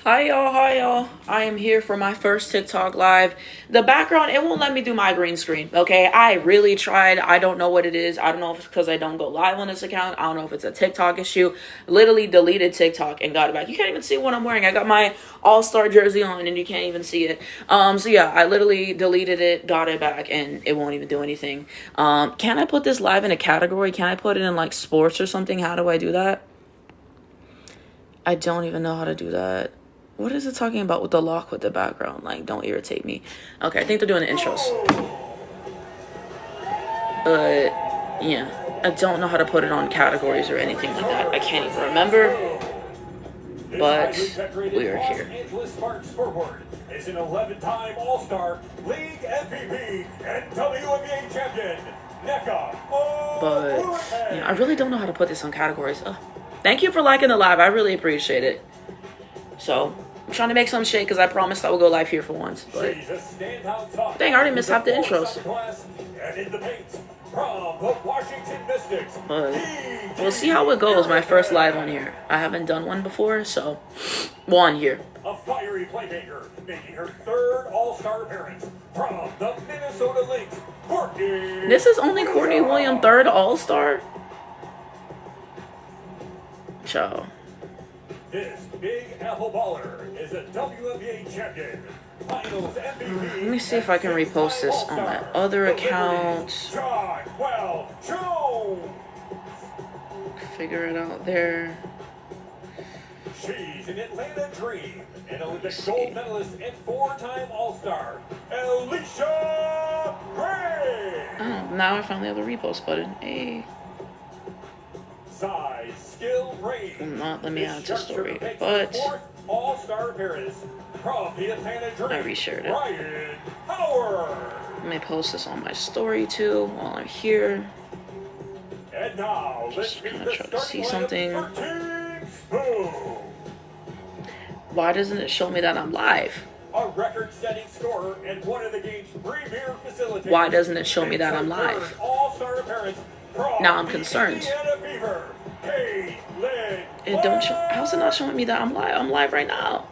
Hi y'all. I am here for my first TikTok live. The background, it won't let me do my green screen, okay? I really tried. I don't know what it is. I don't know if it's because I don't go live on this account. I don't know if it's a TikTok issue. Literally deleted TikTok and got it back. You can't even see what I'm wearing. I got my all-star jersey on and you can't even see it. So yeah, I literally deleted it, got it back, and it won't even do anything. Can I put this live in a category? Can I put it in like sports or something? How do I do that? I don't even know how to do that. What is it talking about with the lock with the background? Like, don't irritate me. Okay, I think they're doing the intros. But, yeah. I don't know how to put it on categories or anything like that. I can't even remember. But we are here. Is an 11-time All-Star, League MVP, and WNBA champion, NECA. But, yeah, I really don't know how to put this on categories. Thank you for liking the live. I really appreciate it. So, I'm trying to make some shake because I promised I would go live here for once. But, dang, I already missed half the intros. But, we'll see how it goes. My first live on here. I haven't done one before, so, one here. A fiery playmaker, making her third All-Star appearance from the Minnesota Lynx, Courtney. This is only Courtney Williams' third All-Star? Ciao. This big apple baller is a WNBA champion. Finals MVP. Let me see if I can repost this on my other account. Figure it out there. She's an Atlanta Dream, an Olympic gold medalist and four-time All-Star, Alicia Gray. Oh, now I finally have the repost button. Hey. Size, skill, range. Not let me add to story, but All-Star appearance from the Atlanta Dream. I reshared it. Ryan Howard. Let me post this on my story too while I'm here. And now Just kind of try to see something. Boom. Why doesn't it show me that I'm live? A record-setting scorer and one of the game's premier facilitators. Why doesn't it show me that I'm live? All-Star appearance from Now I'm concerned. It don't show. How's it not showing me that I'm live? I'm live right now.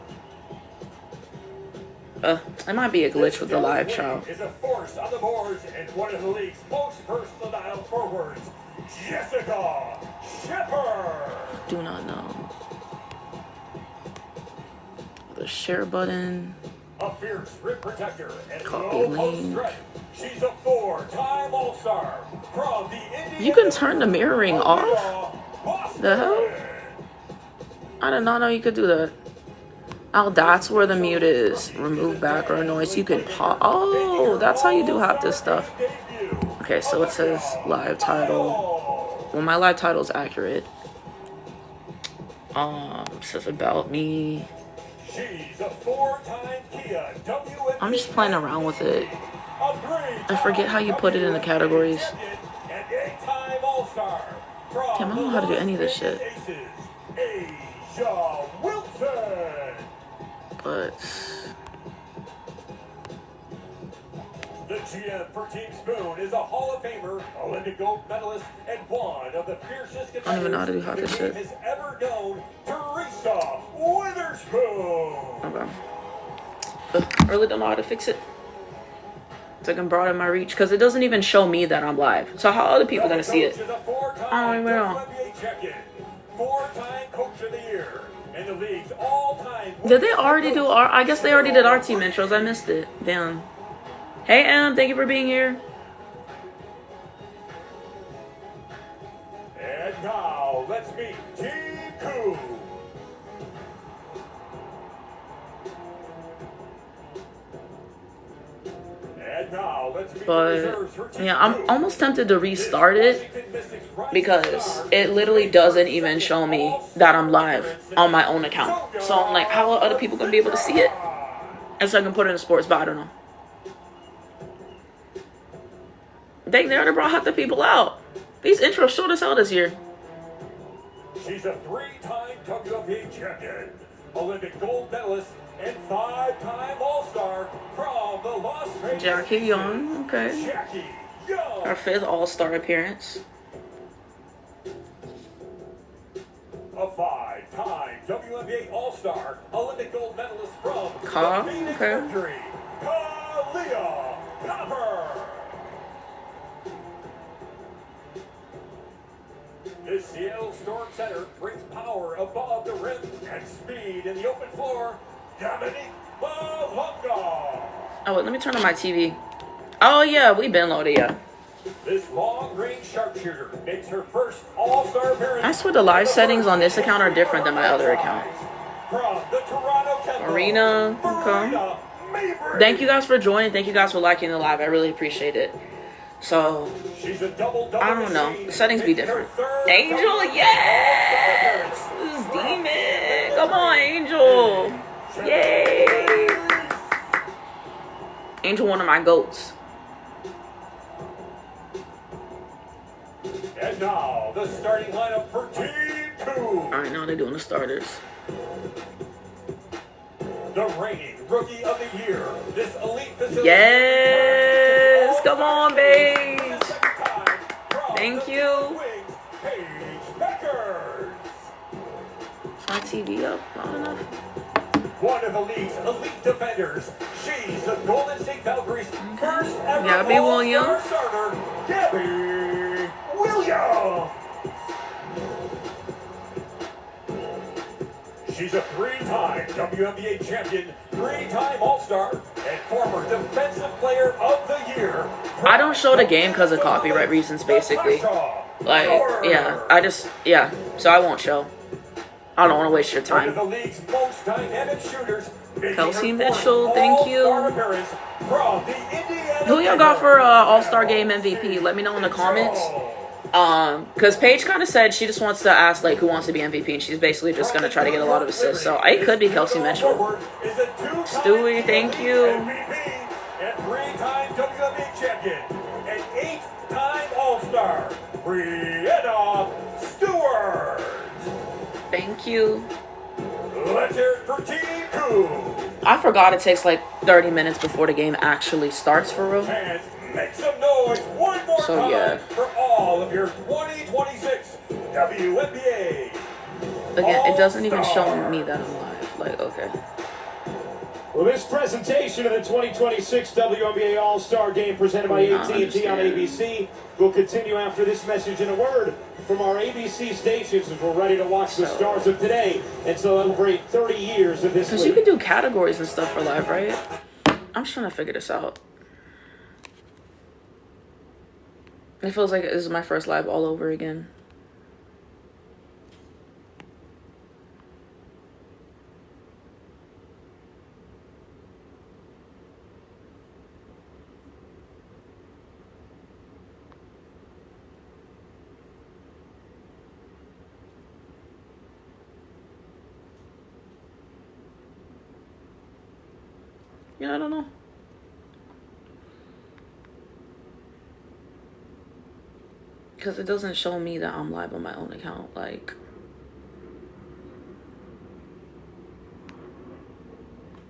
It might be a glitch with the live show. Is a force on the boards and one of the league's most versatile forwards, Jessica Shepard. Do not know. The share button. A fierce rim protector and Copy low link. post threat. She's a four-time All-Star from the Indiana. You can turn the mirroring off? The hell? I did not know you could do that. Oh, that's where the mute is. Remove background noise. You can pause. Oh, that's how you do half this stuff. Okay, so it says live title. Well, my live title is accurate. It says about me. She's a four-time Kia WNBA. I'm just playing around with it. I forget how you put it in the categories. Damn, I don't know how to do any of this shit. But the GM for Team Spoon is a Hall of Famer, Olympic gold medalist, and one of the fiercest I don't even know how to do half this shit. has ever known, Teresa Witherspoon. Okay. I really don't know how to fix it. It's like I'm broad in my reach because it doesn't even show me that I'm live. So how are other people gonna see it? I don't even know. Four-time Coach of the Year, and the league's all-time. Did they already do our? I guess they already did our team intros. I missed it. Damn. Hey, Em, thank you for being here. And now let's meet Team Coup. But yeah, I'm almost tempted to restart it because it literally doesn't even show me that I'm live on my own account. So I'm like, how are other people gonna be able to see it? And so I can put it in sports, but I don't know. Dang, they already brought half the people out. These intros short as hell this year. She's a three-time WNBA champion, Olympic gold medalist, and five-time All-Star from the Las Vegas. Jackie Young, okay. Jackie Young. Our fifth All-Star appearance. A five-time WNBA All-Star, Olympic Ka? the Phoenix Okay. Mercury, Kalia Copper. The Seattle Storm Center brings power above the rim and speed in the open floor. Dominique Malonga. Oh, wait, let me turn on my TV. Oh, yeah, we been loaded, yeah. This long-range sharpshooter makes her first All-Star appearance. I swear the live settings on this account are different than my other account. From the Toronto Temple, Marina, okay. Marina Mabrey. Thank you guys for joining. Thank you guys for liking the live. I really appreciate it. So, She's a double-double I don't know. machine, The settings be making her different. third Angel, double-double yes! This is Demon. Come on, Angel. Yay! Angel, one of my goats. And now, the starting lineup for Team 2. All right, now they're doing the starters. The reigning Rookie of the Year. This elite facility. Yes! Come on, babe. For the second time, from Thank the you. Wings, Paige Beckers. Is my TV up loud enough? One of the league's elite defenders. She's the Golden State Valkyries' first ever Gabby All-Star Williams. starter, Gabby Williams. She's a three-time WNBA champion, three-time All-Star, and former Defensive Player of the Year. I don't show the game because of copyright reasons, basically. Like, yeah, so I won't show. I don't want to waste your One of time. the league's most dynamic shooters, making Kelsey her Mitchell, first thank you. All-Star appearance from the Indiana Who y'all got for All-Star Game MVP? Let me know in the comments. Because Paige kind of said she just wants to ask, like, who wants to be MVP, and she's basically just going to try to get a lot of assists. So it could be Kelsey Mitchell. Stewie, thank you. MVP and three-time WNBA champion and eight-time All-Star, Brianna Stewart. Thank you. Let's hear it for Team 2. I forgot it takes like 30 minutes before the game actually starts for real. And make some noise one more So, time yeah. for all of your 2026 WNBA. Again, it doesn't even show me that I'm live. Like, okay. Well, this presentation of the 2026 WNBA All-Star Game presented by I AT&T on understand. ABC will continue after this message in a word from our ABC stations as we're ready to watch the stars of today and celebrate 30 years of this Because you league. can do categories and stuff for live, right? I'm just trying to figure this out. It feels like this is my first live all over again. Yeah, I don't know. Because it doesn't show me that I'm live on my own account. Like,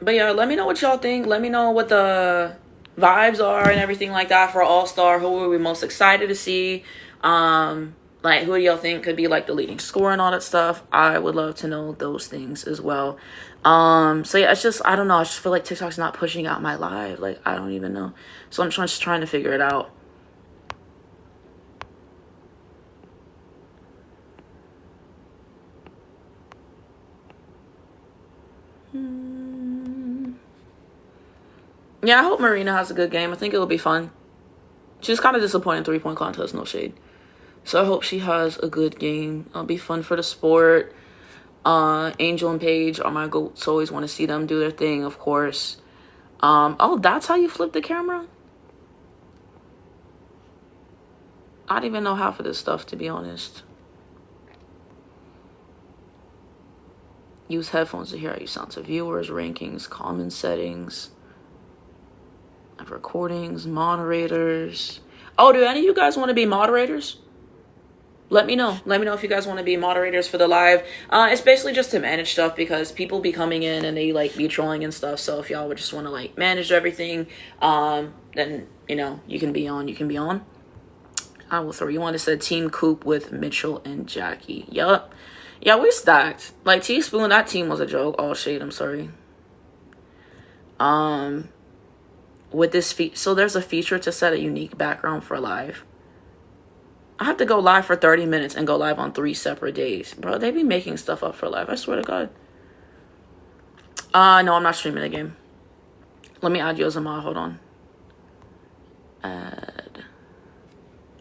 but yeah, let me know what y'all think. Let me know what the vibes are and everything like that for All-Star. Who are we most excited to see? Like, who do y'all think could be like the leading scorer and all that stuff? I would love to know those things as well. So yeah, it's just, I don't know. I just feel like TikTok's not pushing out my live. Like, I don't even know. So I'm just trying to figure it out. Yeah, I hope Marina has a good game. I think it'll be fun. She's kind of disappointed in three-point contest, no shade. So I hope she has a good game. It'll be fun for the sport. Angel and Paige are my goats. Always want to see them do their thing, of course. Oh, that's how you flip the camera? I don't even know half of this stuff, to be honest. Use headphones to hear how you sound to viewers, rankings, common settings, recordings, moderators. Oh, do any of you guys want to be moderators? Let me know. Let me know if you guys want to be moderators for the live. It's basically just to manage stuff because people be coming in and they like be trolling and stuff. So if y'all would just want to like manage everything, then, you know, you can be on. You can be on. I will throw you on. It said Team Coop with Mitchell and Jackie. Yup. Yeah, we're stacked. Like, Teaspoon, that team was a joke. Oh, shade, I'm sorry. With this so there's a feature to set a unique background for live. I have to go live for 30 minutes and go live on 3 separate days. Bro, they be making stuff up for live. I swear to God. No, I'm not streaming the game. Let me add you as a mod. Hold on. Add.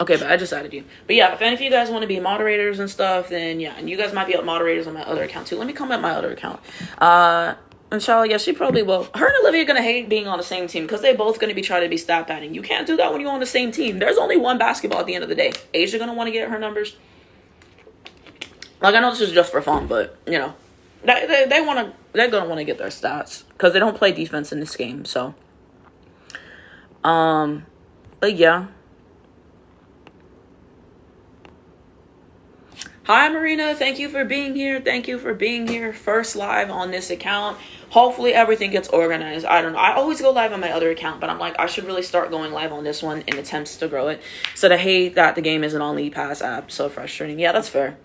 Okay, but I just added you. But yeah, if any of you guys want to be moderators and stuff, then yeah. And you guys might be moderators on my other account too. Let me come at my other account. Inshallah, yeah, she probably will. Her and Olivia are going to hate being on the same team because they're both going to be trying to be stat padding. You can't do that when you're on the same team. There's only one basketball at the end of the day. Asia going to want to get her numbers. Like, I know this is just for fun, but, you know, they're going to want to get their stats because they don't play defense in this game, so. But yeah. Hi, Marina. Thank you for being here. Thank you for being here. First live on this account. Hopefully everything gets organized. I don't know. I always go live on my other account, but I'm like, I should really start going live on this one in attempts to grow it. So I hate that the game isn't on League Pass app. So frustrating. Yeah, that's fair.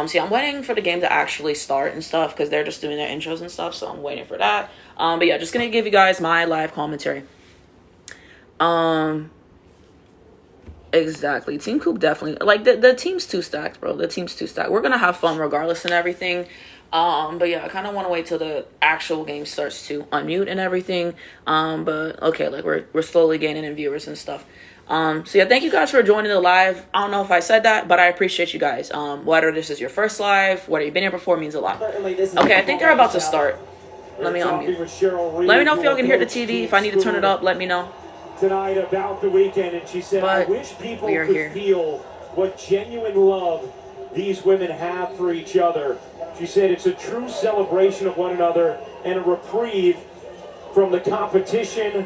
See, I'm waiting for the game to actually start and stuff because they're just doing their intros and stuff. So I'm waiting for that. But yeah, just going to give you guys my live commentary. Exactly. Team Coop definitely, like, the team's too stacked, bro. The team's too stacked. We're going to have fun regardless and everything. But yeah, I kind of want to wait till the actual game starts to unmute and everything. But okay, like, we're slowly gaining in viewers and stuff. So yeah, thank you guys for joining the live. I don't know if I said that, but I appreciate you guys. Whether this is your first live, whether you've been here before, means a lot. Okay, I think they're about to start. Let me unmute. Let me know if y'all can hear the TV. If I need to turn it up, let me know. Tonight about the weekend, and she said, I wish people could feel what genuine love these women have for each other. She said it's a true celebration of one another and a reprieve from the competition,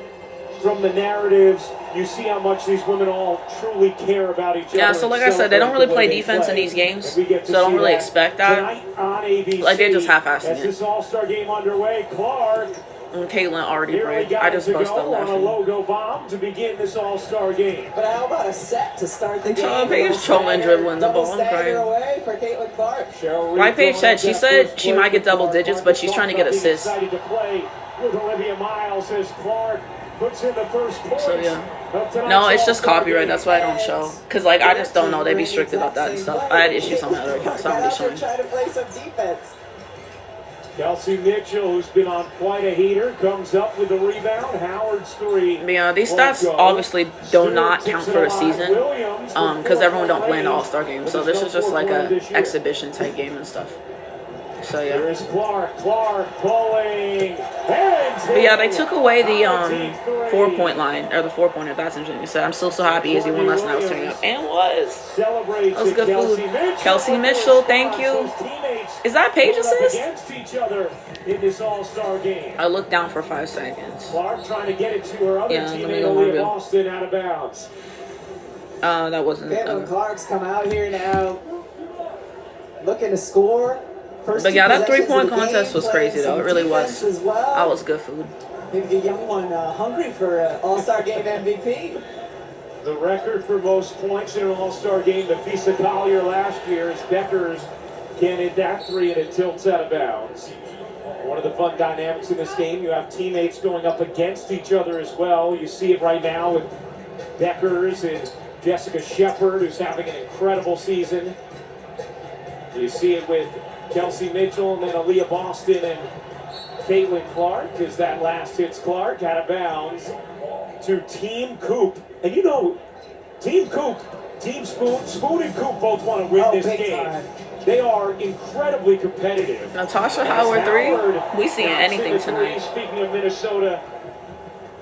from the narratives. You see how much these women all truly care about each other. Yeah, so like I said, they don't really play defense in these games, so I don't really expect that. On ABC, like, they just half-assing it. As this All-Star game underway, Clark. And Caitlin already break. I just busted a laughing. On a logo bomb to begin this All-Star game. But how about a set to start the game? Paige trolling, dribbling the ball. I'm crying. Away for Caitlin Clark. Why Paige said? She said she might get double digits, but she's trying to get assists. Excited to play with Olivia Miles as Clark puts in the first point. So yeah. No, it's just copyright. That's why I don't show. Cause like I just don't know. They be strict about that and stuff. I had issues on my other account, so I'm really showing. Trying to play some defense. Kelsey Mitchell, who's been on quite a heater, comes up with the rebound. Howard's three. Yeah, these stats obviously do not count for the season, because everyone don't play in the All-Star game. So this is just like a exhibition type game and stuff. So yeah. Here's Clark pulling. But yeah, they took away the 4-point line, or the 4-pointer. That's interesting. So I'm still so happy Izzy won last night. I was turning up, and that was good food. Kelsey Mitchell, thank you. Is that Paige assist? Against each other in this All-Star game. I looked down for 5 seconds. Clark trying to get it to her other teammate, Olivia Boston, out of bounds. That wasn't. Caitlin Clark's come out here now, looking to score. But yeah, that 3-point contest was crazy though. It really was. That was good food. Maybe the young one hungry for an All-Star Game MVP. The record for most points in an All-Star game, the Fisa Collier last year, is Becker's can't hit that three and it tilts out of bounds. One of the fun dynamics in this game, you have teammates going up against each other as well. You see it right now with Beckers and Jessica Shepard, who's having an incredible season. You see it with Kelsey Mitchell and then Aaliyah Boston and Caitlin Clark, as that last hits Clark out of bounds to Team Coop. And you know, Team Coop, Team Spoon and Coop both want to win this game. Time. They are incredibly competitive. Natasha Howard 3. We seeing anything tonight. Speaking of Minnesota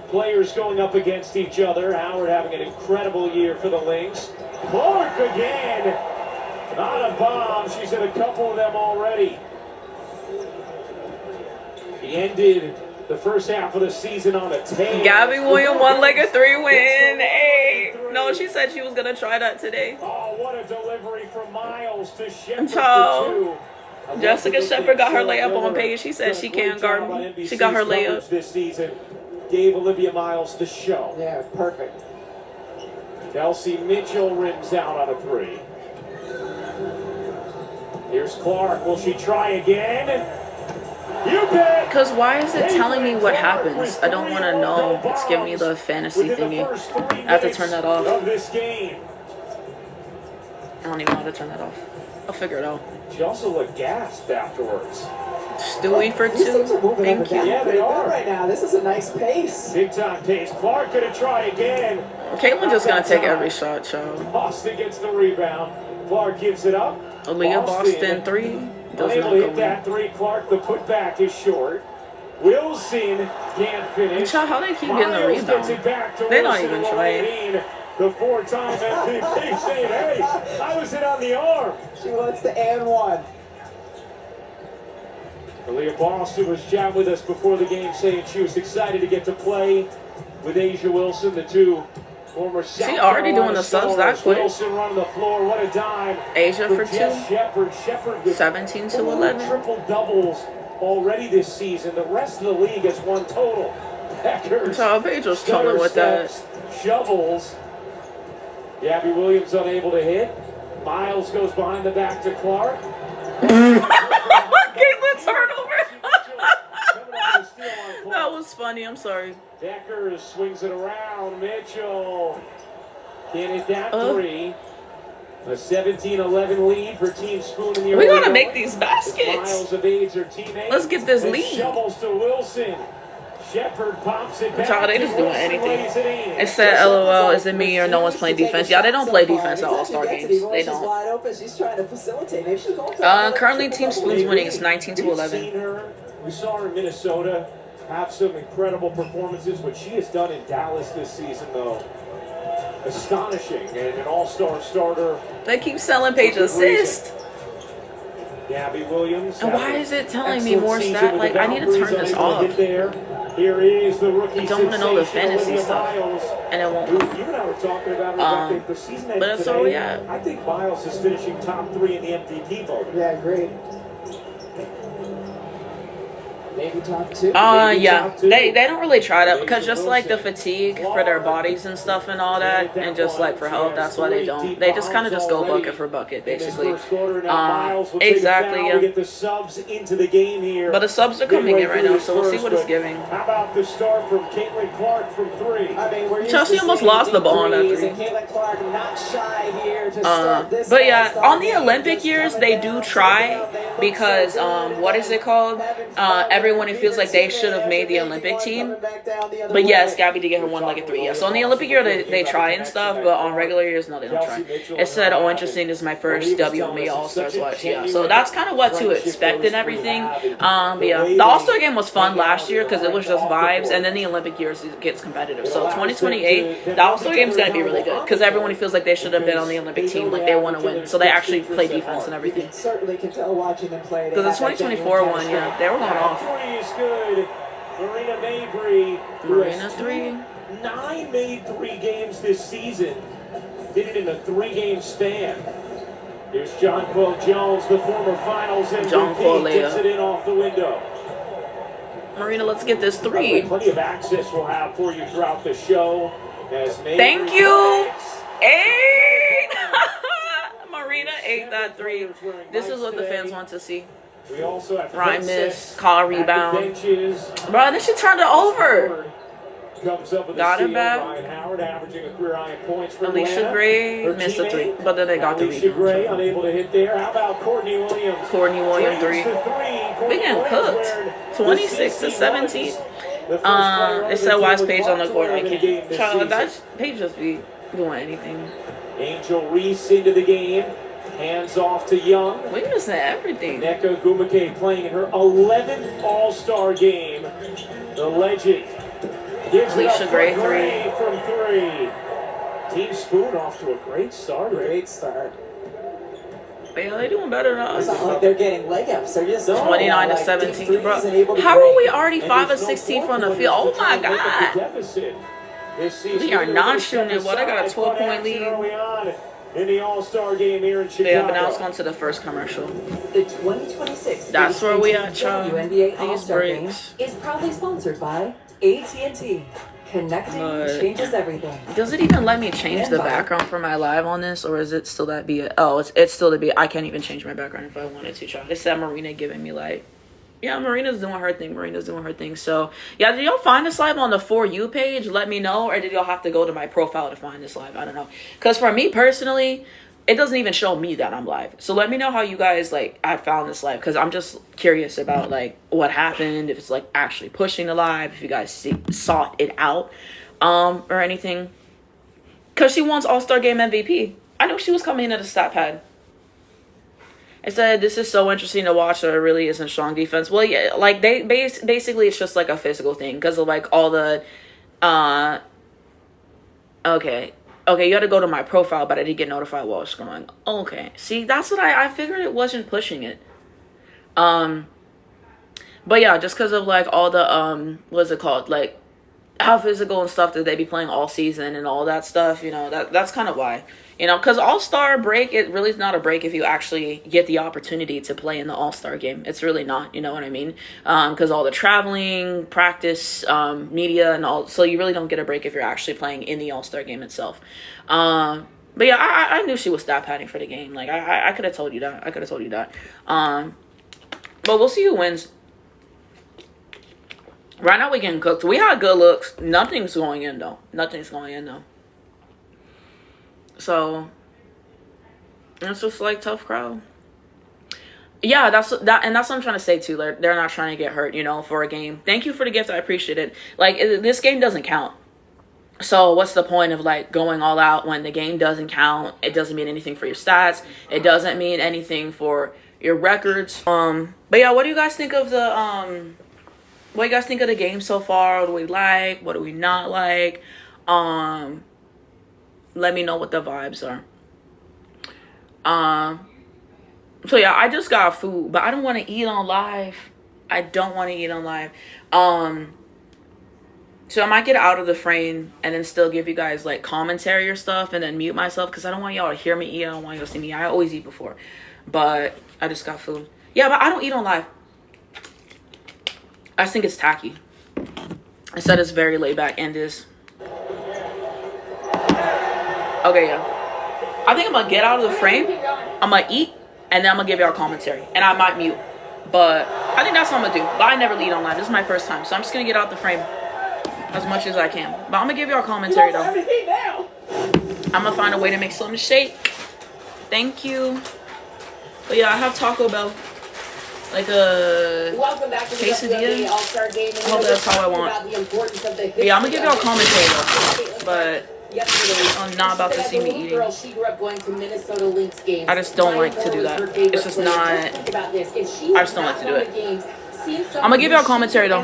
players going up against each other, Howard having an incredible year for the Lynx. Clark again. Not a bomb. She's hit a couple of them already. He ended the first half of the season on a 10. Gabby Williams one-legged 3-win. Hey. No, she said she was going to try that today. Oh, what a delivery from Miles to Shepard for 2. Jessica Shepard got her layup on Paige. She said she can't guard me. She got her layup. This season gave Olivia Miles the show. Yeah, perfect. Kelsey Mitchell rims out on a 3. Here's Clark. Will she try again? You bet. Because why is it They telling me went what hard happens? with I don't want to 3-0 know. no It's giving me the bombs fantasy within the thingy. first 3 I have to turn that off. of this game. I don't even know how to turn that off. I'll figure it out. She also looked gasped afterwards. Stewie for These teams 2. are moving up Thank and down you. Yeah, they pretty good are. right now. This is a nice pace. Big time pace. Clark gonna try again. Caitlin just going to take every shot, child. Boston gets the rebound. Clark gives it up. Aaliyah Boston 3. Does Unable not to go hit that in. 3. Clark, the putback is short. Wilson can't finish. Child, how they keep getting the Miles gets it rebound? back to They're not Wilson even and trying. Levine. The 4-time MVP saying, hey, I was in on the arm. She wants the and one. Aaliyah Boston was chatting with us before the game saying she was excited to get to play with Asia Wilson, the two former South She already Carolina doing the subs that stars. quick. Wilson running the floor, what a dime. Asia for Jess 2. Shepard. Shepard with 17 to 4 11. triple doubles already this season. The rest of the league has one total. Packers. Child, Paige was chilling with that. Shovels. Gabby Williams unable to hit. Miles goes behind the back to Clark. Caitlin turnover. That was funny. I'm sorry. Decker swings it around. Mitchell can't hit that 3. A 17-11 lead for Team Spoon in the We early gotta make going. these As baskets. Miles evades her teammate. Let's get this And lead. Shovels to Wilson. Shepard pops it back. Child, they to just doing Wilson, anything. lays it in. It said, LOL, is it me or no one's playing defense? Yeah, they don't play defense at All-Star games. They She's don't. wide open. She's trying to facilitate. Maybe she's going for Currently, Team Spoon's winning. It's 19 to We've 11. seen her. We saw her in Minnesota have some incredible performances. What she has done in Dallas this season, though, astonishing. And an all-star starter. They keep selling Paige assist. Gabby Williams. And why is it telling me more Excellent stat? season Like, with the I need to turn Valkyries, this unable to off. get there. Here is the rookie I don't want to know the sensation, fantasy Olivia stuff. Miles. And it won't You come. and I were talking about it. Rebecca, the season but that's where we at. I think Miles is finishing top 3 in the MVP vote. Yeah, great. Maybe top 2. Yeah. They don't really try that because just like the fatigue for their bodies and stuff and all that, and just like for health, that's why they don't. They just kind of just go bucket for bucket, basically. Exactly, yeah. Get the subs into the game here. But the subs are coming in right now, so we'll see what it's giving. How about the start from Caitlin Clark from 3? I mean, we're used Chelsea to almost seeing lost the ball on that threes, 3. and Caitlin Clark not shy here to start this But yeah, All-Star on the game, Olympic just years, coming they down, do coming try down. They look because so good. what is it called? Having fun. Everyone who feels like they Even should have today, made the every Olympic one team. coming back down the other But yes, way. Gabby did get her one like a 3. Yeah, so on the Olympic year they try and stuff, but on regular years no, they don't try. It said, "Oh, interesting. This is my first WNBA All Stars watch." Yeah, so that's kind of what to expect and everything. But yeah, the All Star game was fun last year because it was just vibes, and then the Olympic years it gets competitive. So 2028, the All Star game is gonna be really good because everyone who feels like they should have been on the Olympic team, like they want to win, so they actually play defense and everything. Certainly can tell watching them play. Because the 2024 one, yeah, they were going off. 3 is good. Marina Mabry, who Marina has 3. 9 made 3 games this season. Did it in a 3-game span. Here's Jonquel Jones, the former finals MVP. Jonquel, Gets it in off the window. Marina, let's get this 3. Plenty of access we'll have for you throughout the show. As Mabry Thank you. connects. 8. Marina 8 that 3. This is what the fans want to see. We also have Ryan Princess miss, call at the rebound. benches. Bro, then she turned it over. Comes up with Got a it steal. back. Ryan Howard averaging a career high in points for Alicia Atlanta. Gray Her missed a 3, teammate, but then they got the Alicia rebound. Gray unable to hit there. How about Courtney Williams? Courtney Williams 3. Drains the 3. Courtney We getting Williams cooked. wearing 26 the to 17. 61s. The first player on It the said team why is with Paige on the Bucks court? I wearing in the game can't. this Child, season. that's Paige just be doing anything. Angel Reese into the game. Hands off to Young. We missing everything. Nneka Ogwumike playing in her 11th All-Star game. The legend gives it Alicia up Gray, for Gray from 3. Team Spoon off to a great start. Great start. Yeah, they doing better than It's us. not like they're getting leg ups. They're just 29 to like, 17, deep bro. threes and able to How are we break. already And 5 of there's no 16 from the fourth field? Oh quarter my to look at the God. deficit this season. We are They're not gonna shooting step it. Well, they got a aside, 12-point action lead. early on in the All-Star game here in Chicago. Yeah, but now it's going to the first commercial. The 2026 That's where we at, child. WNBA These All-Star Game breaks. is proudly sponsored by AT&T. Connecting But- changes everything. Does it even let me change the background for my live on this, or is it still that be? Oh, it's still to be. I can't even change my background if I wanted to. Child, it said Marina giving me like Yeah, Marina's doing her thing. Marina's doing her thing. So, yeah, did y'all find this live on the For You page? Let me know. Or did y'all have to go to my profile to find this live? I don't know. Because for me personally, it doesn't even show me that I'm live. So let me know how you guys, like, I found this live. Because I'm just curious about, like, what happened. If it's, like, actually pushing the live. If you guys sought it out. Or anything. Because she wants All-Star Game MVP. I knew she was coming in at a stat pad. I said, this is so interesting to watch. There really isn't strong defense. Well, yeah, like, they basically, it's just, like, a physical thing. Because of, like, all the, okay, you had to go to my profile, but I didn't get notified while I was scrolling. Okay, see, that's what I figured it wasn't pushing it. But, yeah, just because of, like, all the, what's it called? Like, how physical and stuff that they be playing all season and all that stuff, you know, that's kind of why. You know, because All-Star break, it really is not a break if you actually get the opportunity to play in the All-Star game. It's really not, you know what I mean? Because all the traveling, practice, media, and all, so you really don't get a break if you're actually playing in the All-Star game itself. But yeah, I knew she was stat padding for the game. Like, I could have told you that. But we'll see who wins. Right now we getting cooked. We had good looks. Nothing's going in, though. So, it's just like tough crowd. Yeah, that's what I'm trying to say too. They're not trying to get hurt, you know, for a game. Thank you for the gift. I appreciate it. Like, this game doesn't count. So what's the point of, like, going all out when the game doesn't count? It doesn't mean anything for your stats. It doesn't mean anything for your records. But yeah, what do you guys think of the what do you guys think of the game so far? What do we like? What do we not like? Let me know what the vibes are. So yeah, I just got food, but I don't want to eat on live. So I might get out of the frame and then still give you guys, like, commentary or stuff and then mute myself because I don't want y'all to hear me eat. I don't want y'all to see me. I always eat before, but I just got food. Yeah, but I don't eat on live. I think it's tacky. I said it's very laid back and is. Okay, yeah. I think I'm going to get out of the frame. I'm going to eat. And then I'm going to give y'all commentary. And I might mute. But I think that's what I'm going to do. But I never eat online. This is my first time. So I'm just going to get out the frame as much as I can. But I'm going to give y'all commentary, though. I'm going to find a way to make something shake. Thank you. But yeah, I have Taco Bell. Like a quesadilla. I hope that's how I want. But yeah, I'm going to give y'all commentary, though. But I'm not about to see me eating. I just don't like to do that. It's just not. I just don't like to do it. I'm gonna give y'all commentary though.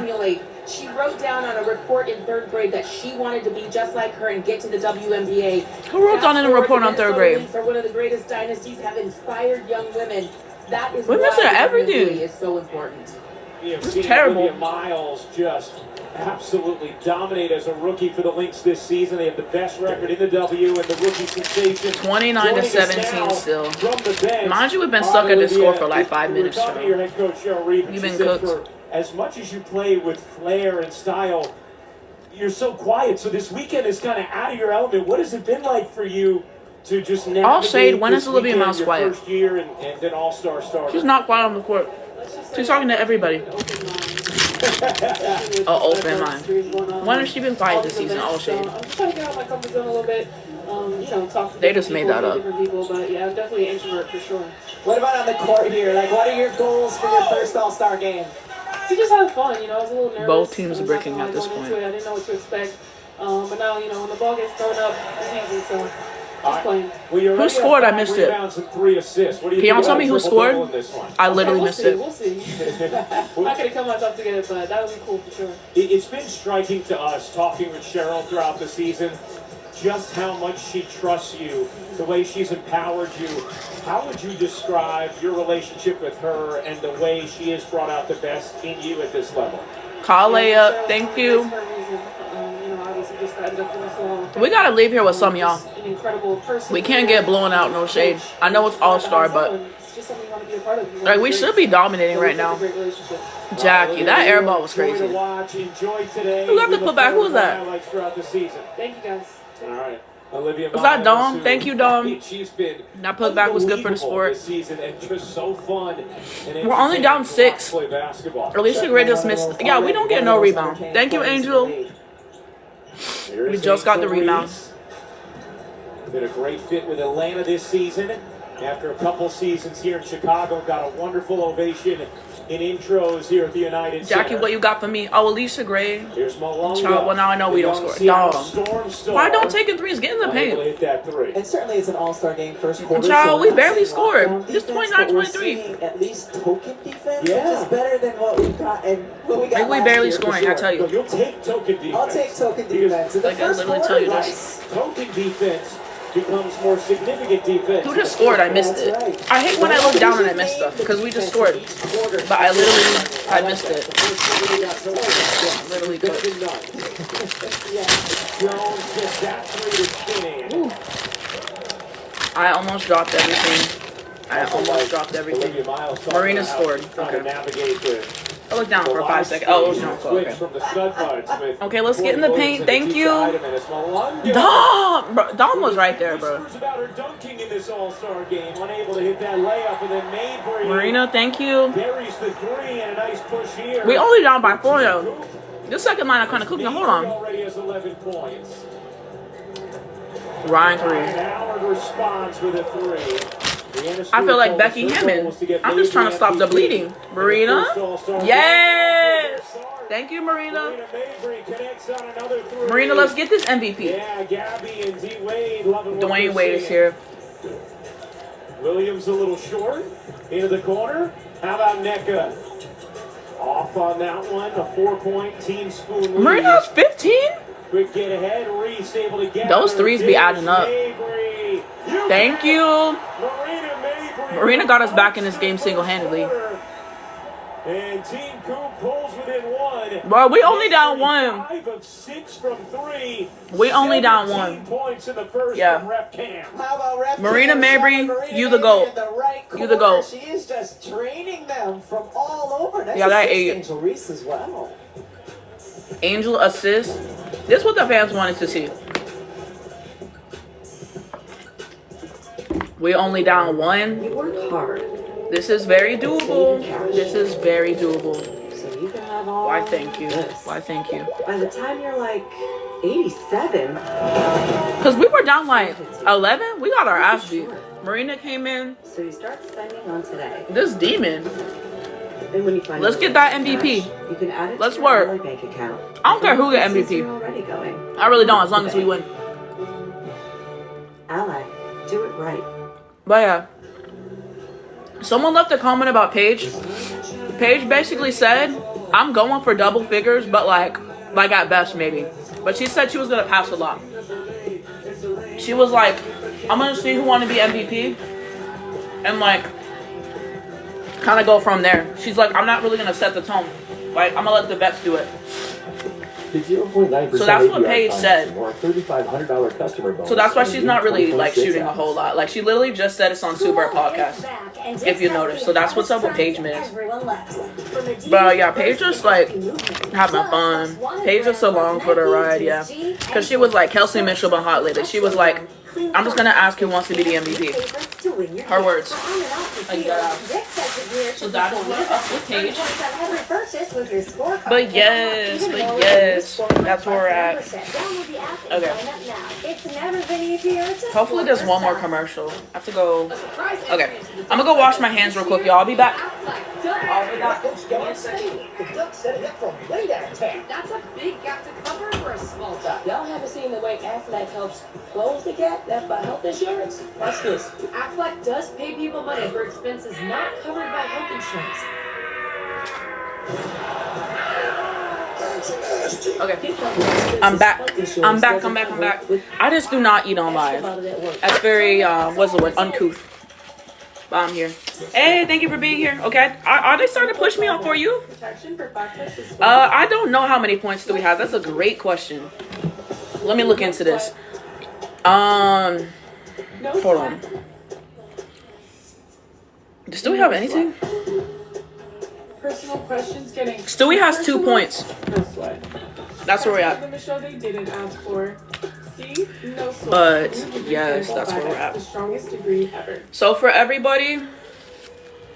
She wrote down on a report in 3rd grade that she wanted to be just like her and get to the WNBA. Who wrote down in a report on 3rd grade? Are one of the greatest dynasties, have inspired young women. That is why the WNBA is so important. It's terrible. Miles just absolutely dominate as a rookie for the Lynx this season. They have the best record in the W and the rookie sensation. 29-17 still. Mind you, we've been stuck at this score for like 5 minutes. You've been cooked. As much as you play with flair and style, you're so quiet. So this weekend is kind of out of your element. What has it been like for you to just navigate all shade, when is Olivia Mouse quiet? First year and then All-Star started? She's not quiet on the court. She's talking to everybody. Oh, open mind. When has she been quiet this season? All shade. I'm trying to get out my comfort zone a little bit. Talk to they just made that up. Different people, but yeah, I'm definitely an introvert for sure. What about on the court here? Like, what are your goals for your first All-Star game? To just have fun, I was a little nervous. Both teams are breaking at this point. I didn't know what to expect. But now, when the ball gets thrown up, it's easy, so just playing. Who scored? I missed it. Can y'all tell me who scored? I literally missed it. We'll see. I could have come myself together, but that would be cool for sure. It's been striking to us, talking with Cheryl throughout the season, just how much she trusts you, the way she's empowered you. How would you describe your relationship with her and the way she has brought out the best in you at this level? Call layup. Thank you. We gotta leave here with some y'all. We can't get blown out, no shade. I know it's All-Star, but like we should be dominating right now. Jackie, that air ball was crazy. Who got the putback? Who was that? Thank you guys. All right. Olivia Was that Miles, Dom? who- Thank you, Dom. She's been That putback was good for the unbelievable sport. this season and just so fun. And We're only down entertaining to 6. watch play basketball. Alicia Gray just missed. Yeah, we don't get no rebound. Thank you, Angel. Here's We just got the Angel rebound. Reese. Been a great fit with Atlanta this season. After a couple seasons here in Chicago, got a wonderful ovation in intros here at the United Jackie, Center. what you got for me? Oh, Alicia Gray. Here's Malonga. Child, well, now I know we don't The young score. Seattle Dog. Storm star. Why don't taking threes? Get in the Unable to paint. hit that three. And certainly it's an all-star game first quarter. Child, we we're not barely seeing scored. lockdown It's defense, 29-23. but we're seeing at least token defense, Yeah. which is better than what we've got. And what we got Like, we last barely year, for scoring, I sure. tell you. So you'll take token defense. I'll take token Because defense. In the Like, I first literally quarter, tell you this. nice. Token defense becomes more significant defense. Who just scored? I missed it. I hate when I look down and I miss stuff because we just scored. But I missed it. Literally cooked. Jones gets that three to spin in. I almost dropped everything. Olivia Miles talking Marina about scored. trying to Okay. navigate the I looked down for live 5 seconds. Oh, it was stream no. switch Okay. from the stud buds with Okay, let's get in the Corey paint. Williams Thank and you. Atisha Item, and it's Malonga. Dom! Bro, Dom was right there, bro. Whispers about her dunking in this All-Star game, unable to hit that layup, and then Mabry Marina, thank you. buries the three and a nice push here. We only down by 4 though. This second line I kind of cooking. Hold on. Already has 11 points. Ryan 3. And Howard responds with a three. I feel like Becky Hammond. I'm just trying to stop the bleeding. Marina? Yes! Thank you, Marina. Marina, let's get this MVP. Yeah, Gabby and D Wade loving what Dwayne they're Wade is seeing. here. Williams a little short. Into the corner. How about NECA? Off on that one. A 4-point team spoon lead. Marina's 15? Quick get ahead. Reese able to get Those threes be adding up. Thank you. Marina got us back in this game single-handedly. And Team Coop pulls within one. Bro, we only down 1. 5 of 6 from 3. We only down 17 1. points in the first Yeah. from Ref Cam. How about Ref Marina Cam Mabry, showing Marina you the Mabry GOAT. in the right You the corner. GOAT. She is just training them from all over. Nice Yeah, that assist, 8. Angel Reese as well. Angel assist. This is what the fans wanted to see. We only down 1. You work hard, This is very doable. This is very doable. so you can have all Why thank you. this. Why thank you. By the time you're like 87, Because we were down like 11. We got our ass beat. Marina came in. so you start spending on today. This demon. And when you find Let's a get little that cash, MVP. You can add it Let's to your work. Ally bank account. I don't care who get Since MVP. you're already going. I really don't, as long as we win. Ally, do it right. But yeah. Someone left a comment about Paige. Paige basically said, I'm going for double figures, but like at best maybe. But she said she was gonna pass a lot. She was like, I'm gonna see who wanna be MVP and like kind of go from there. She's like, I'm not really gonna set the tone. Like, I'm gonna let the vets do it. So that's what Paige said. Or a $3,500 customer bonus. So that's why she's not really like shooting a whole lot. Like, she literally just said it's on Super Podcast. If you notice. So that's what's up with Paige minutes. But yeah, Paige just like having fun. Paige just along for the ride, yeah. Because she was like, Kelsey Mitchell been hot lately. She was like, I'm just gonna ask who wants to be the MVP. Her words. Like that. So that's what's up with Paige. But yes, that's where we're at. Okay. Hopefully there's one more commercial. I have to go. Okay. I'm gonna go wash my hands real quick, y'all. I'll be back. I'll be back. That's a big gap to cover for a small duck. Y'all haven't seen the way Aflac helps close the gap left by health insurance? Watch this. Aflac does pay people money for expenses not covered by health insurance. Okay. I'm back. I'm back. I just do not eat on live. That's very, what's the word? Uncouth. But I'm here. Hey, thank you for being here. Okay. Are they starting to push me up for you? I don't know how many points do we have. That's a great question. Let me look into this. Hold on. Does Stewie have anything? Personal questions getting. Stewie has 2 points. That's where we're at. The show they didn't ask for. See? No sweat. But, 100% yes, gold that's where we're medal. at. The strongest degree ever. So for everybody,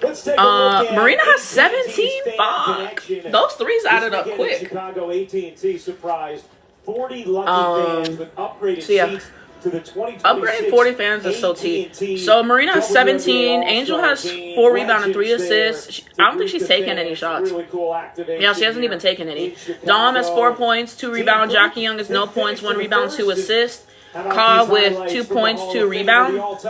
Let's take a look at Marina has AT&T's 17 fan 5. connection. Those threes added This up weekend in quick. Chicago, AT&T surprised 40 lucky fans with upgraded so yeah. seats to the 2026 Upgrading 40 fans is so T. AT&T So Marina has 17. WNBA Angel has All-Star Game. 4 rebounds and 3 Legends there assists. I don't think she's to greet taken the any fans. shots. Really cool activation Yeah, she hasn't here even taken any. in Chicago. Dom has 4 points, 2 rebounds. Jackie Young has no points, 1 rebound, 2 assists. Ka with 2 points, 2 rebounds,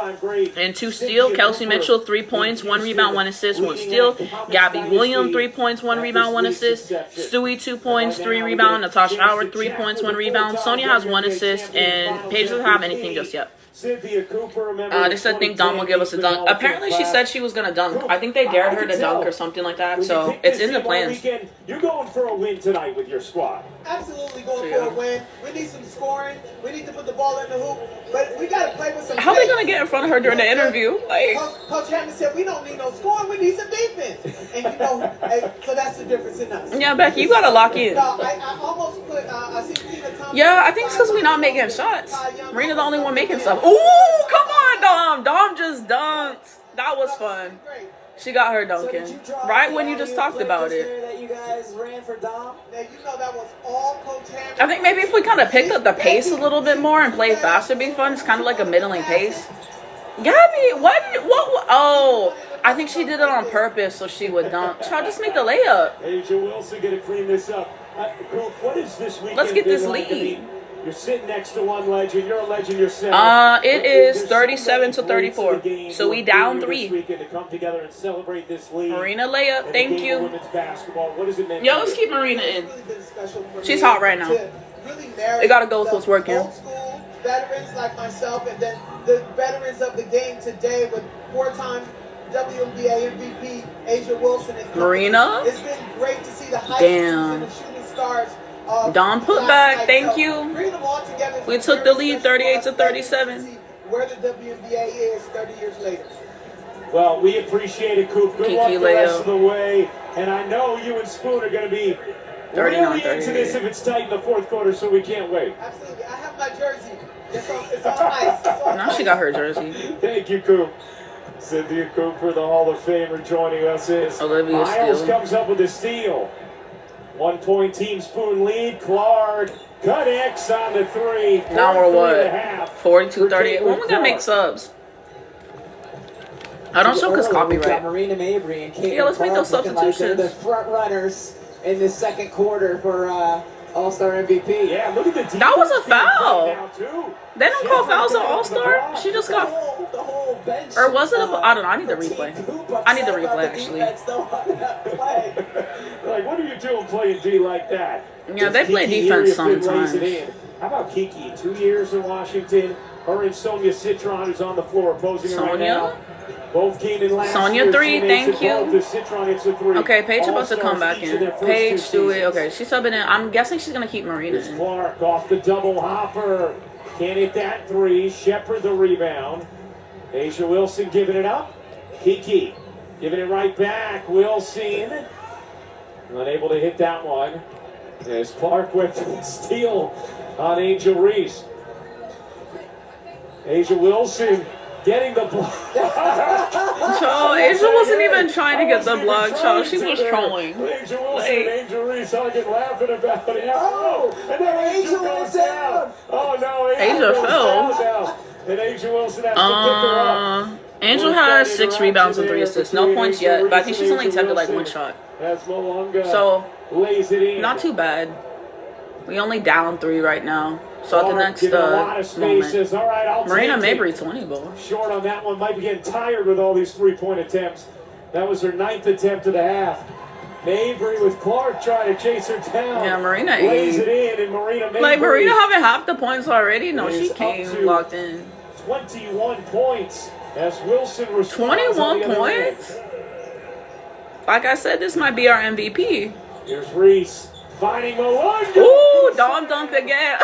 and 2 steals. Kelsey Mitchell, 3 points, 1 rebound, 1 assist, 1 steal. Gabby Williams, 3 points, 1 rebound, 1 assist. Stewie, 2 points, 3 rebound. Natasha Howard, 3 points, 1 rebound. Sonia has 1 assist, and Paige doesn't have anything just yet. They said think Dom will give us a dunk. Apparently she said she was going to dunk. I think they dared her to dunk or something like that, so it's in the plans. You're going for a win tonight with your squad. Absolutely going for a win. We need some scoring. We need to put the ball in the hoop. But we got to play with some How are they faith. going to get in front of her during the interview? Like, Coach Hammond said we don't need no scoring. We need some defense. And you know, so that's the difference in us. yeah, Becky, you got to lock in. No, I almost put I see Tina Thompson. Yeah, I think it's because we're not making shots. Marina's the only one making stuff. Ooh, come on, Dom. Dom just dunked. That was fun. She got her dunking. Right when you just talked about it. That you guys ran for Dom. Now you know that was all Coach Hammond. I think maybe if we kind of picked up the pace a little bit more and played faster, it'd be fun. It's kind of like a middling pace. Gabby, what? Oh, I think she did it on purpose so she would dunk. Child, just make the layup. Asia Wilson gonna clean this up. What is this weekend? Let's get this been like? I lead. mean, you're sitting next to one legend. You're a legend yourself. It is There's 37 to so many greats in 34. the game So who we are down here this 3. weekend to come together and celebrate this lead. Marina layup, And the thank game of you. Women's basketball. What does it mean? Yo, let's keep Marina in. She's hot right now. They gotta go with what's working. Old school veterans like myself, and then the veterans of the game today with 4-time WNBA MVP Asia Wilson and company. Marina? It's been great to see the high Damn. and the shooting stars. Dom put last back, night. thank So you. bring them all together. We took the lead 38 to 37. Where the WNBA is 30 years later. Well, we appreciate it, Coop. Good Kiki luck the rest layup. of the way. And I know you and Spoon are going to be 39, really into this 38. if it's tight in the fourth quarter, so we can't wait. Absolutely. I have my jersey. It's on ice. It's on Now she ice. got her jersey. Thank you, Coop. Cynthia Cooper, the Hall of Famer, joining us is Olivia Miles Steele. comes up with a steal. 1-point team Spoon lead. Clark connects on the 3. Now we're 43.5 what? 42 for 38. When we Caitlin gonna make Clark. subs? I don't show because Earlier, we've got copyright. Marina Mabry and Caitlin Yeah, let's make those Clark looking like they're substitutions. the front runners in the second quarter for All-Star MVP. Yeah, look at the defense. That was a being foul. played now, too. They don't call fouls on Shepard All Star. down She just the got. The whole bench. Or was it a? I don't know. I need the Team replay. Coop I need the upset about replay the actually. defense, though, on that play. Like, what are you doing playing D like that? Yeah, they Does play Kiki defense Iriafen lays sometimes. it in? How about Kiki? 2 years in Washington. Her and Sonia Citron, who's on the floor opposing her right Sonia? now. Both came in last Sonia year. 3, Teammates thank involved. you. The Citron hits a 3. Okay, Paige about to come back All-Stars each of their in. first Paige, 2 do it. seasons. Okay, she's subbing in. I'm guessing she's gonna keep Marina It's in. Clark off the double hopper. Can't hit that 3. Shepard the rebound. Asia Wilson giving it up. Kiki giving it right back. Wilson unable to hit that one. There's Clark with the steal on Angel Reese. Asia Wilson getting the block. Child, Asia wasn't even trying to get the block, child. She was trolling. Angel Wilson Like- and Angel Reese hugging, laughing about it. Oh, and then Angel Angel goes went down. down. Oh no, Asia goes fell. down now. And Angel Wilson has to pick her up. Angel has 6 rebounds and 3 assists. No points yet, but I think she's only attempted like 1 shot. As Malonga So, lays it in. not too bad. We only down 3 right now. So at the next Given a lot of moment. spaces. All right, I'll Marina take it. Mabry 20 ball. Short on that one. Might be getting tired with all these 3-point attempts. That was her 9th attempt of the half. Mabry with Clark trying to chase her down. Yeah, Marina lays 8. it in, and Marina Mabry Like Marina having half the points already? No, is she up came to locked in. 21 points as Wilson responds 21 on the other points? end. Like I said, this might be our MVP. Here's Reese finding Malonga. Ooh, Dom dunked again.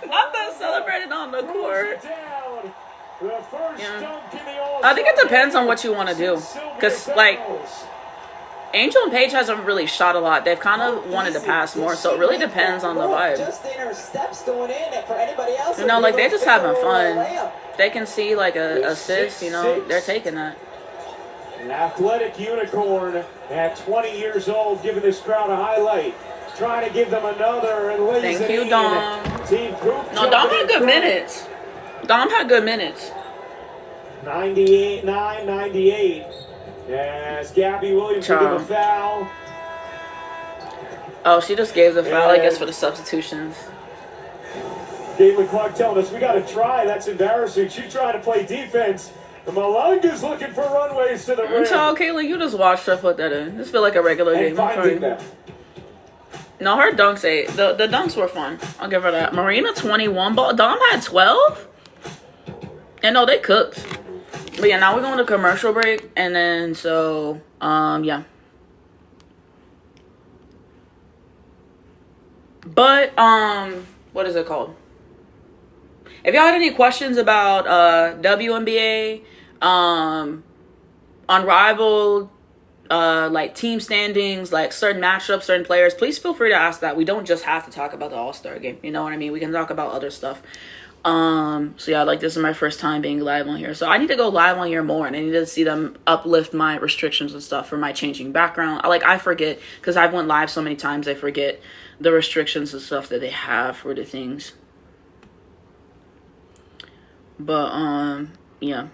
Not that celebrated on the court. Down. The first Yeah. dunk in the I think it depends on what you want to do. Because, like, Angel and Paige hasn't really shot a lot. They've kind of wanted to pass more, so it really depends on the vibe. Just in her steps going in for anybody else. You know, like, they're just having fun. If they can see, like, a assist, you know, they're taking that. An athletic unicorn at 20 years old, giving this crowd a highlight. Trying to give them another, and lays Thank it you, in. Dom. Team Coop No, Dom had good minutes. Dom had good minutes. 98. As Gabby Williams will give a foul. Oh, she just gave the foul, I guess, for the substitutions. Caitlin Clark telling us we got to try. That's embarrassing. She's trying to play defense. The Malunga's looking for runways to the rim. Child, Caitlin, you just watched her put that in. This feel like a regular game. No, her dunks the dunks were fun. I'll give her that. Marina 21 ball. Dom had 12. And no, they cooked. But yeah, now we're going to commercial break, and then so yeah. But what is it called? If y'all had any questions about WNBA, Unrivaled, like team standings, like certain matchups, certain players, please feel free to ask that. We don't just have to talk about the All-Star game. You know what I mean? We can talk about other stuff. So yeah, like this is my first time being live on here. So I need to go live on here more, and I need to see them uplift my restrictions and stuff for my changing background. I forget, because I've went live so many times, I forget the restrictions and stuff that they have for the things. But yeah.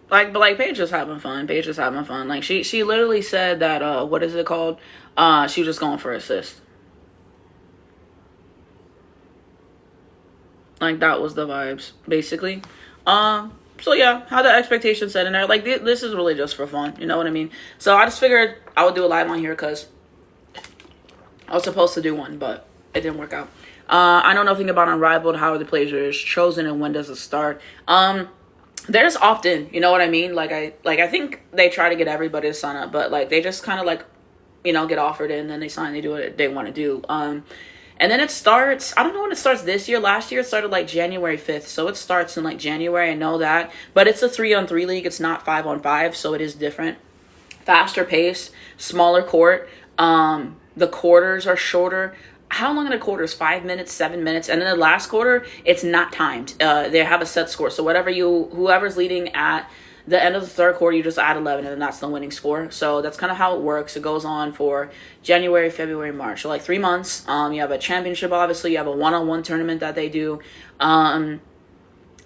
But Paige is having fun. Paige is having fun. Like she literally said that what is it called? She was just going for assist. Like that was the vibes, basically. So yeah, how the expectations set in there. Like this is really just for fun. You know what I mean? So I just figured I would do a live on here because I was supposed to do one, but it didn't work out. I know nothing about Unrivaled. How are the players are chosen and when does it start? There's opt-in, you know what I mean? I think they try to get everybody to sign up, but like they just kind of like, you know, get offered it and then they sign, they do what they want to do. And then it starts, I don't know when it starts this year. Last year it started like January 5th. So it starts in like January, I know that. But it's a 3-on-3 league. It's not 5-on-5, so it is different. Faster pace, smaller court. The quarters are shorter. How long in a quarter is 5 minutes, 7 minutes? And in the last quarter, it's not timed. They have a set score. So whoever's leading at the end of the third quarter, you just add 11, and then that's the winning score. So that's kind of how it works. It goes on for January, February, March. So like 3 months. You have a championship, obviously. You have a one-on-one tournament that they do.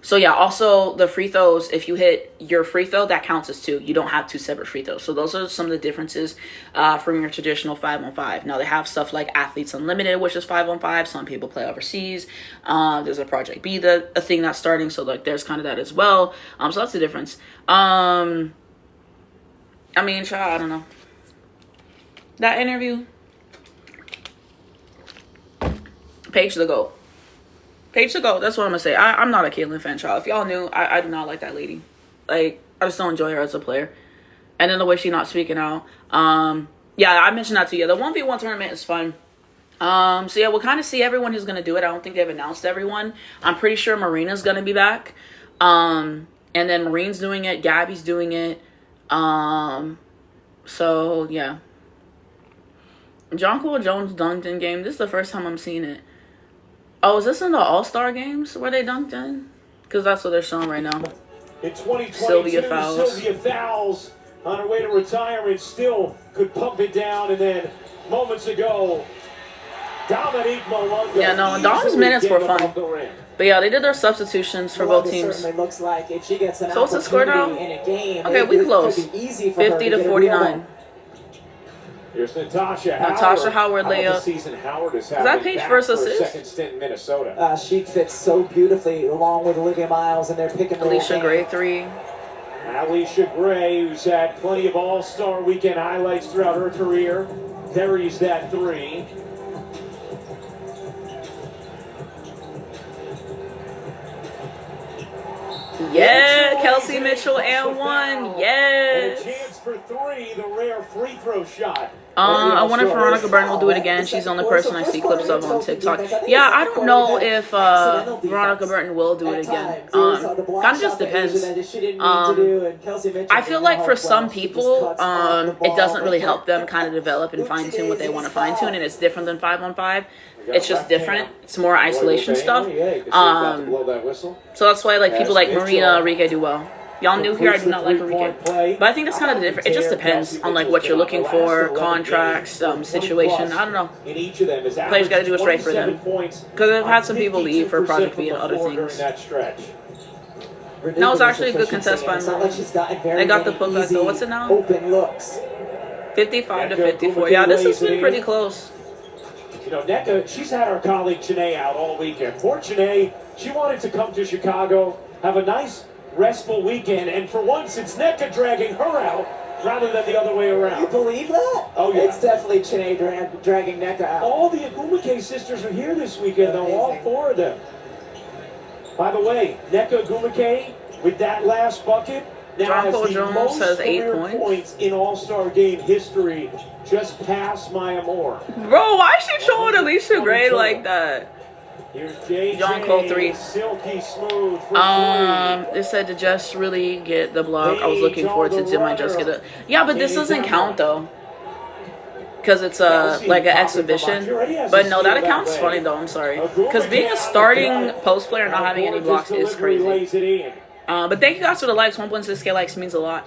So yeah, also the free throws, if you hit your free throw, that counts as 2. You don't have 2 separate free throws. So those are some of the differences from your traditional 5-on-5. Now they have stuff like Athletes Unlimited, which is 5-on-5. Some people play overseas. There's a Project B, a thing that's starting. So like there's kind of that as well. So that's the difference. I mean, I don't know. That interview, Paige the GOAT. Paige to go. That's what I'm gonna say. I'm not a Caitlyn fan, child. If y'all knew, I do not like that lady. Like, I just don't enjoy her as a player. And then the way she's not speaking out. Yeah, I mentioned that to you. The 1v1 tournament is fun. So yeah, we'll kind of see everyone who's gonna do it. I don't think they've announced everyone. I'm pretty sure Marina's gonna be back. And then Marine's doing it. Gabby's doing it. So yeah. Jonquil Jones dunked in game. This is the first time I'm seeing it. Oh, is this in the All-Star games where they dunked in? Because that's what they're showing right now. In 2022, Sylvia Fowles on her way to retirement, still could pump it down, and then moments ago, Dominique Malunga. Yeah, no, Dom's minutes were fun. But yeah, they did their substitutions for both teams. Looks like if she gets an so what's the score now? In a game, okay, we close. 50 to 49. Here's Natasha Howard layup. Season Howard is that Paige first assist? Second stint in Minnesota. She fits so beautifully along with Olivia Miles, and they're picking Alicia Gray 3. Alicia Gray, who's had plenty of All-Star Weekend highlights throughout her career, carries that 3. Yeah, Kelsey Mitchell and 1. Yes. for three, the rare free throw shot. I wonder if Veronica Byrne will do it again. She's the only person I see clips of on TikTok. Yeah, I don't know if Veronica Burton will do it again. Kind of just depends. I feel like for some people, it doesn't really help them kind of develop and fine tune what they want to fine tune, and it's different than 5-on-5. It's just different. It's more isolation stuff. So that's why like people like Marina Enrique do well. Y'all new here, I do not like Enrique. But I think that's kind of different. It just depends on like what you're looking for, contracts, situation. I don't know. Players got to do what's right for them. Because I've had some people leave for Project B and other things. No, it's actually a good contest by Marina. They got the putback though. What's it now? 55 to 54. Yeah, this has been pretty close. You know, Nneka, she's had our colleague Janae out all weekend. Poor Janae, she wanted to come to Chicago, have a nice, restful weekend, and for once, it's Nneka dragging her out rather than the other way around. You believe that? Oh, yeah. It's definitely Janae dragging Nneka out. All the Agumake sisters are here this weekend, though, all four of them. By the way, Nneka Agumake, with that last bucket, now has the most career points in All-Star Game history, just past Maya Moore. Bro, why is she showing Alicia Gray like that? Here's JJ, John Cole 3. silky smooth for It said to just really get the block. I was looking forward to did my just get it. Yeah, but this doesn't count though. Because it's like an exhibition. But no, that account's funny though, I'm sorry. Because being a starting post player and not having any blocks is crazy. But thank you guys for the likes. 1.6k likes means a lot.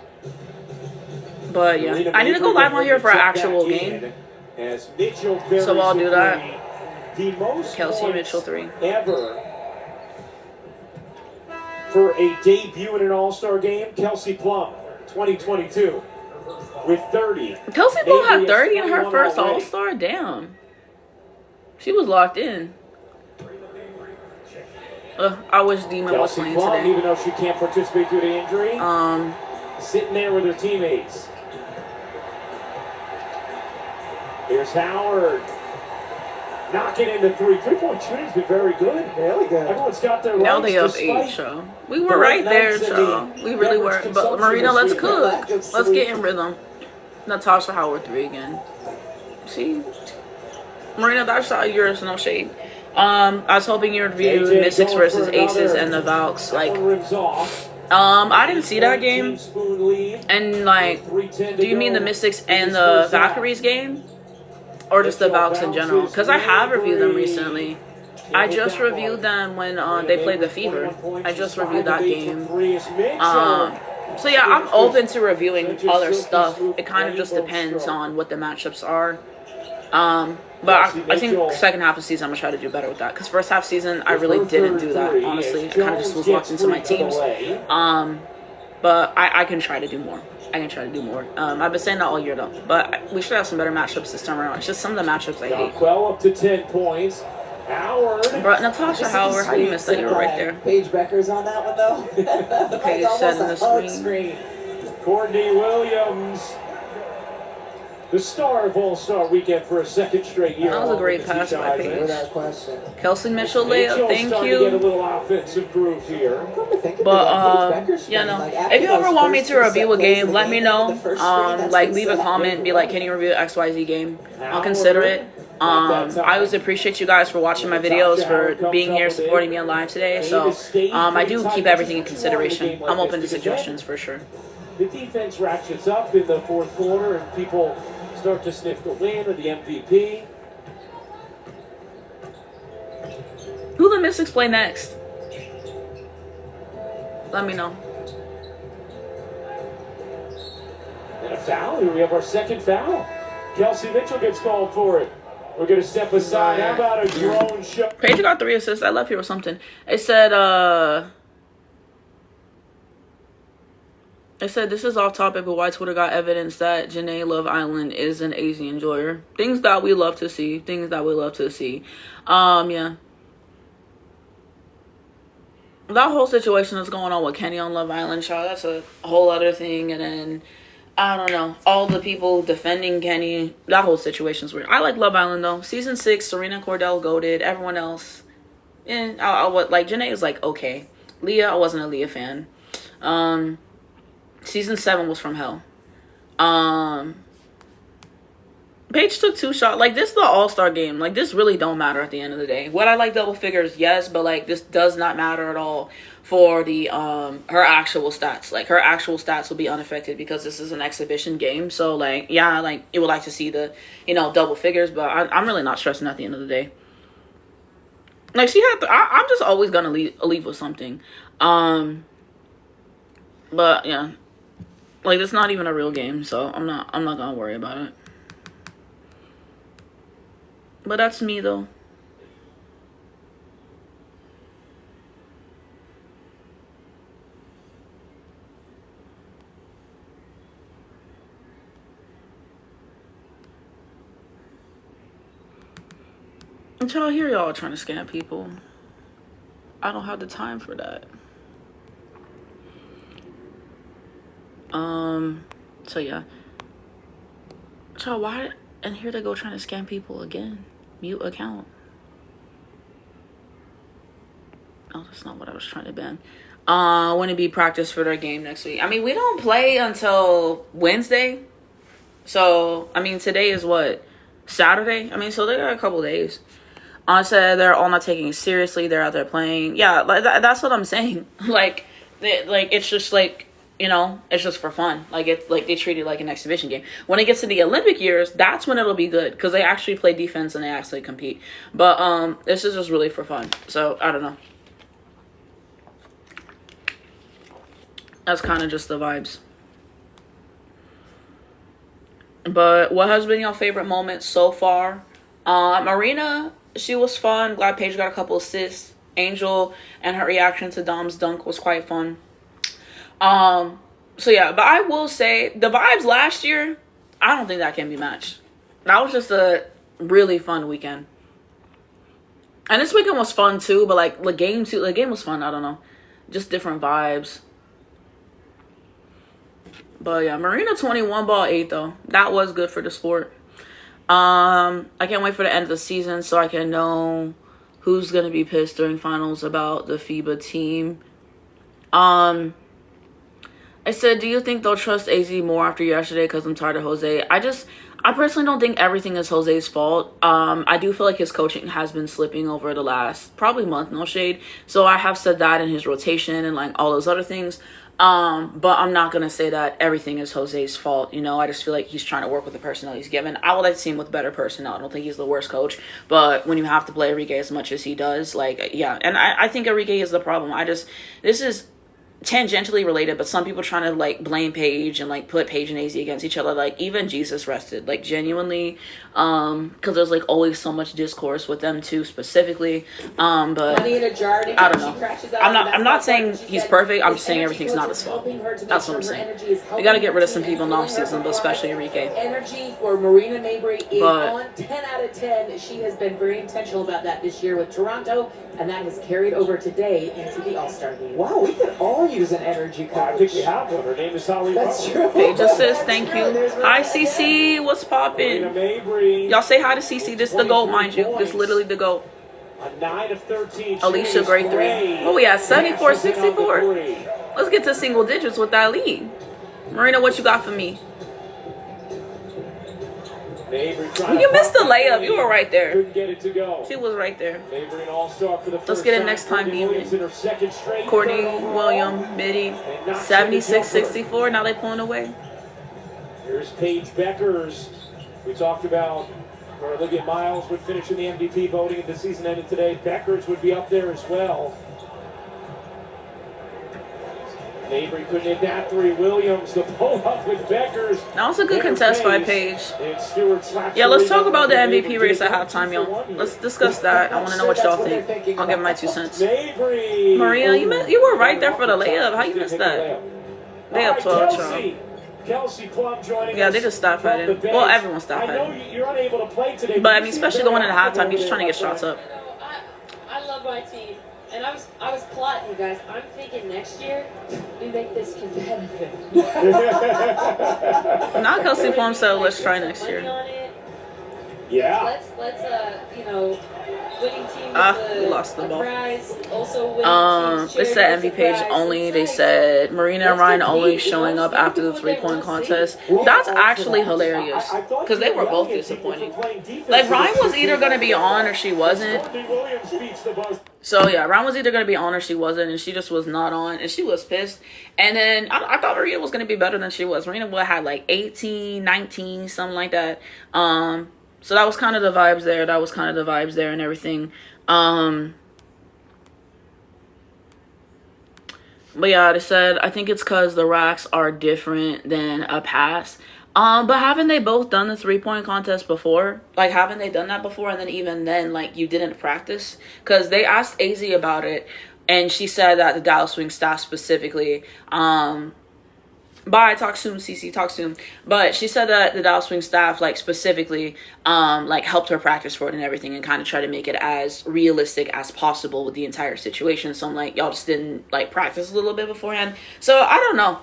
But yeah, I need to go live on here for an actual game. So I'll do that. Kelsey Mitchell 3 ever for a debut in an All-Star game. Kelsey Plum, 2022, with 30. Kelsey Plum had 30 in her first All-Star. Damn, she was locked in. I wish Demon was playing today. Even though she can't participate due to injury, sitting there with her teammates. Here's Howard. Knocking into three. 3-point shooting's been very good. Really good. Everyone's got their now they up 8, so we were right there, so we really were. But Marina, let's cook. Let's get in rhythm. Natasha Howard 3 again. See? Marina, that shot yours, no shade. I was hoping you would review Mystics versus Aces and the Valks. Like, I didn't see that game. And like, do you mean the Mystics and the Valkyries game? Or just the Valks in general? Because I have reviewed them recently. I just reviewed them when they played the Fever. I just reviewed that game. So yeah, I'm open to reviewing other stuff. It kind of just depends on what the matchups are. But I think second half of the season I'm going to try to do better with that. Because first half season, I really didn't do that, honestly. I kind of just was locked into my teams. But I can try to do more. I've been saying that all year though. But we should have some better matchups this time around. It's just some of the matchups I hate. Well up to 10 points. Howard. Bro, Natasha Howard, how do you miss that? You were right there. Paige Becker's on that one though. Paige setting the screen. Courtney Williams. The star of All-Star Weekend for a second straight year. That was a great pass by Paige. Kelsey Mitchell layup, thank you. Get a little offensive groove here. But yeah, no. If you ever want me to review a game, let me know. Like leave a comment, be like, can you review XYZ game? I'll consider it. I always appreciate you guys for watching my videos, for being here, supporting me on live today. So I do keep everything in consideration. I'm open to suggestions for sure. The defense ratchets up in the fourth quarter, and people start to sniff the win or the MVP. Who the Mystics play next? Let me know. And a foul. Here we have our second foul. Kelsey Mitchell gets called for it. We're going to step aside. How about a drone shot? Paige got 3 assists. I left here with something. It said, this is off topic, but why Twitter got evidence that Janae Love Island is an AZ enjoyer. Things that we love to see. Yeah. That whole situation that's going on with Kenny on Love Island, child, that's a whole other thing. And then, I don't know, all the people defending Kenny, that whole situation's weird. I like Love Island, though. Season 6, Serena Cordell goated. Everyone else, like, Janae was like, okay. Leah, I wasn't a Leah fan. Season 7 was from hell. Paige took 2 shots. Like, this is the all-star game. Like, this really don't matter at the end of the day. Would I like double figures? Yes, but, like, this does not matter at all for the, her actual stats. Like, her actual stats will be unaffected because this is an exhibition game. So, like, yeah, like, you would like to see the, you know, double figures, but I'm really not stressing at the end of the day. Like, she had I'm just always gonna leave with something. But, yeah. Like, it's not even a real game, so I'm not gonna worry about it. But that's me, though. Until I hear y'all trying to scam people. I don't have the time for that. So yeah. Child, why? And here they go trying to scam people again. Mute account. Oh, that's not what I was trying to ban. When it be practice for their game next week. I mean, we don't play until Wednesday. So, I mean, today is what? Saturday? I mean, so they got a couple days. Honestly, they're all not taking it seriously. They're out there playing. Yeah, like that's what I'm saying. Like, it's just like, you know, it's just for fun. Like, it's like they treat it like an exhibition game. When it gets to the Olympic years, that's when it'll be good because they actually play defense and they actually compete. But this is just really for fun. So I don't know. That's kind of just the vibes. But what has been your favorite moment so far? Marina, she was fun. Glad Paige got a couple assists. Angel and her reaction to Dom's dunk was quite fun. So yeah, but I will say the vibes last year, I don't think that can be matched. That was just a really fun weekend. And this weekend was fun too, but like the game was fun. I don't know. Just different vibes. But yeah, Marina 21 ball 8 though. That was good for the sport. I can't wait for the end of the season so I can know who's gonna be pissed during finals about the FIBA team. I said, do you think they'll trust AZ more after yesterday? Because I'm tired of Jose. I personally don't think everything is Jose's fault. I do feel like his coaching has been slipping over the last probably month, no shade. So I have said that in his rotation and like all those other things. But I'm not going to say that everything is Jose's fault. You know, I just feel like he's trying to work with the personnel he's given. I would like to see him with better personnel. I don't think he's the worst coach. But when you have to play Enrique as much as he does, like, yeah. And I think Enrique is the problem. This is tangentially related, but some people trying to like blame Paige and like put Paige and AZ against each other. Like even Jesus rested, like genuinely, because there's like always so much discourse with them too specifically. But money in a jar, I don't know. I'm not saying he's perfect. I'm just saying everything's not his fault. That's what I'm saying. We got to get rid of some people in off season, but especially Enrique. Energy for Marina Mabry is on 10 out of 10. She has been very intentional about that this year with Toronto, and that has carried over today into the All-Star game. Wow, we could all use an energy coach. I think we have one. Her name is Holly. That's true. Paige assist, thank you. Hi CC, what's poppin'? Y'all say hi to CC. This is the GOAT, mind you. This is literally the GOAT. A 9 of 13. Alicia, grade 3. Oh, we at 74-64. Let's get to single digits with that lead. Marina, what you got for me? You missed the layup. You were right there. Couldn't get it to go. She was right there. Mabry an all-star for the Let's first get it time. next time, Williams in her second straight. Courtney, William, Biddy, 76-64. Now they pulling away. Here's Paige Beckers. We talked about where Olivia Miles would finish in the MVP voting if the season ended today. Beckers would be up there as well. Mabry couldn't hit that three. Williams, the pull-up with Beckers. That was a good contest by Paige. Yeah, let's talk about the MVP race at halftime, y'all. Let's discuss that. I want to know what y'all think. I'll give my 2 cents. Maria, you were right there for the layup. How you missed that? Layup 12, y'all. Kelsey Plum joining Yeah, they just stopped at him. Well, everyone stopped at him. You're unable to play today. But I mean, especially going into halftime, you're just trying to get shots up. I love my team. And I was plotting, you guys. I'm thinking next year we make this competitive. Not Kelsey Plum, so let's try next year. Yeah. Let's you know, winning team we lost the ball. prize. Also winning teams They said MV page only. They said Marina and Ryan only showing up after the 3-point contest. That's actually hilarious because they were both disappointing. Like, Ryan was either going to be on or she wasn't. So yeah, Ryan was either going to be on or she wasn't, and she just was not on, and she was pissed. And then I thought Marina was going to be better than she was. Marina had like 18, 19, something like that. So that was kind of the vibes there. And everything. But yeah, they said, I think it's because the racks are different than a pass. But haven't they both done the 3-point contest before? Like, haven't they done that before? And then even then, like, you didn't practice? Because they asked AZ about it, and she said that the Dallas Wing staff specifically, bye, talk soon, CC, talk soon. But she said that the Dallas Wing staff, like, specifically, like, helped her practice for it and everything and kind of try to make it as realistic as possible with the entire situation. So I'm like, y'all just didn't, like, practice a little bit beforehand. So I don't know.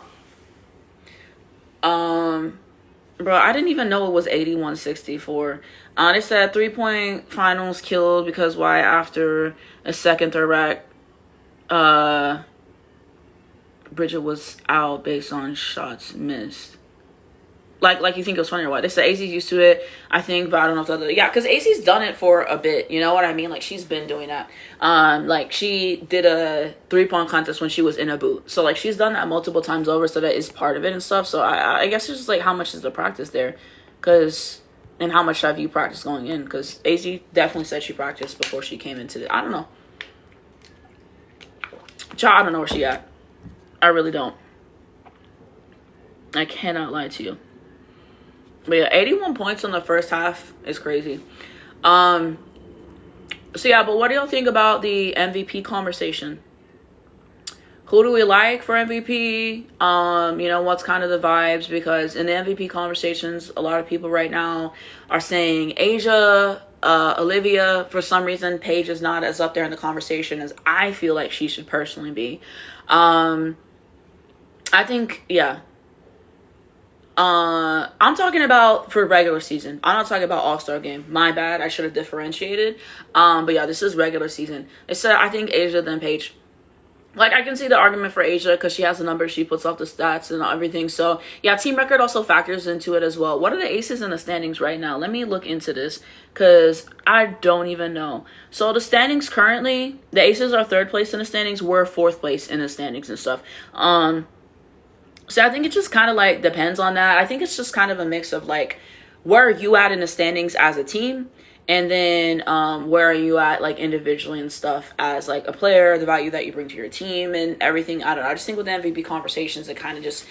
Bro, I didn't even know it was 81-64. They said 3-point finals killed because why after a second, third rack, Bridget was out based on shots missed. Like you think it was funny or what? They said AZ's used to it, I think, but I don't know if the other... Yeah, because AZ's done it for a bit, you know what I mean? Like, she's been doing that. Like, she did a 3-point contest when she was in a boot. So, like, she's done that multiple times over, so that is part of it and stuff. So, I guess it's just, like, how much is the practice there? Because... And how much have you practiced going in? Because AZ definitely said she practiced before she came into it. I don't know. Child, I don't know where she at. I really don't. I cannot lie to you. But yeah, 81 points in the first half is crazy. So yeah, but what do y'all think about the MVP conversation? Who do we like for MVP? You know, what's kind of the vibes? Because in the MVP conversations, a lot of people right now are saying Asia, Olivia. For some reason, Paige is not as up there in the conversation as I feel like she should personally be. I think, yeah. I'm talking about for regular season. I'm not talking about All-Star game. My bad. I should have differentiated. But yeah, this is regular season. It's I think Asia then Paige. Like, I can see the argument for Asia because she has the numbers, she puts off the stats and everything. So, yeah, team record also factors into it as well. What are the aces in the standings right now? Let me look into this because I don't even know. So, the standings currently, the aces are 3rd place in the standings. We're 4th place in the standings and stuff. So, I think it just kind of, like, depends on that. I think it's just kind of a mix of, like, where are you at in the standings as a team? And then where are you at, like, individually and stuff as, like, a player, the value that you bring to your team and everything. I don't know. I just think with the MVP conversations, it kind of just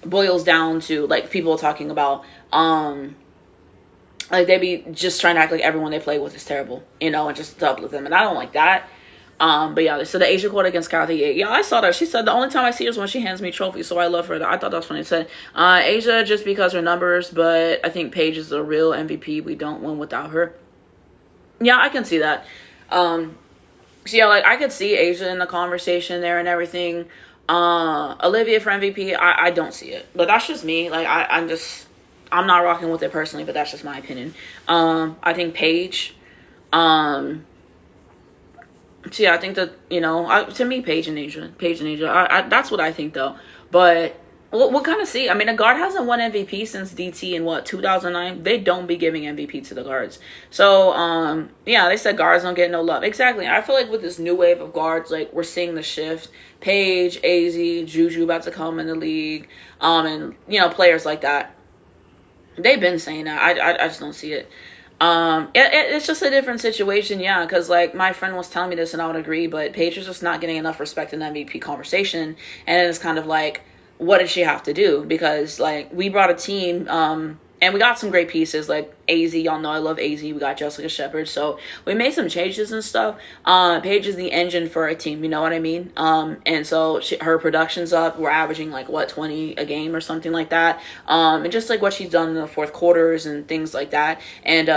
boils down to, like, people talking about, like, they be just trying to act like everyone they play with is terrible, you know, and just to uplift them. And I don't like that. But yeah, so the Asia quote against Kathy, yeah, I saw that. She said the only time I see her is when she hands me trophies, so I love her. I thought that was funny. It said Asia just because her numbers, but I think Paige is the real MVP. We don't win without her. Yeah, I can see that. So yeah, like, I could see Asia in the conversation there and everything. Olivia for MVP, I don't see it. But that's just me. Like, I'm not rocking with it personally, but that's just my opinion. I think Paige. So yeah, I think that, you know, to me, Paige and Asia. That's what I think, though. But we'll kind of see. I mean, a guard hasn't won MVP since DT in, 2009? They don't be giving MVP to the guards. So, yeah, they said guards don't get no love. Exactly. I feel like with this new wave of guards, like, we're seeing the shift. Paige, AZ, Juju about to come in the league, and, you know, players like that. They've been saying that. I just don't see it. It's just a different situation, yeah, because, like, my friend was telling me this, and I would agree, but Paige is just not getting enough respect in the MVP conversation, and it's kind of like, what did she have to do? Because, like, we brought a team, and we got some great pieces, like AZ. Y'all know I love AZ. We got Jessica Shepard. So we made some changes and stuff. Paige is the engine for a team. You know what I mean? And so her production's up. We're averaging, like, 20 a game or something like that. And just, like, what she's done in the fourth quarters and things like that. And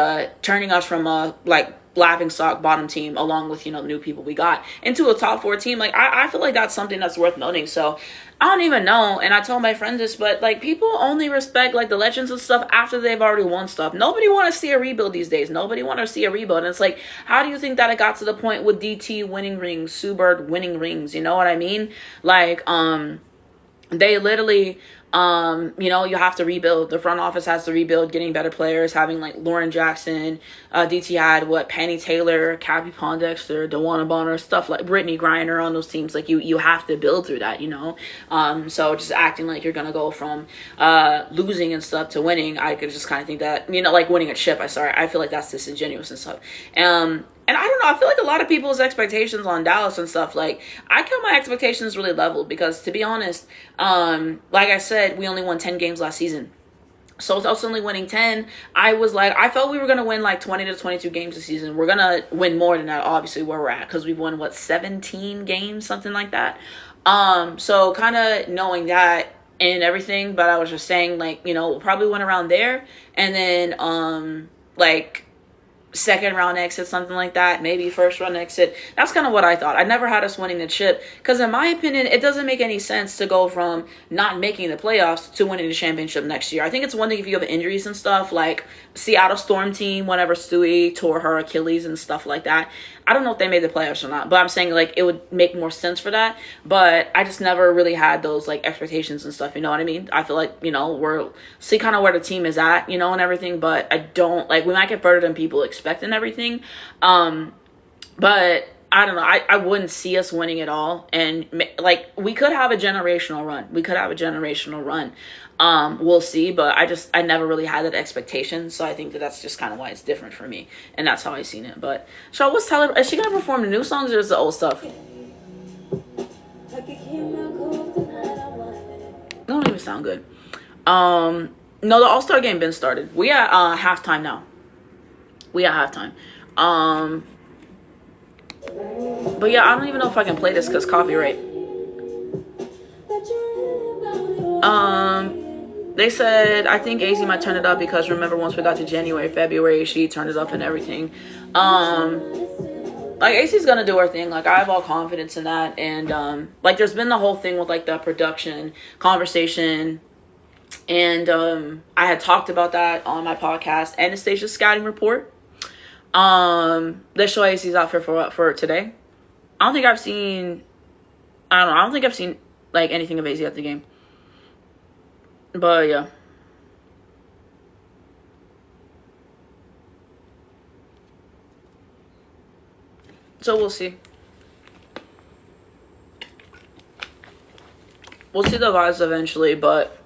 turning us from, like, laughing stock bottom team along with, the new people we got into a top 4 team. Like, I feel like that's something that's worth noting. So I don't even know, and I told my friends this, but like, people only respect like the legends and stuff after they've already won stuff. Nobody want to see a rebuild these days. Nobody want to see a rebuild. And it's like, how do you think that it got to the point with DT winning rings, Sue Bird winning rings? You know what I mean? Like, they literally, you have to rebuild. The front office has to rebuild, getting better players, having like Lauren Jackson, DT had Penny Taylor, Cappy Pondexter, DeWanna Bonner, stuff like Brittany Griner on those teams. Like, you have to build through that, so just acting like you're gonna go from losing and stuff to winning, I could just kind of think that, like winning a chip. I feel like that's disingenuous and stuff. And I don't know, I feel like a lot of people's expectations on Dallas and stuff, like, I kept my expectations really level because, to be honest, like I said, we only won 10 games last season. So with us only winning 10, I was like, I felt we were going to win like 20 to 22 games this season. We're going to win more than that, obviously, where we're at, because we've won, 17 games, something like that. So kind of knowing that and everything, but I was just saying, like, we'll probably win around there. And then, like, second round exit, something like that, maybe first round exit. That's kind of what I thought. I never had us winning the chip because, in my opinion, it doesn't make any sense to go from not making the playoffs to winning the championship next year. I think it's one thing if you have injuries and stuff, like Seattle Storm team, whenever Stewie tore her Achilles and stuff like that. I don't know if they made the playoffs or not, but I'm saying, like, it would make more sense for that. But I just never really had those, like, expectations and stuff, you know what I mean? I feel like, we're see kind of where the team is at, and everything, but I don't, like, we might get further than people expect and everything. But I don't know. I wouldn't see us winning it all. And, like, we could have a generational run. We'll see, but I never really had that expectation, so I think that's just kind of why it's different for me, and that's how I seen it. But so what's Tyler? Is she gonna perform the new songs or is the old stuff? Don't even sound good. No, the All-Star game been started. We at halftime now. But yeah, I don't even know if I can play this because copyright. They said, I think AZ might turn it up because remember once we got to January, February, she turned it up and everything. Like, AZ's gonna do her thing. Like, I have all confidence in that. And, like, there's been the whole thing with, like, the production conversation. And, I had talked about that on my podcast, Anastasia's scouting report. Let's show AZ's outfit for today. I don't think I've seen, like, anything of AZ at the game. But yeah. So we'll see. We'll see the vibes eventually, but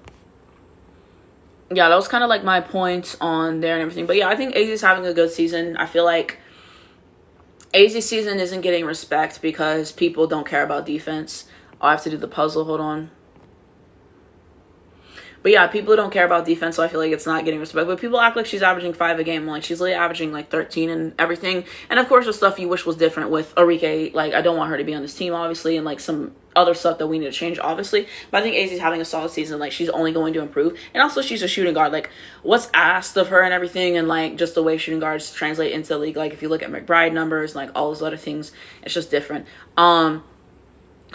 yeah, that was kind of like my points on there and everything. But yeah, I think AZ's having a good season. I feel like AZ's season isn't getting respect because people don't care about defense. I have to do the puzzle. Hold on. But yeah, people don't care about defense, so I feel like it's not getting respect. But people act like she's averaging 5 a game. Like, she's really averaging, like, 13 and everything. And, of course, the stuff you wish was different with Arike. Like, I don't want her to be on this team, obviously. And, like, some other stuff that we need to change, obviously. But I think AZ's having a solid season. Like, she's only going to improve. And also, she's a shooting guard. Like, what's asked of her and everything, and, like, just the way shooting guards translate into the league. Like, if you look at McBride numbers, like, all those other things, it's just different. So,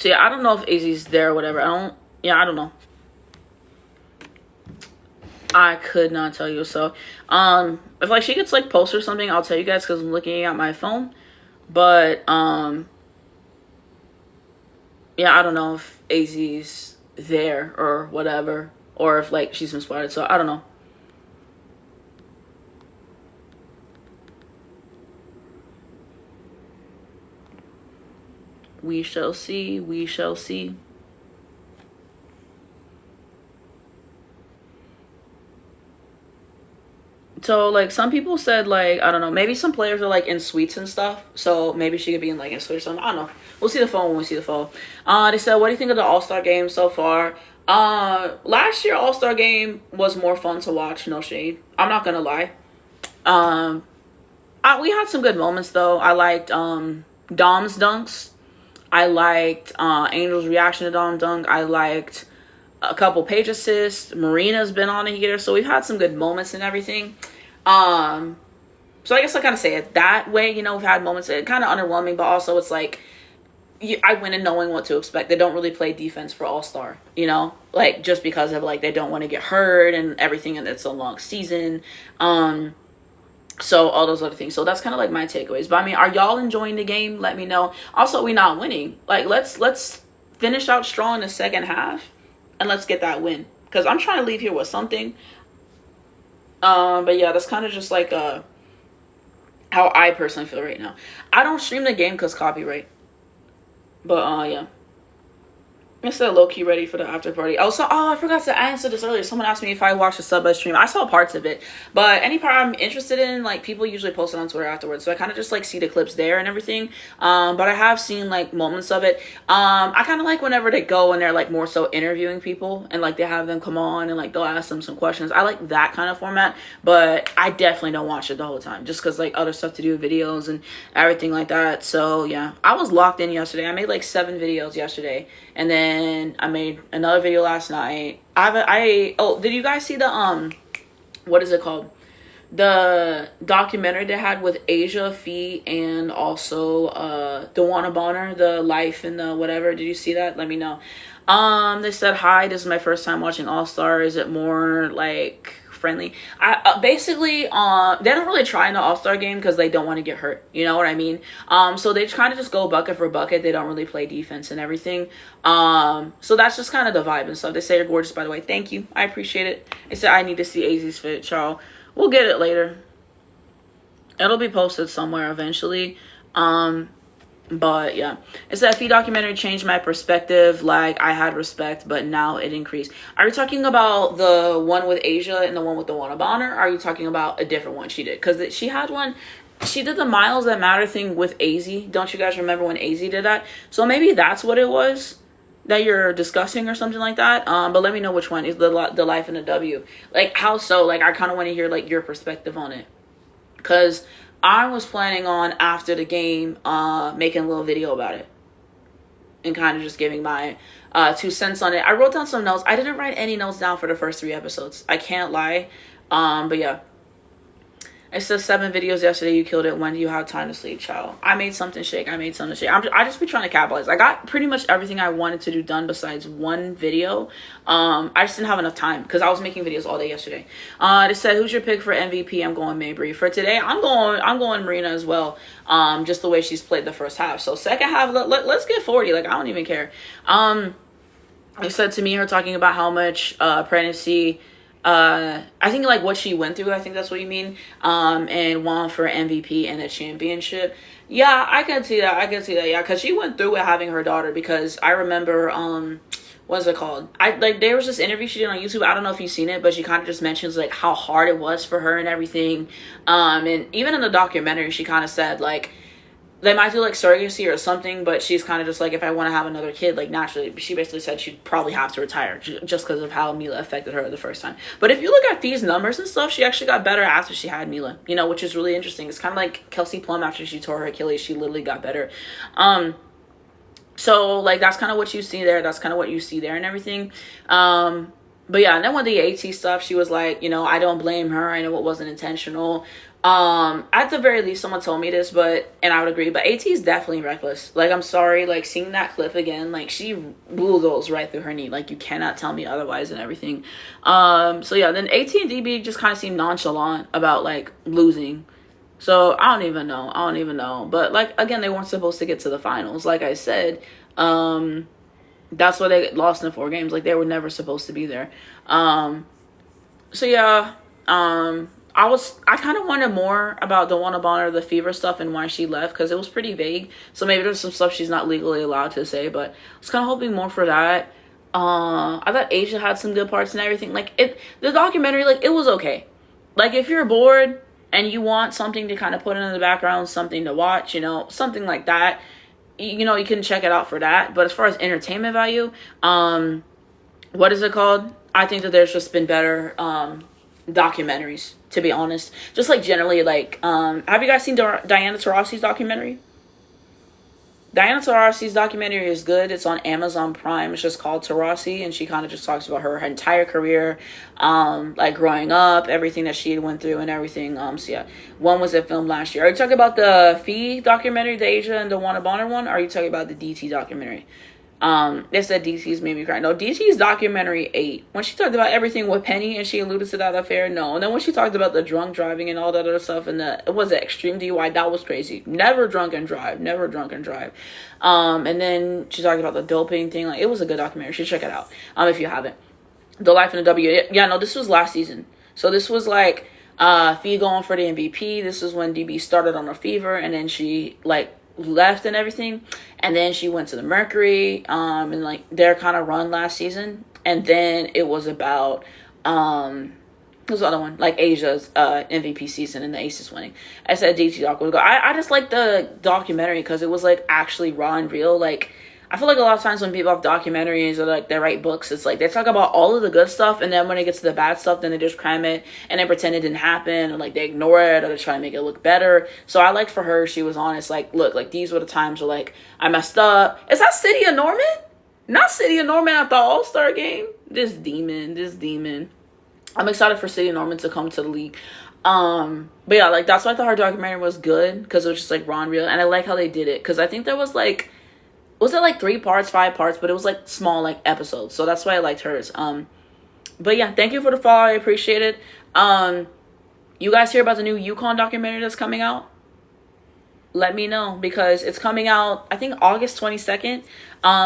yeah, I don't know if AZ's there or whatever. I don't know. I could not tell you. So, if, like, she gets, like, posts or something, I'll tell you guys because I'm looking at my phone. But, yeah, I don't know if AZ's there or whatever. Or if, like, she's been spotted. So, I don't know. We shall see. We shall see. So, like, some people said, like, I don't know, maybe some players are, like, in suites and stuff. So, maybe she could be in, like, a suite or something. I don't know. We'll see the phone when we see the phone. They said, what do you think of the All-Star game so far? Last year All-Star game was more fun to watch. No shade. I'm not gonna lie. We had some good moments, though. I liked Dom's dunks. I liked Angel's reaction to Dom dunk. I liked a couple page assists. Marina's been on a heater. So, we've had some good moments and everything. So I guess I kind of say it that way. You know, we've had moments that kind of underwhelming, but also it's like I went in knowing what to expect. They don't really play defense for All-Star, you know, like just because of like they don't want to get hurt and everything, and it's a long season. So all those other things. So that's kind of like my takeaways. But I mean, are y'all enjoying the game? Let me know. Also, we not winning. Like let's finish out strong in the second half and let's get that win, because I'm trying to leave here with something. But yeah, that's kind of just like how I personally feel right now. I don't stream the game because copyright. But yeah. It's still low-key ready for the after party. Also, I forgot to answer this earlier. Someone asked me if I watched the Subway stream. I saw parts of it. But any part I'm interested in, like, people usually post it on Twitter afterwards. So I kind of just, like, see the clips there and everything. But I have seen, like, moments of it. I kind of like whenever they go and they're, like, more so interviewing people. And, like, they have them come on and, like, they'll ask them some questions. I like that kind of format. But I definitely don't watch it the whole time. Just because, like, other stuff to do, videos and everything like that. So, yeah. I was locked in yesterday. I made, like, 7 videos yesterday. And then I made another video last night. Did you guys see the what is it called? The documentary they had with Asia Fee and also Dewana Bonner, the life and the whatever. Did you see that? Let me know. They said, hi, this is my first time watching All Star. Is it more like friendly? Basically, they don't really try in the All-Star game because they don't want to get hurt, you know what I mean? So they kind of just go bucket for bucket. They don't really play defense and everything. So that's just kind of the vibe and stuff. They say you're gorgeous, by the way. Thank you, I appreciate it. They said I need to see AZ's fit, child. We'll get it later. It'll be posted somewhere eventually. But yeah, it's that Fee documentary changed my perspective. Like, I had respect, but now it increased. Are you talking about the one with Asia and the one with the one of Bonner? Or are you talking about a different one she did? Because she had one, she did the Miles That Matter thing with AZ. Don't you guys remember when AZ did that? So maybe that's what it was that you're discussing or something like that. But let me know which one is the life and the W. Like, how so? Like, I kind of want to hear like your perspective on it, because I was planning on, after the game, making a little video about it and kind of just giving my 2 cents on it. I wrote down some notes. I didn't write any notes down for the first 3 episodes. I can't lie. But yeah. It says 7 videos yesterday. You killed it. When do you have time to sleep, child? I made something shake. I just be trying to capitalize. I got pretty much everything I wanted to do done besides 1 video. I just didn't have enough time because I was making videos all day yesterday. It said, who's your pick for MVP? I'm going Mabry. For today, I'm going Marina as well. Just the way she's played the first half. So second half, let's get 40. Like, I don't even care. It said to me, her talking about how much pregnancy, I think like what she went through, I think that's what you mean, and won for MVP and a championship. Yeah, I can see that. Yeah, because she went through it having her daughter. Because I remember what's it called, there was this interview she did on YouTube. I don't know if you've seen it, but she kind of just mentions like how hard it was for her and everything. And even in the documentary, she kind of said like they might do like surrogacy or something, but she's kind of just like, if I want to have another kid, like naturally, she basically said she'd probably have to retire just because of how Mila affected her the first time. But if you look at these numbers and stuff, she actually got better after she had Mila, you know, which is really interesting. It's kind of like Kelsey Plum after she tore her Achilles, she literally got better. So like that's kind of what you see there. And everything. But yeah, and then with the AT stuff, she was like, you know, I don't blame her. I know it wasn't intentional. At the very least, someone told me this, and I would agree, but AT is definitely reckless. Like, I'm sorry, like, seeing that clip again, like, she bulldozed right through her knee. Like, you cannot tell me otherwise and everything. So yeah, then AT and DB just kind of seemed nonchalant about, like, losing. So, I don't even know. But, like, again, they weren't supposed to get to the finals. Like I said, that's why they lost in 4 games. Like, they were never supposed to be there. So yeah, I kind of wanted more about the Dewana Bonner, the fever stuff, and why she left, because it was pretty vague. So maybe there's some stuff she's not legally allowed to say, but I was kind of hoping more for that. I thought Asia had some good parts and everything. Like, the documentary, like, it was okay. Like, if you're bored and you want something to kind of put in the background, something to watch, you know, something like that, you know, you can check it out for that. But as far as entertainment value, what is it called? I think that there's just been better documentaries, to be honest. Just like generally, like, have you guys seen Diana Taurasi's documentary? Diana Taurasi's documentary is good. It's on Amazon Prime. It's just called Taurasi, and she kind of just talks about her entire career, like growing up, everything that she went through and everything. So yeah, one was a film last year. Are you talking about the Fee documentary, the Asia and the Wanna Bonner one? Or are you talking about the DT documentary? They said DT's made me cry. No, DT's documentary 8. When she talked about everything with Penny and she alluded to that affair, no. And then when she talked about the drunk driving and all that other stuff and it was an extreme DUI, that was crazy. Never drunk and drive. Never drunk and drive. And then she talked about the doping thing. Like, it was a good documentary. You should check it out. If you haven't. The Life in the W. Yeah, no, this was last season. So this was like Fee going for the MVP. This is when DB started on a fever, and then she like left and everything, and then she went to the Mercury, and like their kind of run last season, and then it was about who's the other one, like Asia's MVP season and the Aces winning. I said DT doc was good. I just like the documentary because it was like actually raw and real. Like, I feel like a lot of times when people have documentaries or like they write books, it's like they talk about all of the good stuff, and then when it gets to the bad stuff, then they just cram it and they pretend it didn't happen, or like they ignore it, or they try to make it look better. So I like for her, she was honest. Like, look, like these were the times where like I messed up. Is that City of Norman? Not City of Norman at the All-Star game. This demon. I'm excited for City of Norman to come to the league. But yeah, like that's why I thought her documentary was good, because it was just like raw and real, and I like how they did it, because I think there was like, was it like 3 parts, 5 parts, but it was like small like episodes. So that's why I liked hers. But yeah, thank you for the follow. I appreciate it. You guys hear about the new Yukon documentary that's coming out? Let me know, because it's coming out, I think August 22nd.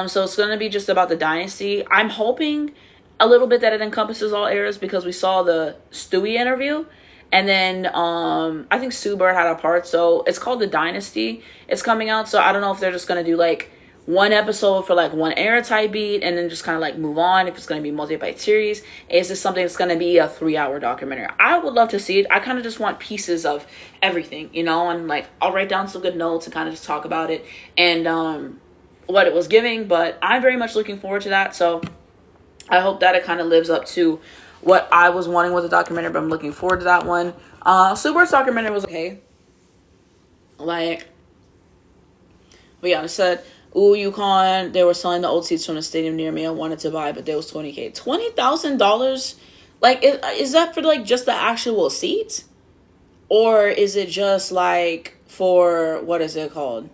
So it's going to be just about the dynasty. I'm hoping a little bit that it encompasses all eras, because we saw the Stewie interview. And then I think Sue Bird had a part. So it's called The Dynasty. It's coming out. So I don't know if they're just going to do like one episode for like one era type beat and then just kind of like move on, if it's going to be multi-bite series. Is this something that's going to be a 3-hour documentary? I would love to see it. I kind of just want pieces of everything, you know, and like I'll write down some good notes and kind of just talk about it and what it was giving. But I'm very much looking forward to that. So I hope that it kind of lives up to what I was wanting with the documentary, but I'm looking forward to that one. Super's documentary was okay. Like, but yeah, I said, ooh, UConn, they were selling the old seats from the stadium near me. I wanted to buy, but they was $20,000. $20,000? Like, is that for like just the actual seats? Or is it just like for, what is it called?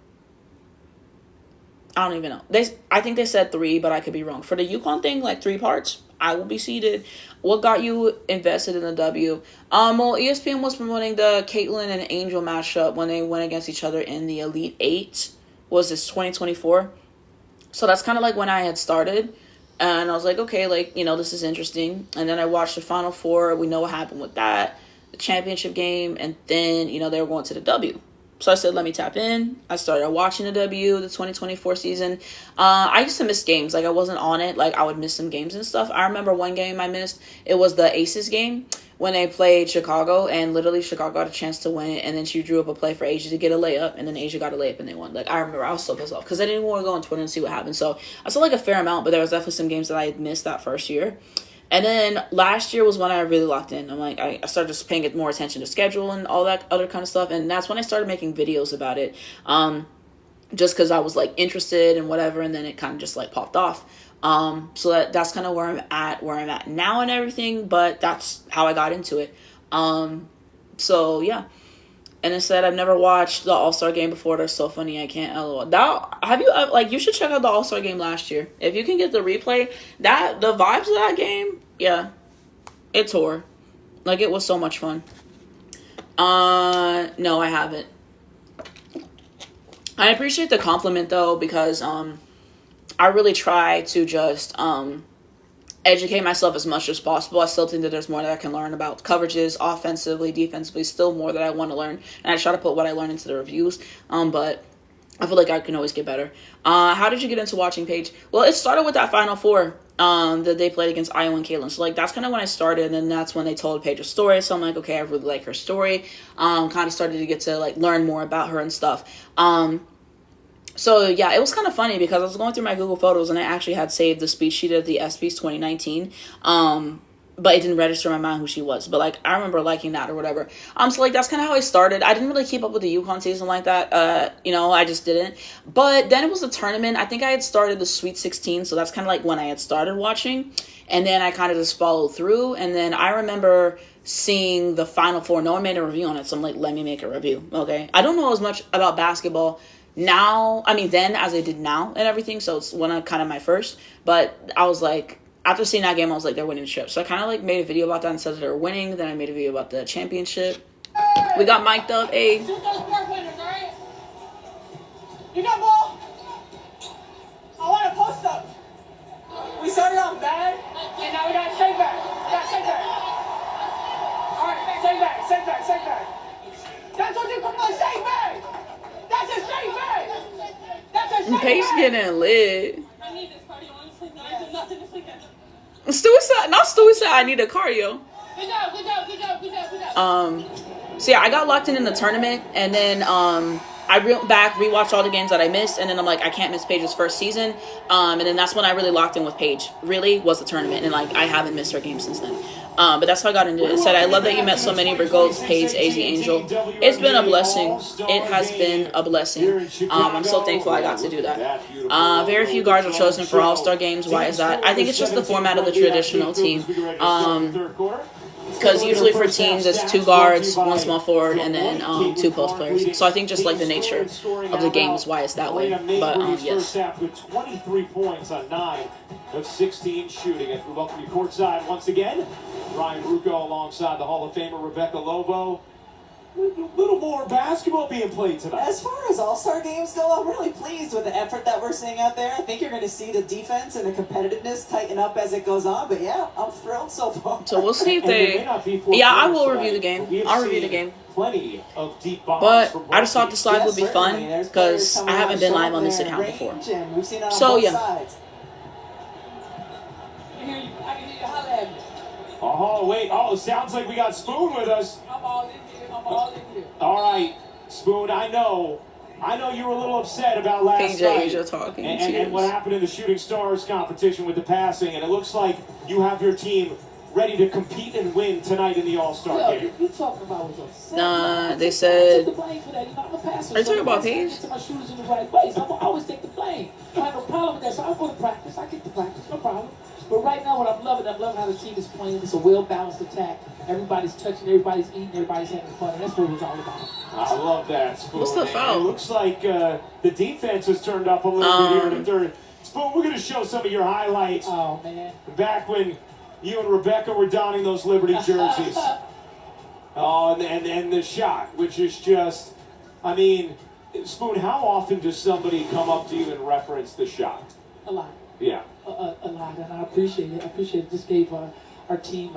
I don't even know. I think they said 3, but I could be wrong. For the UConn thing, like 3 parts, I will be seated. What got you invested in the W? Well, ESPN was promoting the Caitlyn and Angel matchup when they went against each other in the Elite 8. Was this 2024? So that's kind of like when I had started. And I was like, okay, like, you know, this is interesting. And then I watched the Final Four. We know what happened with that. The championship game. And then, you know, they were going to the W. So I said, let me tap in. I started watching the W, the 2024 season. I used to miss games. Like, I wasn't on it. Like, I would miss some games and stuff. I remember one game I missed. It was the Aces game when they played Chicago. And literally, Chicago got a chance to win it. And then she drew up a play for Asia to get a layup. And then Asia got a layup and they won. Like, I remember I was so pissed off because I didn't want to go on Twitter and see what happened. So I saw, like, a fair amount. But there was definitely some games that I had missed that first year. And then last year was when I really locked in. I'm like, I started just paying more attention to schedule and all that other kind of stuff. And that's when I started making videos about it. Just because I was like interested and whatever. And then it kind of just like popped off. So that's kind of where I'm at now and everything. But that's how I got into it. So yeah. And instead, I've never watched the All-Star game before. They're so funny. I can't LOL. You should check out the All-Star game last year. If you can get the replay, the vibes of that game, yeah, it tore. Like, it was so much fun. No, I haven't. I appreciate the compliment, though, because, I really try to just, educate myself as much as possible. I still think that there's more that I can learn about coverages, offensively, defensively, still more that I want to learn. And I try to put what I learn into the reviews. But I feel like I can always get better. How did you get into watching Paige? Well, it started with that Final Four that they played against Iowa and Caitlin. So, like, that's kind of when I started. And then that's when they told Paige's story. So I'm like, okay, I really like her story. Kind of started to get to, like, learn more about her and stuff. So, yeah, it was kind of funny because I was going through my Google Photos and I actually had saved the speech she did at the ESPYs 2019. but it didn't register in my mind who she was. But like I remember liking that or whatever. So like that's kind of how I started. I didn't really keep up with the UConn season like that. You know, I just didn't. But then it was a tournament. I think I had started the Sweet 16, so that's kind of like when I had started watching. And then I kind of just followed through. And then I remember seeing the Final Four. No one made a review on it, so I'm like, let me make a review. Okay, I don't know as much about basketball now. I mean, then as I did now and everything. So it's one of kind of my first. But I was like, after seeing that game, I was like, they're winning the trip. So I kind of like made a video about that and said that they were winning. Then I made a video about the championship. We got mic'd up. Hey. Shoot those four pointers, all right? You got ball? I want a post up. We started off bad, and now we got to shake back. All right, shake back. That's what you call a shake back. That's a shake back. That's a shake back. Paige getting lit. I need this cardio, honestly. No, I did nothing this weekend. Stewie said I need a cardio. Good job. So yeah, I got locked in the tournament, and then I went back, rewatched all the games that I missed, and then I'm like, I can't miss Paige's first season. And then that's when I really locked in with Paige. Really was the tournament, and like I haven't missed her game since then. But that's how I got into it. It said, I love that you met so many Virgos, Paige, AZ, Angel. It's been a blessing. It has been a blessing. I'm so thankful I got to do that. Very few guards are chosen for All-Star games. Why is that? I think it's just the format of the traditional team. Because usually for teams, it's 2 guards, 1 small forward, and then 2 post players. So I think just like the nature of the game is why it's that way. But yes. With 23 points on 9 of 16 shooting. As we welcome you courtside once again, Ryan Rucco alongside the Hall of Famer Rebecca Lobo. A little more basketball being played tonight. As far as all-star games go, I'm really pleased with the effort that we're seeing out there. I think you're going to see the defense and the competitiveness tighten up as it goes on. But yeah, I'm thrilled so far. So we'll see if they... Yeah, I will review the game. I'll review the game. Plenty of deep bombs. But I just thought this live would be fun because I haven't been live on this account before. So yeah. I can hear you holler at me. Oh, wait. Oh, sounds like we got Spoon with us. I'm all in here. All right, Spoon, I know you were a little upset about last night Asia talking and what happened in the Shooting Stars competition with the passing, and it looks like you have your team ready to compete and win tonight in the All-Star game. You talking about was upset? Nah, they said... Take the blame for that. You know, I'm a passer. Are you talking about Paige? My shooters in the right place. I always take the blame. I have no problem with that, so I go to practice. I get to practice, no problem. But right now, what I'm loving how the team is playing. It's a well-balanced attack. Everybody's touching, everybody's eating, everybody's having fun, and that's what it was all about. I love that, Spoon. What's the foul? It looks like the defense has turned up a little bit here in the third. Spoon, we're going to show some of your highlights. Oh, man. Back when you and Rebecca were donning those Liberty jerseys. And the shot, which is just, I mean, Spoon, how often does somebody come up to you and reference the shot? A lot. Yeah. A lot, and I appreciate it. It just gave our team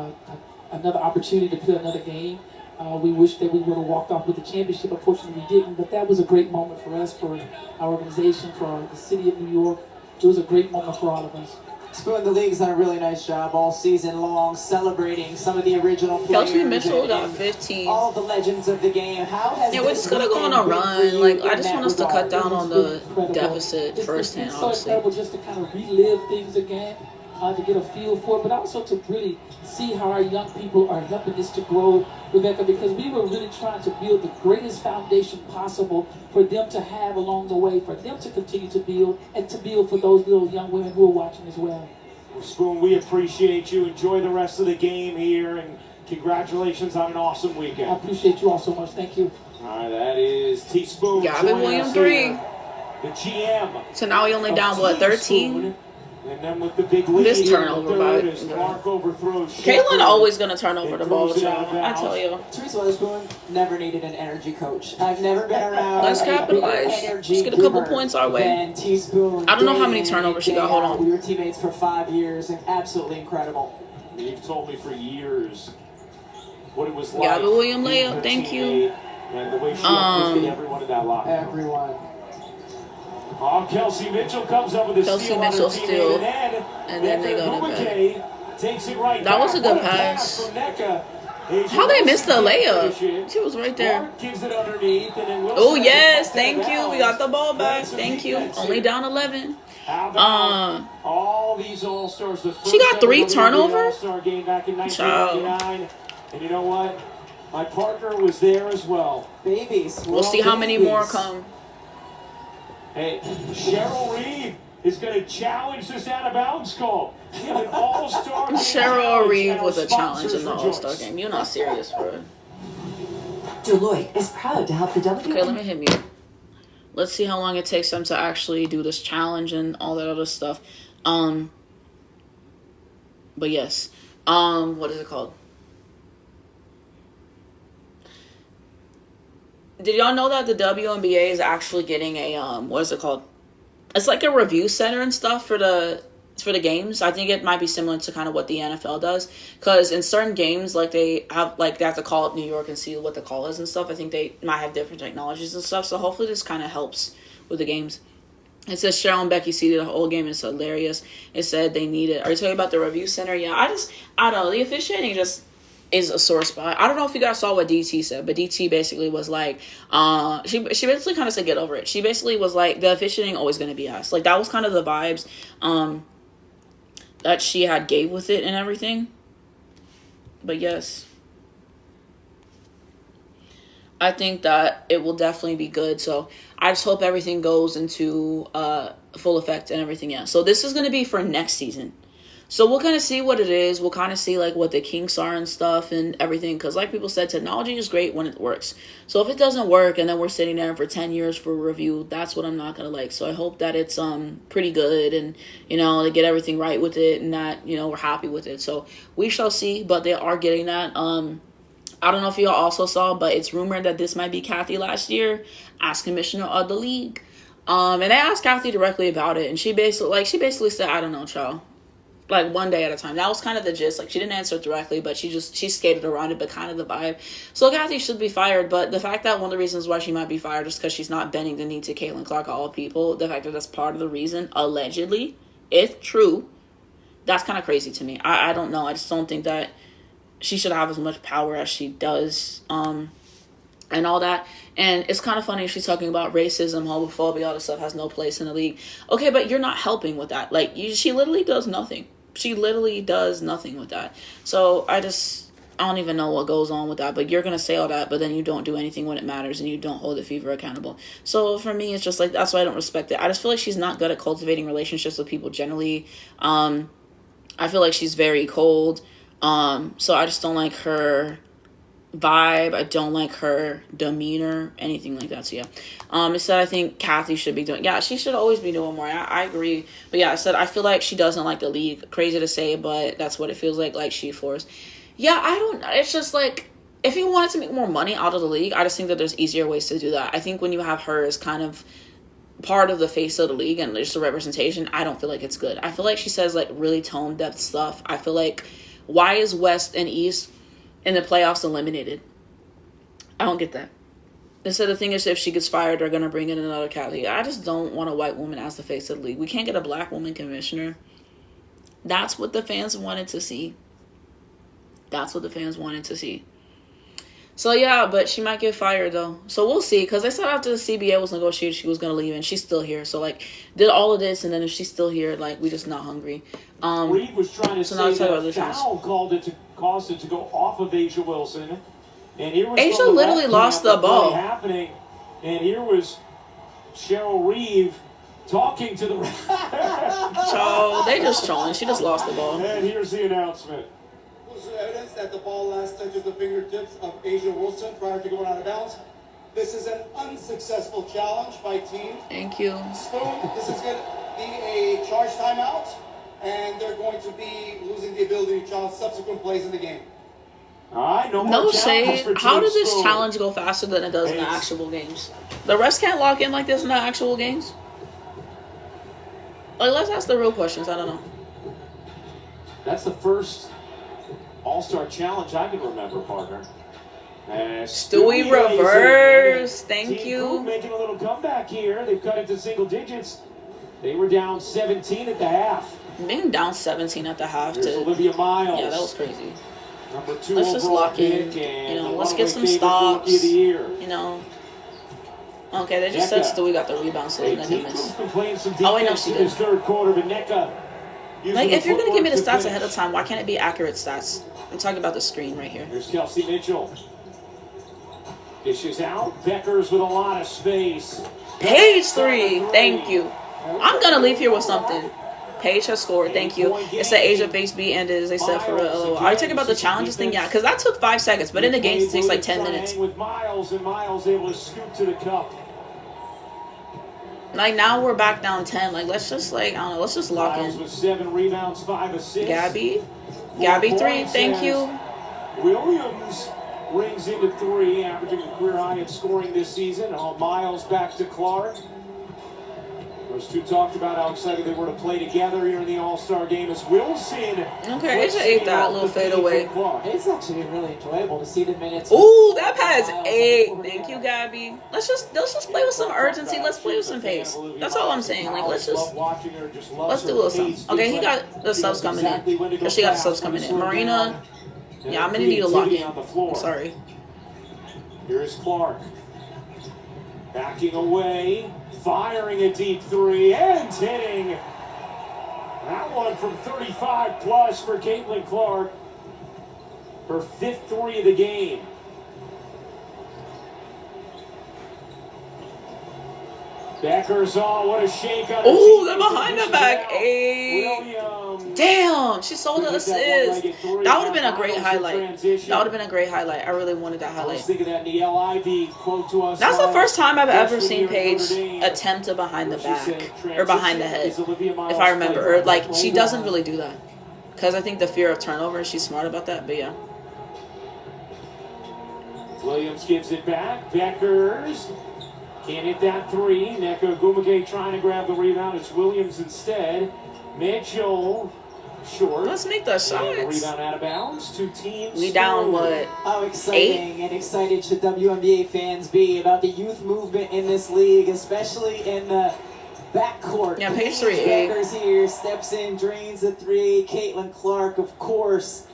another opportunity to play another game. We wish that we would have walked off with the championship. Unfortunately, we didn't, but that was a great moment for us, for our organization, for the city of New York. It was a great moment for all of us. Spoon, the league's done a really nice job all season long celebrating some of the original players. Kelsey Mitchell got 15. All the legends of the game. How has we're just gonna go on a run. Like, I just want us to cut down on the deficit firsthand, honestly. It's so incredible just to kind of relive things again, to get a feel for it, but also to really see how our young people are helping this to grow, Rebecca, because we were really trying to build the greatest foundation possible for them to have along the way, for them to continue to build, and to build for those little young women who are watching as well. Spoon, we appreciate you. Enjoy the rest of the game here, and congratulations on an awesome weekend. I appreciate you all so much. Thank you. All right, that is T-Spoon. Gavin Williams 3. The GM. So now we only down, what, 13? And then with the big lead, this turnover by Caitlin always gonna turn over the ball, child. I tell you. Teresa Weatherspoon never needed an energy coach. I've never been around. Let's capitalize. Let's get a couple points our way. I don't know how many turnovers she got. Hold on. We were teammates for 5 years, and absolutely incredible. You've told me for years what it was like. Gavin Williams layup. Thank you. And the way she uplifted everyone in that locker room. Everyone. Oh, Kelsey Mitchell comes up with a Kelsey Mitchell steal, and then they go to bed. That was a good pass. How they missed the layup? She was right there. Oh yes, thank you. We got the ball back. Thank you. Only down 11. How about all these All-Stars? The first She got 3 ever WNBA turnovers? All-Star game back in 1999. And you know what? My partner was there as well. Babies. We'll see how many more come. Hey, Cheryl Reeve is going to challenge this out-of-bounds call. We have an All-Star game Cheryl Reeve and our with a challenge in the sponsors All-Star game. You're not serious, bro. Deloitte is proud to help the WNBA. Okay, let me hit mute. Let's see how long it takes them to actually do this challenge and all that other stuff. But yes. What is it called? Did y'all know that the WNBA is actually getting a what is it called? It's like a review center and stuff for the games. I think it might be similar to kind of what the NFL does, because in certain games, like they have to call up New York and see what the call is and stuff. I think they might have different technologies and stuff. So hopefully this kind of helps with the games. It says Cheryl and Becky seeded the whole game. It's hilarious. It said they need it. Are you talking about the review center? Yeah, I don't know. The officiating just is a sore spot. I don't know if you guys saw what DT said, but DT basically was like, she basically kind of said get over it. She basically was like, the officiating always going to be us. Like that was kind of the vibes that she had gave with it and everything. But yes, I think that it will definitely be good. So I just hope everything goes into full effect and everything else. So this is going to be for next season. So we'll kind of see what it is. We'll kind of see like what the kinks are and stuff and everything. Because like people said, technology is great when it works. So if it doesn't work and then we're sitting there for 10 years for review, that's what I'm not going to like. So I hope that it's pretty good and, you know, they get everything right with it and that, you know, we're happy with it. So we shall see. But they are getting that. I don't know if y'all also saw, but it's rumored that this might be Kathy last year as commissioner of the league. And they asked Kathy directly about it. And she basically said, I don't know, child. Like one day at a time. That was kind of the gist. Like she didn't answer directly, but she skated around it, but kind of the vibe. So Kathy should be fired, but the fact that one of the reasons why she might be fired is because she's not bending the knee to Caitlin Clark, all people, the fact that that's part of the reason, allegedly, if true, that's kind of crazy to me. I don't know. I just don't think that she should have as much power as she does, and all that. And it's kind of funny she's talking about racism, homophobia, all this stuff has no place in the league. Okay, but you're not helping with that. Like, she literally does nothing. She literally does nothing with that. So I don't even know what goes on with that. But you're going to say all that, but then you don't do anything when it matters and you don't hold the fever accountable. So for me, it's just like, that's why I don't respect it. I just feel like she's not good at cultivating relationships with people generally. I feel like she's very cold. So I just don't like her vibe. I don't like her demeanor, anything like that. So yeah, it said I think Kathy should be doing, yeah, she should always be doing more. I agree. But yeah, I said I feel like she doesn't like the league. Crazy to say, but that's what it feels like she forced. Yeah, it's just like, if you wanted to make more money out of the league, I just think that there's easier ways to do that. I think when you have her as kind of part of the face of the league and just a representation, I don't feel like it's good. I feel like she says like really tone deaf stuff. I feel like, why is West and East in the playoffs eliminated? I don't get that. Instead, the thing is, if she gets fired, they're going to bring in another Kathy. I just don't want a white woman as the face of the league. We can't get a black woman commissioner. That's what the fans wanted to see. That's what the fans wanted to see. So yeah, but she might get fired though. So we'll see, because they said after the CBA was negotiated, she was going to leave, and she's still here. So like, did all of this, and then if she's still here, like, we just not hungry. Reed was trying to say that foul caused it to go off of Asia Wilson. And here was Asia literally lost the ball. Happening, and here was Cheryl Reeve talking to the So they just trolling. She just lost the ball. And here's the announcement. Was there evidence that the ball last touches the fingertips of Asia Wilson prior to going out of bounds? This is an unsuccessful challenge by team. Thank you. Spoon, this is going to be a charge timeout, and they're going to be losing the ability to challenge subsequent plays in the game. All right, no shade. How does this challenge go faster than it does in the actual games? The refs can't lock in like this in the actual games? Like, let's ask the real questions. I don't know. That's the first All-Star challenge I can remember, partner. Stewie reverse. Thank you. Making a little comeback here. They've cut it to single digits. They were down 17 at the half. Being down 17 at the half. Here's Olivia Miles. Yeah, that was crazy. Number 2 let's just lock in. You know, let's get some stops. You know, Okay, they just said Stewie got the rebound, so then he missed. Been playing some Oh, wait, no, defense she in did. this third quarter, but Nneka using Like, if you're going to give me the footwork stats ahead of finish. time, why can't it be accurate stats? I'm talking about the screen right here. Here's Kelsey Mitchell. Dishes out. Beckers with a lot of space. Page 3. Thank you. I'm going to leave here with something. Paige has scored. Thank you. It's the Asia face beat ended, as they said for real. Are you talking about the challenges thing? Yeah, because that took 5 seconds, but in the game it takes like 10 minutes. With Miles, and Miles able to scoop to the cup. Like, now we're back down 10. Like, let's just, like, I don't know, let's just lock Miles in. with 7 rebounds, 5 assists. Gabby 3. Thank you. Williams rings into 3, averaging a career high in scoring this season. Miles back to Clark. Those two talked about how excited they were to play together here in the All-Star game as Wilson. Okay, Asia ate that little fadeaway. It's actually really enjoyable to see the minutes. Ooh, that pass 8. Thank you, Gabby. Let's just play with some urgency. Let's play with some pace. That's all I'm saying. Like, let's do a little something. Okay, he got the subs coming in. Or she got the subs coming in. Marina, yeah, I'm gonna need a lock in. I'm sorry. Here's Clark. Backing away. Firing a deep 3 and hitting that one from 35 plus for Caitlin Clark. Her 5th 3 of the game. Beckers on, what a shake on. Ooh, they're behind the back. 8. Damn, she sold the assist. That would have been a great highlight. That would have been a great highlight. I really wanted that highlight. That's the first time I've ever seen Paige attempt to behind the back or behind the head, if I remember. Or like, she doesn't really do that because I think the fear of turnover. She's smart about that. But yeah. Williams gives it back. Beckers can't hit that 3. Nneka Ogwumike trying to grab the rebound. It's Williams instead. Mitchell short. Let's make the shots. Rebound out of bounds. 2 teams. We down what? How exciting and excited should WNBA fans be about the youth movement in this league, especially in the backcourt. Yeah, page 3. Beckers here steps in, drains the 3. Caitlin Clark, of course,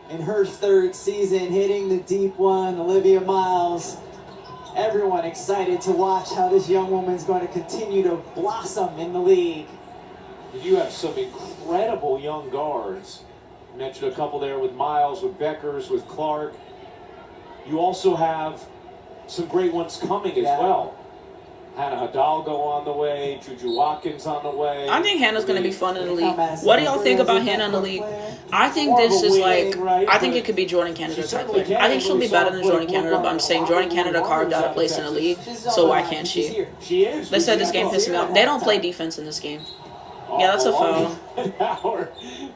in her 3rd season, hitting the deep one. Olivia Miles. Everyone excited to watch how this young woman's going to continue to blossom in the league. You have some incredible young guards. You mentioned a couple there with Miles, with Beckers, with Clark. You also have some great ones coming as well. Hannah Hidalgo on the way, Juju Watkins on the way. I think Hannah's going to be fun in the league. What do y'all think about Hannah in the league? I think this is like, I think it could be Jordan Canada type player. I think she'll be better than Jordan Canada, but I'm saying Jordan Canada carved out a place in the league, so why can't she? They said this game pissed me off. They don't play defense in this game. Yeah, that's a foul.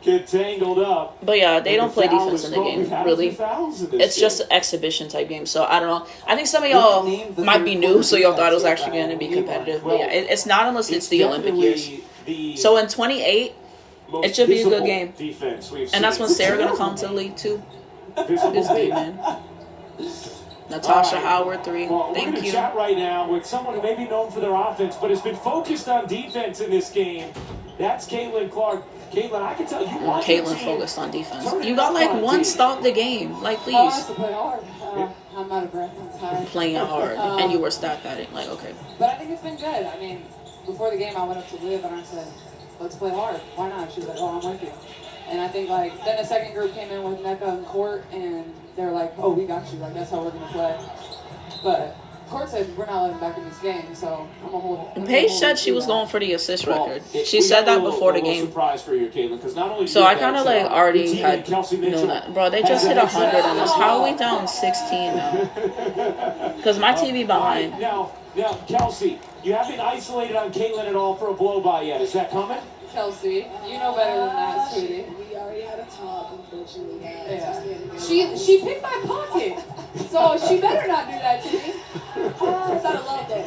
Get tangled up. But yeah, they don't play defense in the game, really. It's just an exhibition type game, so I don't know. I think some of y'all might be new, so y'all thought it was actually going to be competitive. But yeah, it's not unless it's the Olympic years. So in 28, it should be a good game. And that's when Sarah going to come to the league too. This game, man. Natasha Howard 3. Thank you. We're chat right now with someone who may be known for their offense, but has been focused on defense in this game. That's Caitlin Clark. Caitlin, I can tell you. Caitlin focused on defense. You got like one stop the game. Like, please. I have to play hard. I'm out of breath. I'm tired. Playing hard. And you were stat padding. Like, okay. But I think it's been good. I mean, before the game, I went up to Liv and I said, let's play hard. Why not? She was like, oh, I'm with you. And I think, like, then the second group came in with Nneka and Court, and they're like, oh, we got you. Like, that's how we're going to play. But Court said, we're not letting back in this game, so I'm going to hold it. Paige said she was going for the assist record. She said that before the game. So I kind of, like, already had known that. Bro, they just hit 100 on us. How are we down 16 now? Because my TV behind. Now, Kelsey, you haven't isolated on Caitlin at all for a blow-by yet. Is that coming? Kelsey, you know better than that, sweetie. We already had a talk, unfortunately, guys. Yeah. She picked my pocket, so she better not do that to me. It's not a love day.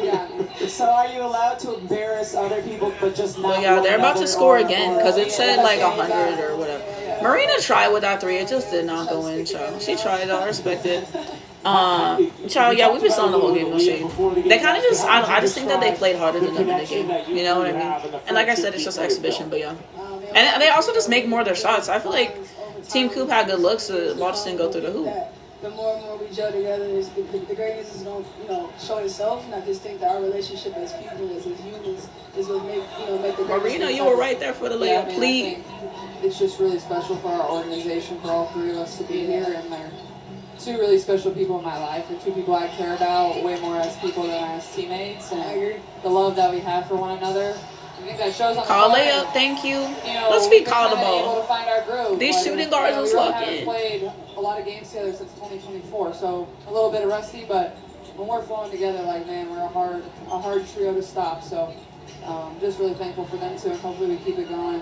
Yeah. So are you allowed to embarrass other people, but just not? Well, yeah, they're about to score again because it said like 100 or whatever. Marina tried with that 3. It just did not go in, child. She tried. I respect it. Child, yeah, we've been selling the whole game. No shade. They kind of just, I just think that they played harder than them in the game. You know what I mean? And like I said, it's just exhibition, but yeah. And they also just make more of their shots. I feel like Team Coop had good looks, so the ball just didn't go through the hoop. the more and more we gel together, the greatness is going to, show itself. And I just think that our relationship as people, as humans, is what make the Marina, you were right there for the layup, please. It's just really special for our organization, for all three of us to be here, and they're two really special people in my life. They're two people I care about way more as people than as teammates, and the love that we have for one another. I think that shows on Call the layup, thank you. Let's be called the able ball. to find our groove. These shooting guards we is really looking. haven't played a lot of games together since 2024, so a little bit rusty, but when we're flowing together, like, man, we're a hard trio to stop. So just really thankful for them too, and hopefully we keep it going.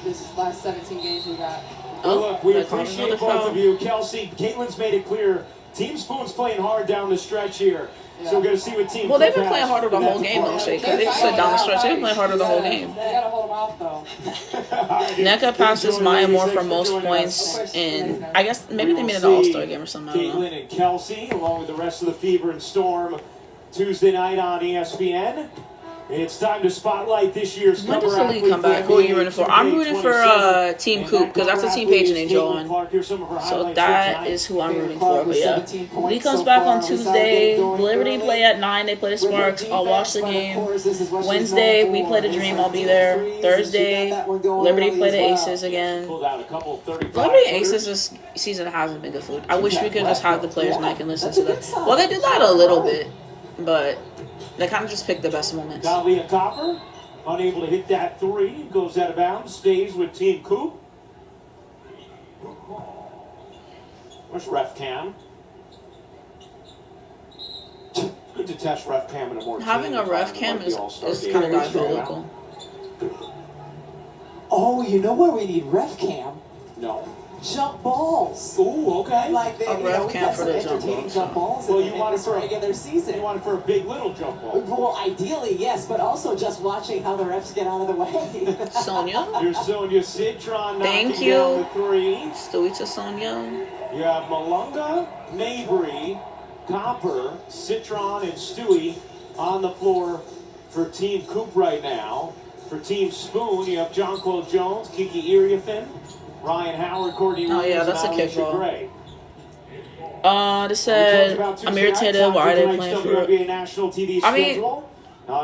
This last 17 games we got. Well, look, we appreciate both of you. Kelsey, Caitlin's made it clear. Team Spoon's playing hard down the stretch here. So we're going to see what Team Well, they've been playing harder the whole game, though, Shay. Because they said down the stretch, they've been playing harder the whole game. They got to hold them off, though. NECA passes Maya Moore for most points, and I guess maybe they made an All-Star game or something. I don't know. Caitlin and Kelsey, along with the rest of the Fever and Storm, Tuesday night on ESPN. It's time to spotlight this year's When does the league come back? Who are you rooting for? I'm rooting for Team Coop because that's the team Paige and Angel on. So that is who I'm rooting for. But yeah, league comes back on Tuesday. Liberty play at 9. They play the Sparks. I'll watch the game. Wednesday we play the Dream. I'll be there. Thursday Liberty play the Aces again. Liberty Aces this season hasn't been good food. I wish we could just have the players night and listen to that. Well, they did that a little bit, but they kind of just picked the best moments. Dahlia Copper, unable to hit that three, goes out of bounds, stays with Team Coop. Where's Ref Cam? Good to test Ref Cam in a more having a Ref Cam is kind of diabolical. Oh, you know where we need Ref Cam? No. Jump balls. Ooh, okay. Like they, a ref cam for the jump balls. Well, you want it for a regular season. You want it for a big little jump ball. Well, ideally, yes, but also just watching how the refs get out of the way. Sonia. Here's Sonia Citron knocking Thank you. down the three. Stewie to Sonia. You have Malunga, Mabry, Copper, Citron, and Stewie on the floor for Team Coop right now. For Team Spoon, you have John Claude Jones, Kiki Iriafin, Ryan Howard, Courtney Williams, yeah, that's a and kick ball. Gray. They said I'm irritated. Why are they playing for? I mean,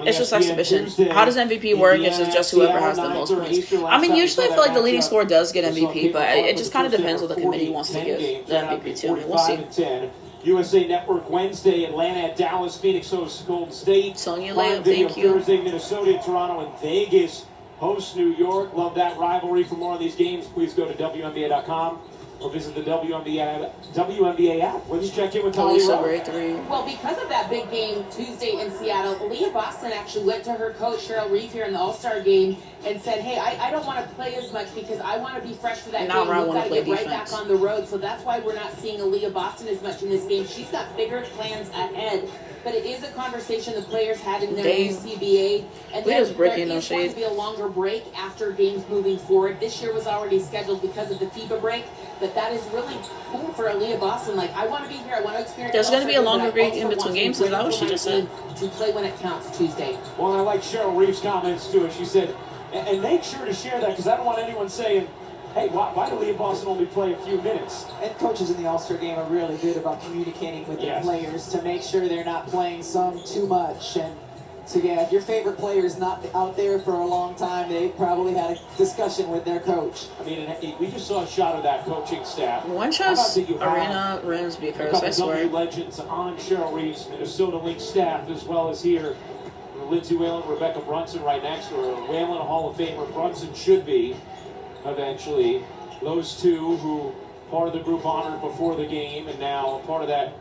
it's just exhibition. How does MVP work? It's just whoever has the most points. I mean, usually I feel like the leading scorer does get MVP, but it just kind of depends what the committee wants to give the MVP to. I mean, we'll see. USA Network Wednesday, Atlanta at Dallas, Phoenix hosts Golden State. Sonia layup, thank you. Thursday, Minnesota, Toronto, and Vegas host New York. Love that rivalry. For more on these games, please go to WNBA.com or visit the WNBA app. Let's check in with Holly Rowe. Well, because of that big game Tuesday in Seattle, Leah Boston actually went to her coach, Cheryl Reeve, here in the All-Star game and said, hey, I don't want to play as much because I want to be fresh for that game. We've got to get right back on the road. So that's why we're not seeing Leah Boston as much in this game. She's got bigger plans ahead. But it is a conversation the players had in their new CBA. And there is going to be a longer break after games moving forward. This year was already scheduled because of the FIBA break. But that is really cool for Aaliyah Boston. Like, I want to be here. I want to experience. There's going to be a longer break in between games. Is that what she just said? To play when it counts Tuesday. Well, I like Cheryl Reeve's comments too. She said, and make sure to share that because I don't want anyone saying, hey, why did Leah Boston only play a few minutes? And coaches in the All-Star game are really good about communicating with their players to make sure they're not playing some too much. And so, yeah, if your favorite player is not out there for a long time, they probably had a discussion with their coach. I mean, we just saw a shot of that coaching staff. One trust Arena rims because I swear. Legends on Cheryl Reeve's Minnesota Lynx staff as well as here. Lindsay Whalen, Rebecca Brunson right next to her. Whalen, a Hall of Famer. Brunson should be eventually. Those two who part of the group honored before the game and now part of that.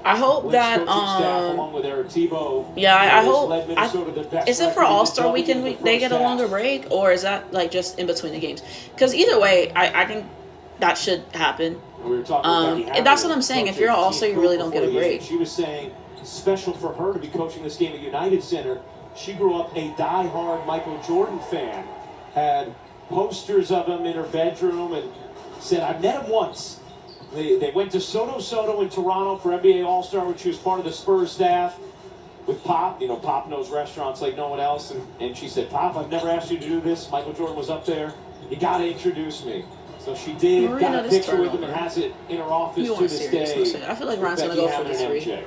I hope that staff, along with Eric Tebow, I hope is it for All-Star Weekend they get a longer break, or is that like just in between the games? Because either way, I think that should happen. We were talking that's what I'm saying. If you're an All-Star, you really don't get a break. She was saying special for her to be coaching this game at United Center. She grew up a die-hard Michael Jordan fan, had posters of him in her bedroom, and said, I met him once. They went to Soto in Toronto for NBA All-Star, when she was part of the Spurs staff with Pop. You know, Pop knows restaurants like no one else. And she said, Pop, I've never asked you to do this. Michael Jordan was up there. You got to introduce me. So she did Marina, got a this picture with him turnover. and has it in her office You to want this serious? day. Listen, I feel like Ryan's gonna go for the 3.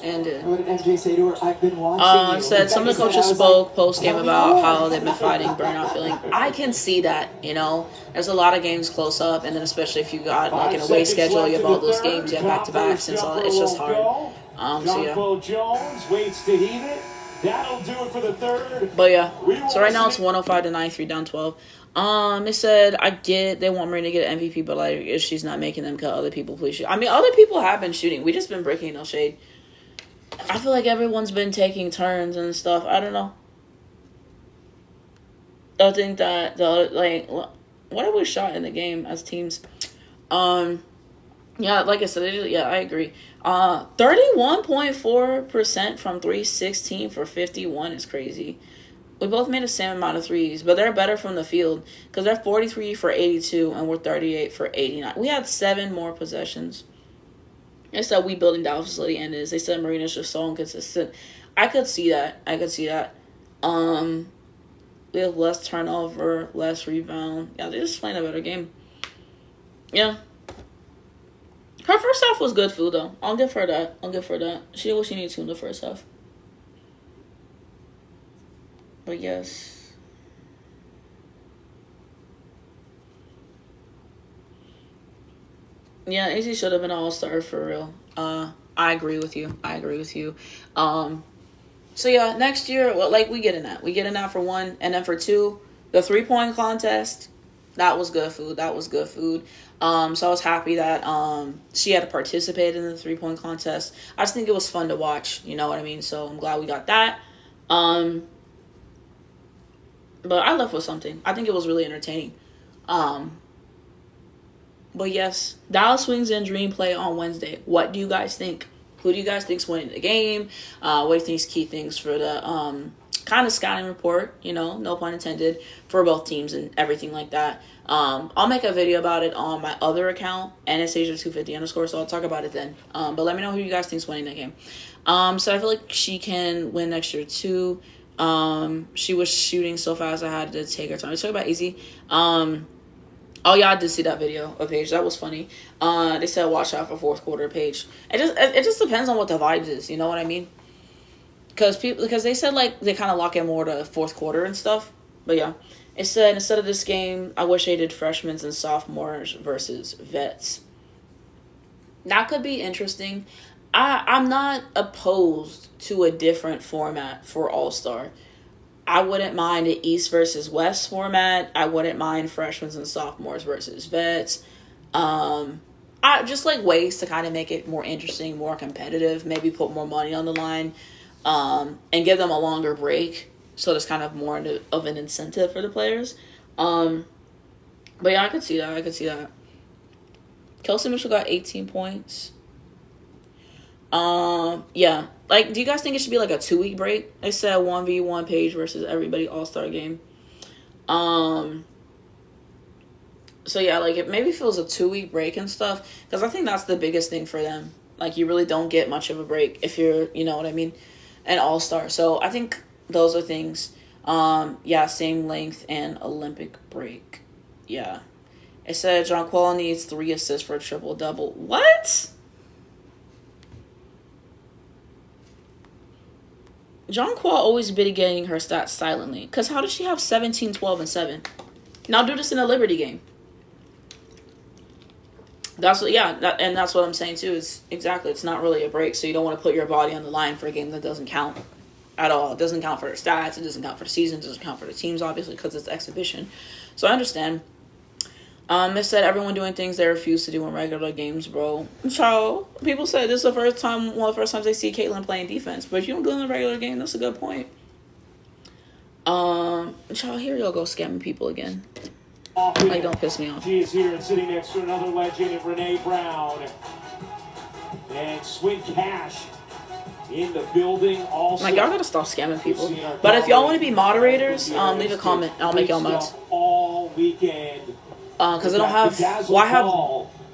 And What did MJ say to her? I've been watching you. said some of the Becky coaches said, I was spoke like, post game tell me about more. how they've been fighting burnout feeling. I can see that, you know. There's a lot of games close up, and then especially if you got like an away schedule, you have all those games, you have back to backs, and so it's just hard. So yeah. Jones waits to heave it. That'll do it for the third. But yeah, so right now it's 105 to 93, down 12. They said I get they want Marina to get an MVP, but like if she's not making them cut, other people please shoot. I mean, other people have been shooting. We just been breaking no shade. I feel like everyone's been taking turns and stuff. I don't know. I think that what have we shot in the game as teams? Yeah, like I said, yeah, I agree. 31.4% from 316 for 51 is crazy. We both made the same amount of threes, but they're better from the field because they're 43 for 82 and we're 38 for 89. We had 7 more possessions. They said we building down facility and they said Marina's just so inconsistent. I could see that. We have less turnover, less rebound. Yeah, they're just playing a better game. Yeah. Her first half was good food though. I'll give her that. She did what she needed to in the first half. But yes. Yeah, AZ should have been an all-star for real. I agree with you. So yeah, next year, well, like we get in that for 1, and then for 2, the 3-point contest. That was good food. So I was happy that she had to participate in the 3-point contest. I just think it was fun to watch. You know what I mean? So I'm glad we got that. But I left with something. I think it was really entertaining. But yes, Dallas Wings and Dream play on Wednesday. What do you guys think? Who do you guys think's winning the game? What do you think's key things for the kind of scouting report? You know, no pun intended, for both teams and everything like that. I'll make a video about it on my other account, Anastasia250_, so I'll talk about it then. But let me know who you guys think's winning the game. So I feel like she can win next year too. She was shooting so fast I had to take her time. Let's talk about Easy. Oh yeah, I did see that video of Paige. That was funny. They said watch out for fourth quarter Paige. It just depends on what the vibes is. You know what I mean? Because they said like they kind of lock in more to fourth quarter and stuff. But yeah, it said instead of this game, I wish they did freshmen and sophomores versus vets. That could be interesting. I'm not opposed to a different format for All-Star. I wouldn't mind an East versus West format. I wouldn't mind freshmen and sophomores versus vets. I just like ways to kind of make it more interesting, more competitive, maybe put more money on the line, and give them a longer break. So there's kind of more of an incentive for the players. But yeah, I could see that. Kelsey Mitchell got 18 points. Yeah. Like, do you guys think it should be like a 2-week break? They said 1v1 Paige versus everybody All-Star game. So yeah, like it maybe feels a 2-week break and stuff. Because I think that's the biggest thing for them. Like, you really don't get much of a break if you're, you know what I mean, an All-Star. So I think those are things. Yeah, same length and Olympic break. Yeah. It said Jonquel needs 3 assists for a triple-double. What? Jonquel always been getting her stats silently. Because how does she have 17, 12, and 7? Now do this in a Liberty game. That's what I'm saying too. Is exactly, it's not really a break, so you don't want to put your body on the line for a game that doesn't count at all. It doesn't count for her stats. It doesn't count for the season. It doesn't count for the teams, obviously, because it's exhibition. So I understand. It said everyone doing things they refuse to do in regular games, bro. Child, people said this is one of the first times they see Caitlyn playing defense. But if you don't do it in a regular game, that's a good point. Child, here y'all go scamming people again. Like, don't piss me off. She is here and sitting next to another legend of Renee Brown. And Swin Cash in the building also. Like, y'all gotta stop scamming people. But if y'all want to be moderators, leave a comment. I'll make y'all mods. All weekend. Because I don't have, well, I have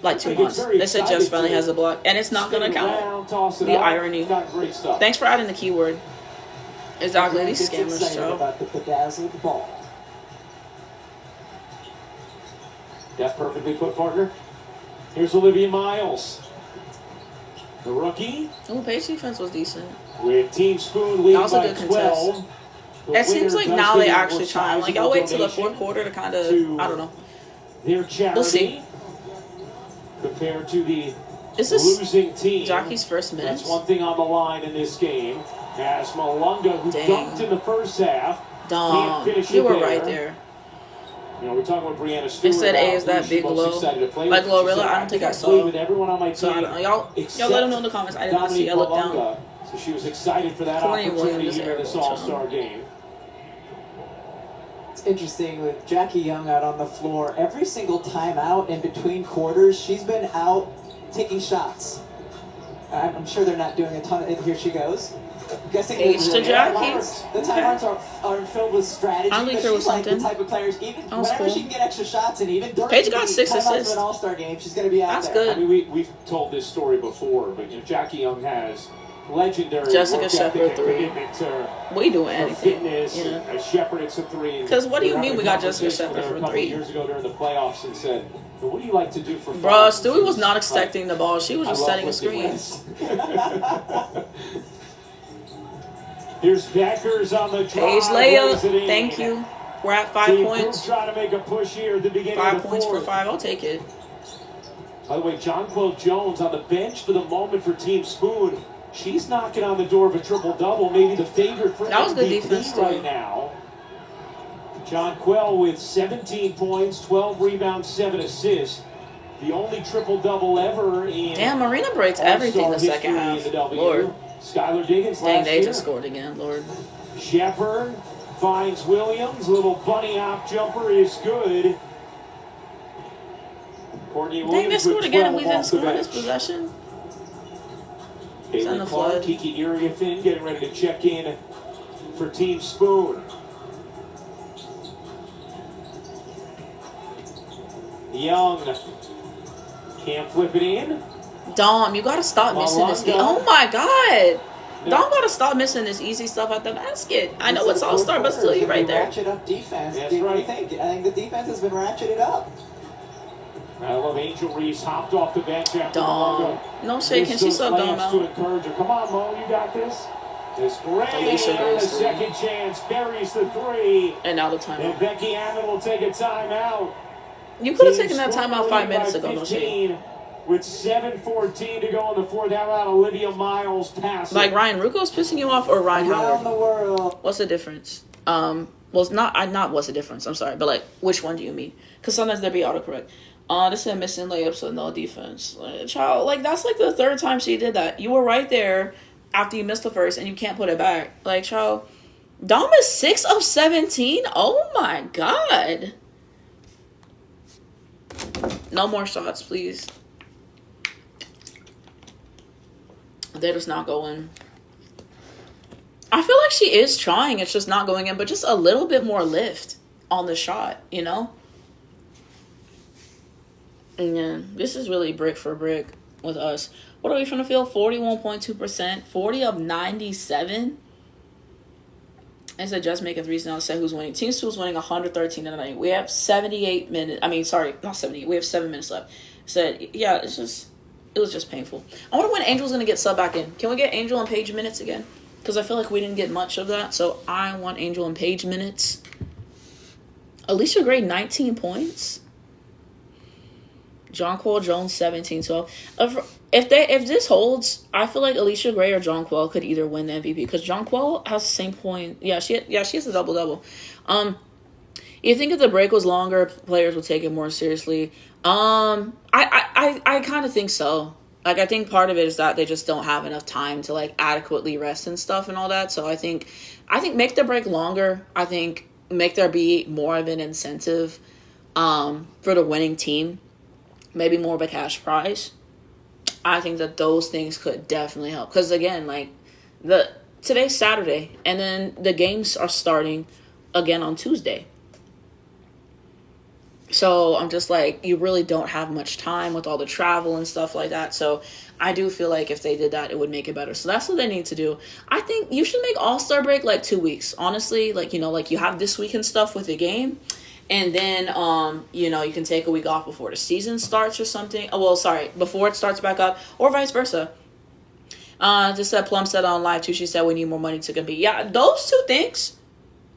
like 2 months. They said Jess finally has a block, and it's not gonna count. The irony. Thanks for adding the keyword. Exactly, these scammers, Joe. That perfectly put, partner. Here's Olivia Miles, the rookie. Oh, Paige defense was decent. With Team Spoon leading That was a by good 12. It seems like now they actually trying. Like, y'all wait till the fourth quarter to kind of, I don't know. Their charity, we'll see. Compared to the Is this losing team. Jockey's first minutes? That's one thing on the line in this game. As Malunga, who dunked in the first half, can't finish you it were there. right there. You know, we're talking with Brianna Stewart. They said A is that big low. Like Glorilla, I don't think I saw. With everyone on my team, so I don't know. Y'all let them know in the comments. I did not see. I looked down. So she was excited for that opportunity here in this All-Star game. It's interesting with Jackie Young out on the floor. Every single time out in between quarters, she's been out taking shots. I'm sure they're not doing a ton of it. Here she goes. I'm guessing to Jackie. The timeouts are filled with strategy. I'll leave her with like something. The type of players, even whenever she can get extra shots, and even during Paige got 6 assists. An All-Star game, she's going to be out That's there. good. I mean, we've told this story before, but you know, Jackie Young has legendary Jessica Shepard 3. We doing anything. Fitness, yeah. Shepard, it's a 3. Because what do you mean we got Jessica Shepard for 3? Years ago during the playoffs and said, what do you like to do for fun? Bruh, Stewie was not expecting the ball. She was just setting a screen. Here's Beckers on the drive. Paige layup. Thank you. We're at 5 points. Trying to make a push here at the beginning 5 of the points fourth. for 5. I'll take it. By the way, Jonquil Jones on the bench for the moment for Team Spoon. She's knocking on the door of a triple-double, maybe the favorite for that was good MVP defense too. right now. Jonquil with 17 points, 12 rebounds, 7 assists. The only triple-double ever in Damn, Marina breaks everything the second half. Lord. Skylar Diggins Dang, last they year. just scored again, Lord. Shepard finds Williams. Little bunny hop jumper is good. Courtney Dang, Williams they scored with again and 12 we didn't off the score this bench. possession. Caitlin Clark, Kiki Iriafin getting ready to check in for Team Spoon. Young can't flip it in. Dom, you gotta stop missing this. Oh my god. Dom gotta stop missing this easy stuff at the basket. I know it's All-Star, but still, you're right there. Ratchet up defense. That's What do right. you think? I think the defense has been ratcheted up. I love Angel Reese hopped off the bench after Dom. Malunga. No shade. Can she sub Dom out? To out? encourage her. Come on, Mo, you got this. It's great. Alicia On goes a three. second chance, buries the 3. And now the And timeout. Becky Hammond will take a timeout. You could have Team taken that Spoon timeout 5 leading minutes by ago, no 15 shade. With 7:14 to go in the fourth. How about Olivia Miles passing? Like Ryan Rucco's pissing you off or Ryan Around Howard? the world. What's the difference? Well, it's not what's the difference. I'm sorry, but like, which one do you mean? Because sometimes there be autocorrect. This is a missing layup, so no defense. Child, like that's like the 3rd time she did that. You were right there after you missed the first, and you can't put it back. Like, child, Dom is 6 of 17. Oh my god. No more shots, please. They're just not going. I feel like she is trying. It's just not going in, but just a little bit more lift on the shot, you know? And yeah, this is really brick for brick with us. What are we from the field? 41.2%. 40 of 97. And so just making threes now. Say who's winning. Team Spoon's winning 113 tonight. We have 78 minutes. I mean, sorry, not 78. We have 7 minutes left. Said, yeah, it was just painful. I wonder when Angel's going to get sub back in. Can we get Angel and Paige minutes again? Because I feel like we didn't get much of that. So I want Angel and Paige minutes. Alicia Gray, 19 points. Jonquil Jones, 17. So if this holds, I feel like Alicia Gray or Jonquil could either win the MVP. Because Jonquil has the same point. Yeah, she has a double-double. You think if the break was longer, players would take it more seriously? I kind of think so. Like, I think part of it is that they just don't have enough time to, like, adequately rest and stuff and all that. So I think make the break longer. I think make there be more of an incentive for the winning team. Maybe more of a cash prize. I think that those things could definitely help. Because, again, like, today's Saturday. And then the games are starting again on Tuesday. So I'm just like, you really don't have much time with all the travel and stuff like that. So I do feel like if they did that, it would make it better. So that's what they need to do. I think you should make All-Star break like 2 weeks. Honestly, like, you know, like you have this weekend stuff with the game. And then, you know, you can take a week off before the season starts or something. Oh, well, sorry, before it starts back up, or vice versa. Just said Plum said on live too. She said we need more money to compete. Yeah, those two things.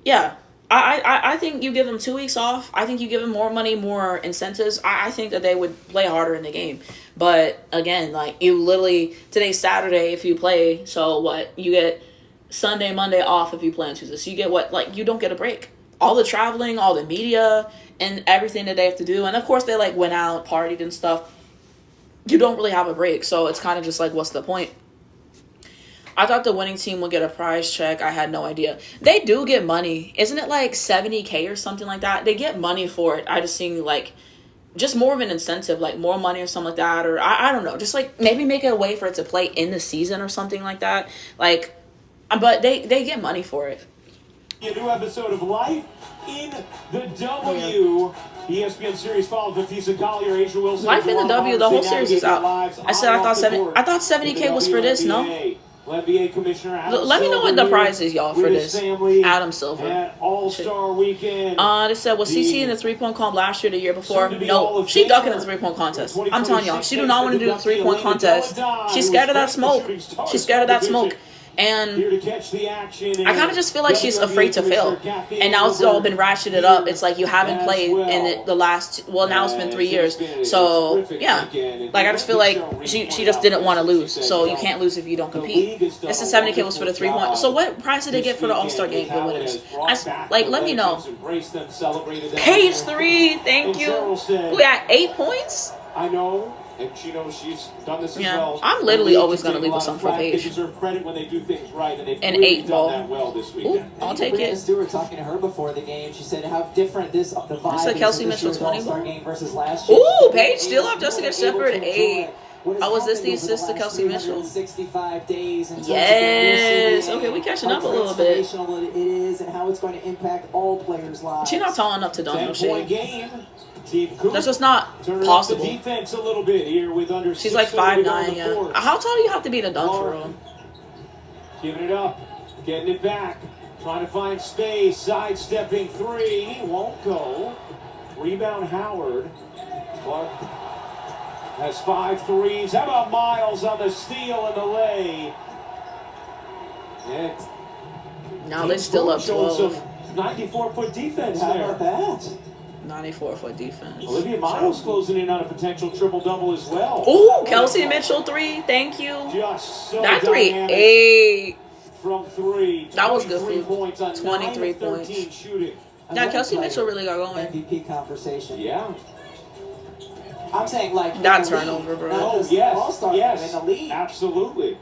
Yeah, I think you give them 2 weeks off. I think you give them more money, more incentives. I think that they would play harder in the game. But again, like you literally today's Saturday if you play. So what you get Sunday, Monday off if you play on Tuesday. So you get what like you don't get a break. All the traveling, all the media, and everything that they have to do. And, of course, they, like, went out, partied and stuff. You don't really have a break. So it's kind of just like, what's the point? I thought the winning team would get a prize check. I had no idea. They do get money. Isn't it, like, $70K or something like that? They get money for it. I just seen, like, just more of an incentive, like, more money or something like that. Or, I don't know. Just, like, maybe make it a way for it to play in the season or something like that. Like, but they get money for it. A new episode of Life in the W. ESPN series followed Fafisa Collier, Asia Wilson. Life in the W, the whole series is out. I said I thought 70K was for this, no? WNBA Commissioner Adam Let me know what the prize is, y'all, for this. Adam Silver. All-Star Weekend. They said, was CC in the three-point comp last year, the year before? No, she ducking the three-point contest. I'm telling y'all, she do not want to do the three-point contest. She's scared of that smoke. She's scared of that smoke. And I kind of just feel like she's afraid to fail. And now it's all been ratcheted up. It's like you haven't played in the last, well, now it's been 3 years. So, yeah. Like, I just feel like she just didn't want to lose. So, you can't lose if you don't compete. This is 70K was for the three-point. So, what prize did they get for the All-Star game, the winners? Like, let me know. Page 3, thank you. We got 8 points? I know. And she knows she's done this as well. I'm literally always going to leave with something for Paige. They deserve credit when they do things right, and they've an really 8 ball. done that well this weekend. Ooh, I'll take it. Stewart talking to her before the game. She said how different the vibe is Kelsey this Mitchell year's 20 All-Star game versus last year. Ooh, Paige still up Jessica Shepard 8. Oh, was this the assist to Kelsey Mitchell? 65 days. Yes. Okay, we catching up a little bit. It is and how it's going to impact all players' lives. She's not tall enough to dunk no shade. Game. That's just not possible. Defense a little bit here with under She's like 5'9", yeah. How tall do you have to be to dunk for real? Giving it up, getting it back, trying to find space, sidestepping three, won't go. Rebound Howard. Clark has 5 threes. How about Miles on the steal and the lay? Now they're still up 12. 94-foot defense How there. about that? 94-foot defense. Olivia Miles closing in on a potential triple-double as well. Ooh, Kelsey Mitchell 3. Thank you. Just so that 3, dynamic 8. From 3. That was good for points on 23 points. Shooting. Yeah, Kelsey Mitchell really got going. MVP conversation. Yeah. I'm saying like that turnover, bro. Oh, yes. All-Star yes. in the league. Absolutely.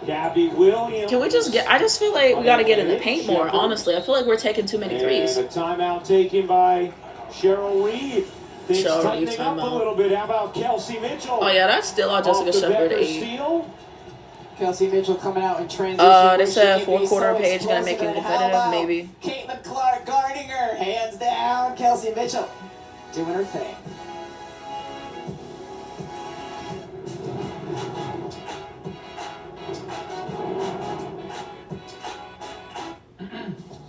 Gabby Williams. Can we just get... I just feel like we got to get in the paint more, honestly. I feel like we're taking too many threes. And a timeout taken by Cheryl Reed. Things tightening up a little bit. How about Kelsey Mitchell? Oh, yeah, that's still out Jessica Shepard 8. Kelsey Mitchell coming out in transition. They said fourth quarter Paige going to make it competitive, maybe. Caitlin Clark guarding her. Hands down. Kelsey Mitchell doing her thing.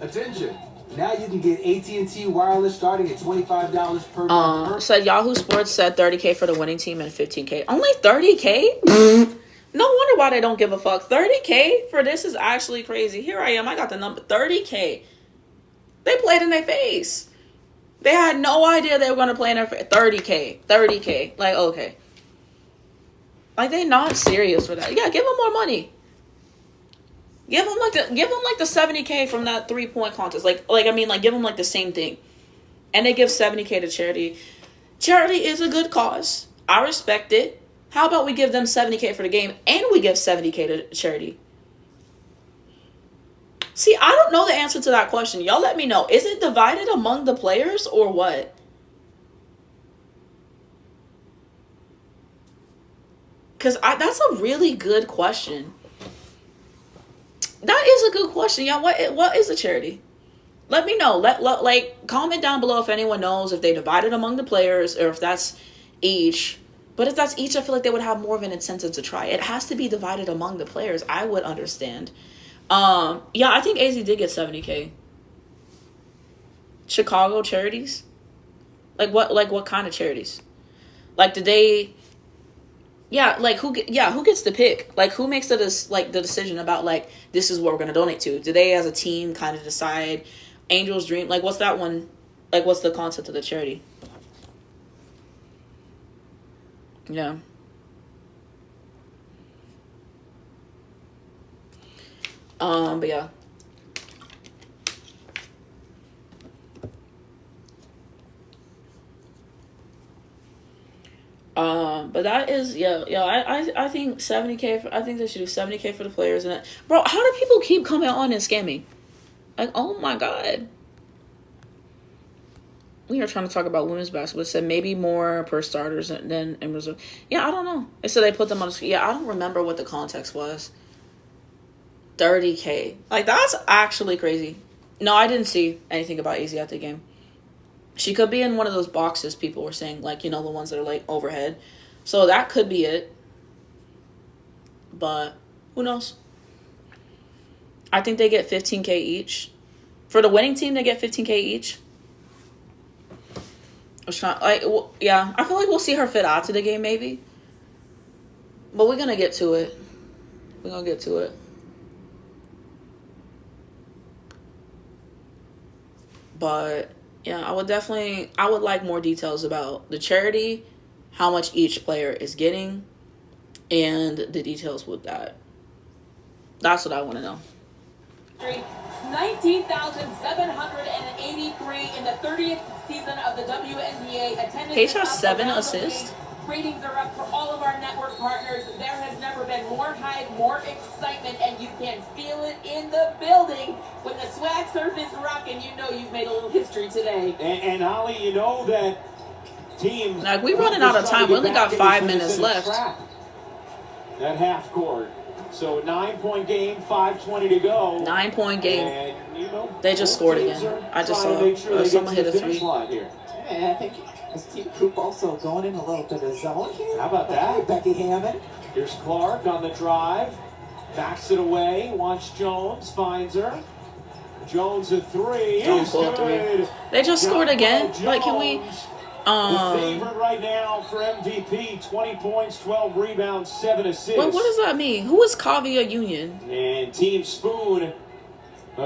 Attention! Now you can get AT&T wireless starting at $25 per month. Said Yahoo Sports said 30K for the winning team and 15K. Only 30K? No wonder why they don't give a fuck. 30K for this is actually crazy. Here I am. I got the number 30K. They played in their face. They had no idea they were going to play in their face. 30K. 30K. Like, okay. Like, they not serious for that. Yeah, give them more money. Give them like the 70K from that 3-point contest. Like I mean, like give them like the same thing. And they give 70K to charity. Charity is a good cause. I respect it. How about we give them 70K for the game and we give 70K to charity? See, I don't know the answer to that question. Y'all let me know. Is it divided among the players or what? Because that's a really good question. That is a good question, y'all. What is a charity? Let me know. Like comment down below if anyone knows if they divide it among the players or if that's each. But if that's each, I feel like they would have more of an incentive to try. It has to be divided among the players. I would understand. Yeah, I think AZ did get 70K. Chicago charities? Like what kind of charities? Like, did they? Yeah, like who gets the pick? Like, who makes the decision about like this is what we're gonna donate to? Do they as a team kind of decide? Angel's Dream, like what's that one? Like, what's the concept of the charity? Yeah. But yeah. But that is I think 70K. I think they should do 70K for the players. And bro, how do people keep coming on and scamming? Like, oh my god. We are trying to talk about women's basketball. It said maybe more per starters than in Brazil. Yeah, I don't know. It said they put them on the. Yeah, I don't remember what the context was. 30K. Like, that's actually crazy. No, I didn't see anything about AZ at the game. She could be in one of those boxes people were saying, like, you know, the ones that are like overhead. So that could be it. But who knows? I think they get 15K each. For the winning team, they get 15K each. It's not like, yeah, I feel like we'll see her fit out to the game maybe. But we're gonna get to it. We're gonna get to it. But yeah, I would like more details about the charity, how much each player is getting, and the details with that. That's what I want to know. 19,783 in the 30th season of the WNBA. Attendance Paige has 7 assists. Ratings are up for all of our network partners. There has never been more hype, more excitement, and you can feel it in the building. When the swag surf is rocking, you know you've made a little history today. And Holly, you know that team. Like, we're running out of time. We only got 5 minutes left. That half court. So 9-point game, 5:20 to go. 9-point game. And, you know, they just scored again. I just saw someone hit a 3. Yeah, I think is Team Coop also going in a little bit of zone here? How about that? Becky Hammond. Here's Clark on the drive. Backs it away. Wants Jones. Finds her. Jones a 3. Don't pull a 3. They just scored again. Like, can we? The favorite right now for MVP. 20 points, 12 rebounds, 7 assists. What does that mean? Who is Kavia Union? And Team Spoon.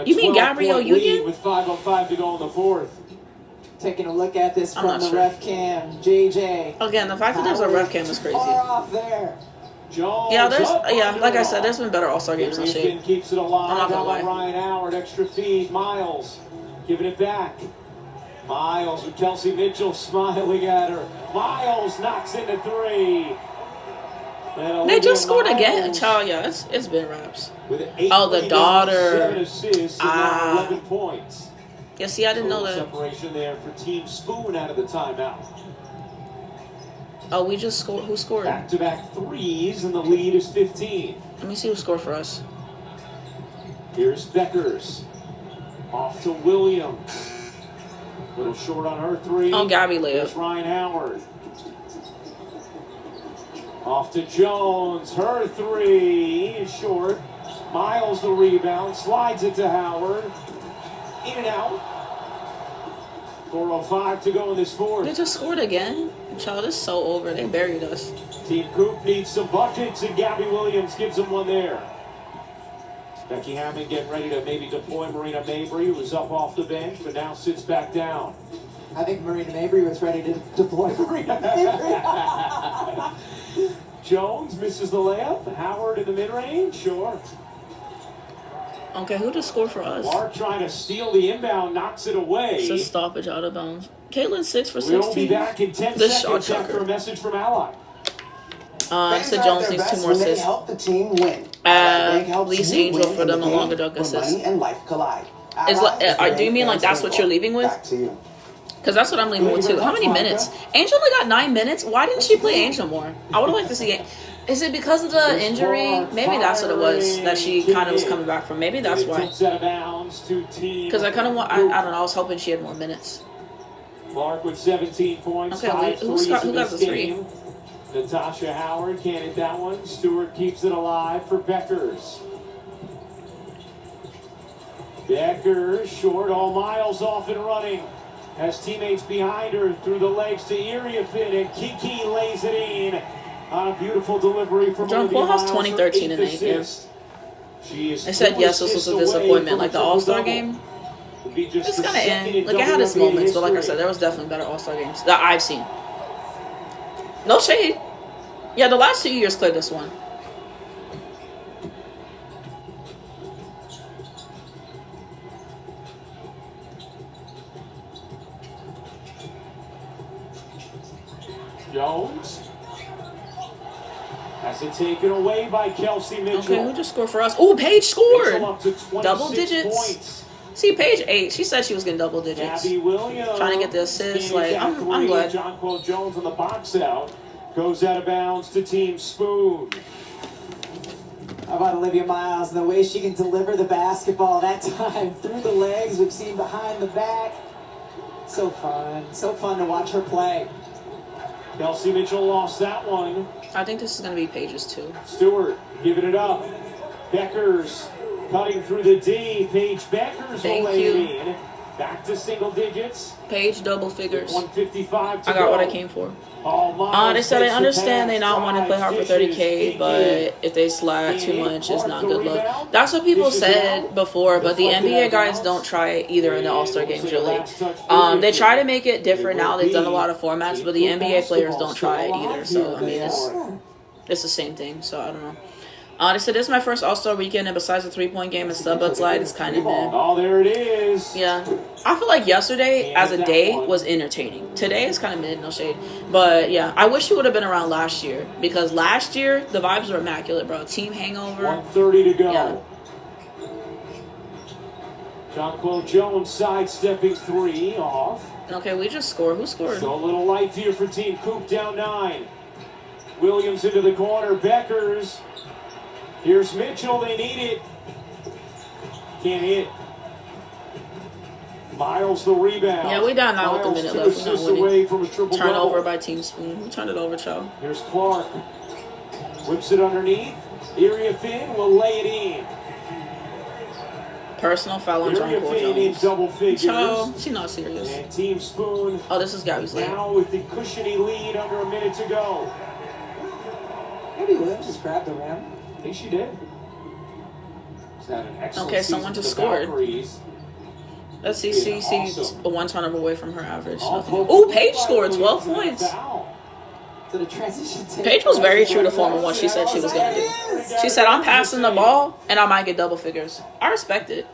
You mean Gabrielle Union? With 5:05 to go in the fourth. Taking a look at this from the ref cam, JJ. Again, the fact that there's a ref cam is crazy. Far off there. Jones like I said, there's been better All-Star games this year. Keeps it alive. I'm not gonna lie. Ryan Howard, extra feed. Miles giving it back. Miles with Kelsey Mitchell smiling at her. Miles knocks into 3. They just scored again. Child, yeah, it's been wraps. With 8 the daughter. 7 assists, and now 11 points. Yeah, see, I didn't know that. Separation there for Team Spoon out of the timeout. Oh, we just scored. Who scored? Back-to-back 3s, and the lead is 15. Let me see who scored for us. Here's Beckers. Off to Williams. A little short on her 3. Oh, Gabby layup. Here's Ryan Howard. Off to Jones. Her 3 is short. Miles the rebound. Slides it to Howard. In and out. 4:05 to go in this fourth. They just scored again. Child, it's so over. They buried us. Team Coop needs some buckets, and Gabby Williams gives them one there. Becky Hammond getting ready to maybe deploy Marina Mabry, who was up off the bench, but now sits back down. I think Marina Mabry was ready to deploy Marina Mabry. Jones misses the layup. Howard in the mid-range, sure. Okay, who just scored for us? Clark trying to steal the inbound, knocks it away. It's a stoppage out of bounds. Caitlin 6 for 16. We'll be back in 10 seconds after a message from Ally. So Jones needs 2 more assists. Help the team win. Lease Angel for them a longer dunk assist. Do you mean like that's what you're leaving with? Because that's what I'm leaving with too. How many minutes? Angel only got 9 minutes. Why didn't she play Angel more? I would have liked to see it. Is it because of the injury? Maybe that's what it was that she kind of was coming back from. Maybe that's why. Because I kind of want. I don't know. I was hoping she had more minutes. Clark with 17 points. Okay, who got the 3? Natasha Howard can't hit that one. Stewart keeps it alive for Beckers. Becker short, all Miles off and running. Has teammates behind her through the legs to Iriafin, and Kiki lays it in on a beautiful delivery from Jonquil has 2013 in 8, yeah. They said yes, this was a disappointment. Like the All-Star game, it's kind of in. Like it had its moments, but like I said, there was definitely better All-Star games that I've seen. No shade. Yeah, the last 2 years cleared this one. Jones has it taken away by Kelsey Mitchell. Okay, who just scored for us? Oh, Paige scored. Double digits. Points. See, Paige 8. She said she was getting double digits. Gabby Williams trying to get the assist. Like, I'm glad. Jonquil Jones on the box out. Goes out of bounds to Team Spoon. How about Olivia Miles and the way she can deliver the basketball that time through the legs? We've seen behind the back. So fun to watch her play. Kelsey Mitchell lost that one. I think this is going to be Paige's too. Stewart giving it up. Beckers cutting through the D. Paige Beckers will lay it in. Back to single digits. Paige double figures. 155 to I got what I came for. They said I understand they not want to play hard for 30K, but if they slack too much, it's not good luck. That's what people said before, but the NBA guys don't try it either in the All-Star games, really. They try to make it different now. They've done a lot of formats, but the NBA players don't try it either. So, I mean, it's the same thing, so I don't know. They said this is my first All-Star weekend, and besides the 3-point game and Starbucks Light, it's kind of mid. Oh, there it is. Yeah. I feel like yesterday, as a day, was entertaining. Today is kind of mid, no shade. But, yeah, I wish you would have been around last year. Because last year, the vibes were immaculate, bro. Team hangover. 1:30 to go. Yeah. Jonquil Jones sidestepping 3 off. Okay, we just scored. Who scored? So a little life here for Team Coop, down 9. Williams into the corner. Beckers. Here's Mitchell, they need it. Can't hit. Miles the rebound. Yeah, we down now with a minute left. We're not winning. Away from a triple Turnover by Team Spoon. Who turned it over, Cho? Here's Clark. Whips it underneath. Iriafin will lay it in. Personal foul on Jonquil Jones. Double figures. Cho, she's not serious. And Team Spoon. Oh, this is Gabby's lead. Now with the cushiony lead under a minute to go. Maybe Williams just grabbed the rim. I think she did. Okay, someone just scored. Let's see, a one turnover away from her average. Oh, Paige scored 12 points. So the transition. Paige was very true to form in what she said she was going to do. She said, I'm passing the ball, and I might get double figures. I respect it.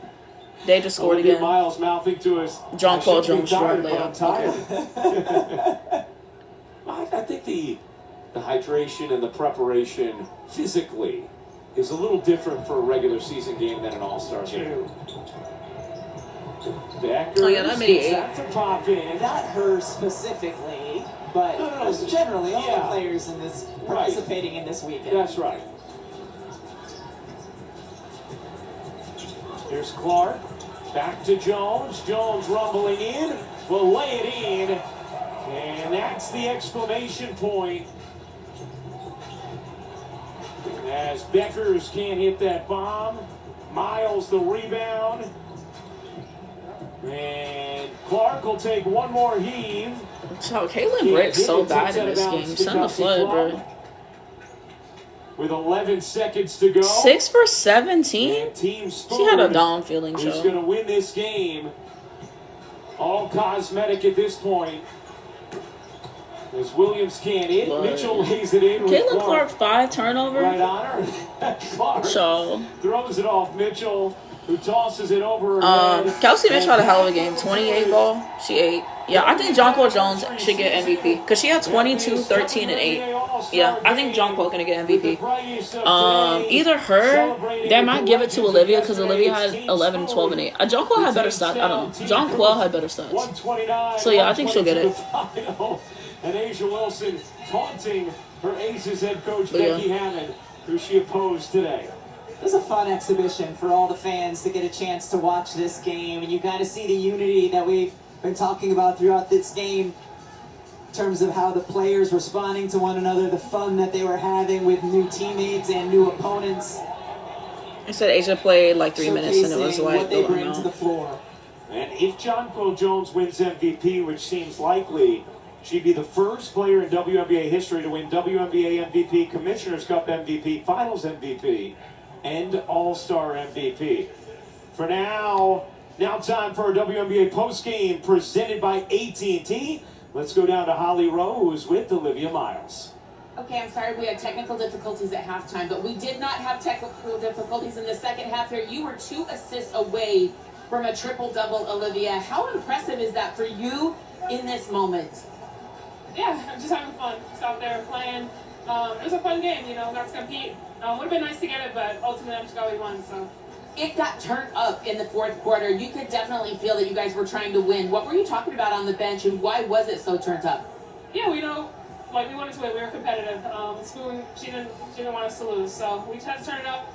They just scored again. Miles mouthing to us. Jonquil Jones drive layup. Okay. I think the hydration and the preparation physically is a little different for a regular season game than an all-star game. Oh yeah, that made 8. Not her specifically, but generally all the players in this participating in this weekend. That's right. Here's Clark. Back to Jones. Jones rumbling in. Will lay it in. And that's the exclamation point. As Beckers can't hit that bomb. Miles the rebound. And Clark will take one more heave. So Caitlin Brick's so bad in this game. Send the flood, bro. With 11 seconds to go. 6 for 17? She had a down feeling, Who's going to win this game? All cosmetic at this point. As Williams can't hit, Mitchell lays it in. Caitlin Clark 5 turnover. Right on her. Clark throws it off Mitchell, who tosses it over her head. Kelsey Mitchell had a hell of a game. 28 ball. She 8. Yeah, I think Jonquil Jones should get MVP. Because she had 22, 13, and 8. Yeah, I think Jonquil going to get MVP. Either her, they might give it to Olivia because Olivia had 11, 12, and 8. Jonquil had better stats. I don't know. Jonquil had better stats. So yeah, I think she'll get it. And Asia Wilson taunting her Aces head coach Becky Hammond, who she opposed today. It was a fun exhibition for all the fans to get a chance to watch this game, and you kind of see the unity that we've been talking about throughout this game in terms of how the players responding to one another, the fun that they were having with new teammates and new opponents. I said Asia played like 3 minutes, and it was like what they bring to the floor. And if Jonquil Jones wins MVP, which seems likely, she'd be the first player in WNBA history to win WNBA MVP, Commissioner's Cup MVP, Finals MVP, and All-Star MVP. For now time for our WNBA postgame presented by AT&T. Let's go down to Holly Rose with Olivia Miles. Okay, I'm sorry we had technical difficulties at halftime, but we did not have technical difficulties in the second half here. You were 2 assists away from a triple-double, Olivia. How impressive is that for you in this moment? Yeah, I'm just having fun. Just out there playing. It was a fun game, you know, got to compete. Would have been nice to get it, but ultimately I'm just glad we won, so. It got turned up in the fourth quarter. You could definitely feel that you guys were trying to win. What were you talking about on the bench, and why was it so turned up? Yeah, we know, like, we wanted to win. We were competitive. Spoon, she didn't want us to lose, so we just had to turn it up.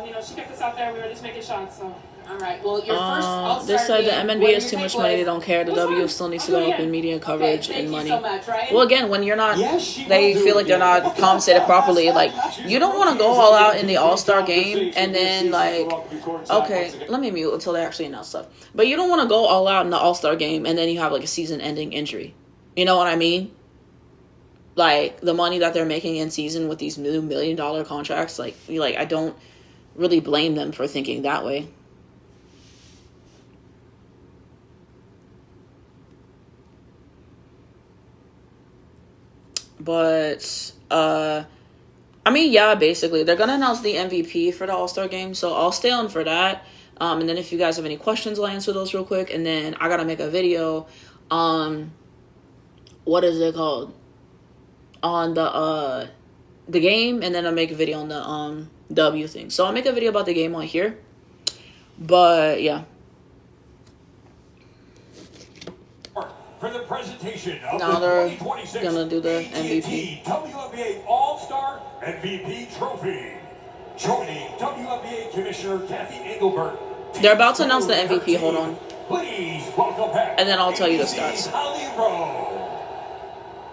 You know, she kept us out there. We were just making shots, so. All right, well, your first All-Star They said the game, MNBA is too much money. They don't care. The W still needs to go up in media coverage and money. Thank you so much, Ryan. Well, again, when you're not, they feel like they're not compensated properly. Like, you don't want to go all out in the All-Star game and then, like, okay, let me mute until they actually announce stuff. But you don't want to go all out in the All-Star game and then you have, like, a season-ending injury. You know what I mean? Like, the money that they're making in season with these new $1 million contracts, like, I don't really blame them for thinking that way. But, I mean, yeah, basically, they're going to announce the MVP for the All-Star game, so I'll stay on for that. And then if you guys have any questions, I'll answer those real quick. And then I got to make a video on, what is it called? On the game, and then I'll make a video on the W thing. So I'll make a video about the game on here. But, yeah. For the presentation of Now the they're 2026 gonna do the AT&T MVP. WNBA All-Star MVP Trophy. Joining WNBA Commissioner Kathy Engelbert. They're about to announce the MVP. Hold on. Please welcome back. And then I'll tell you the stats. Holly Rose.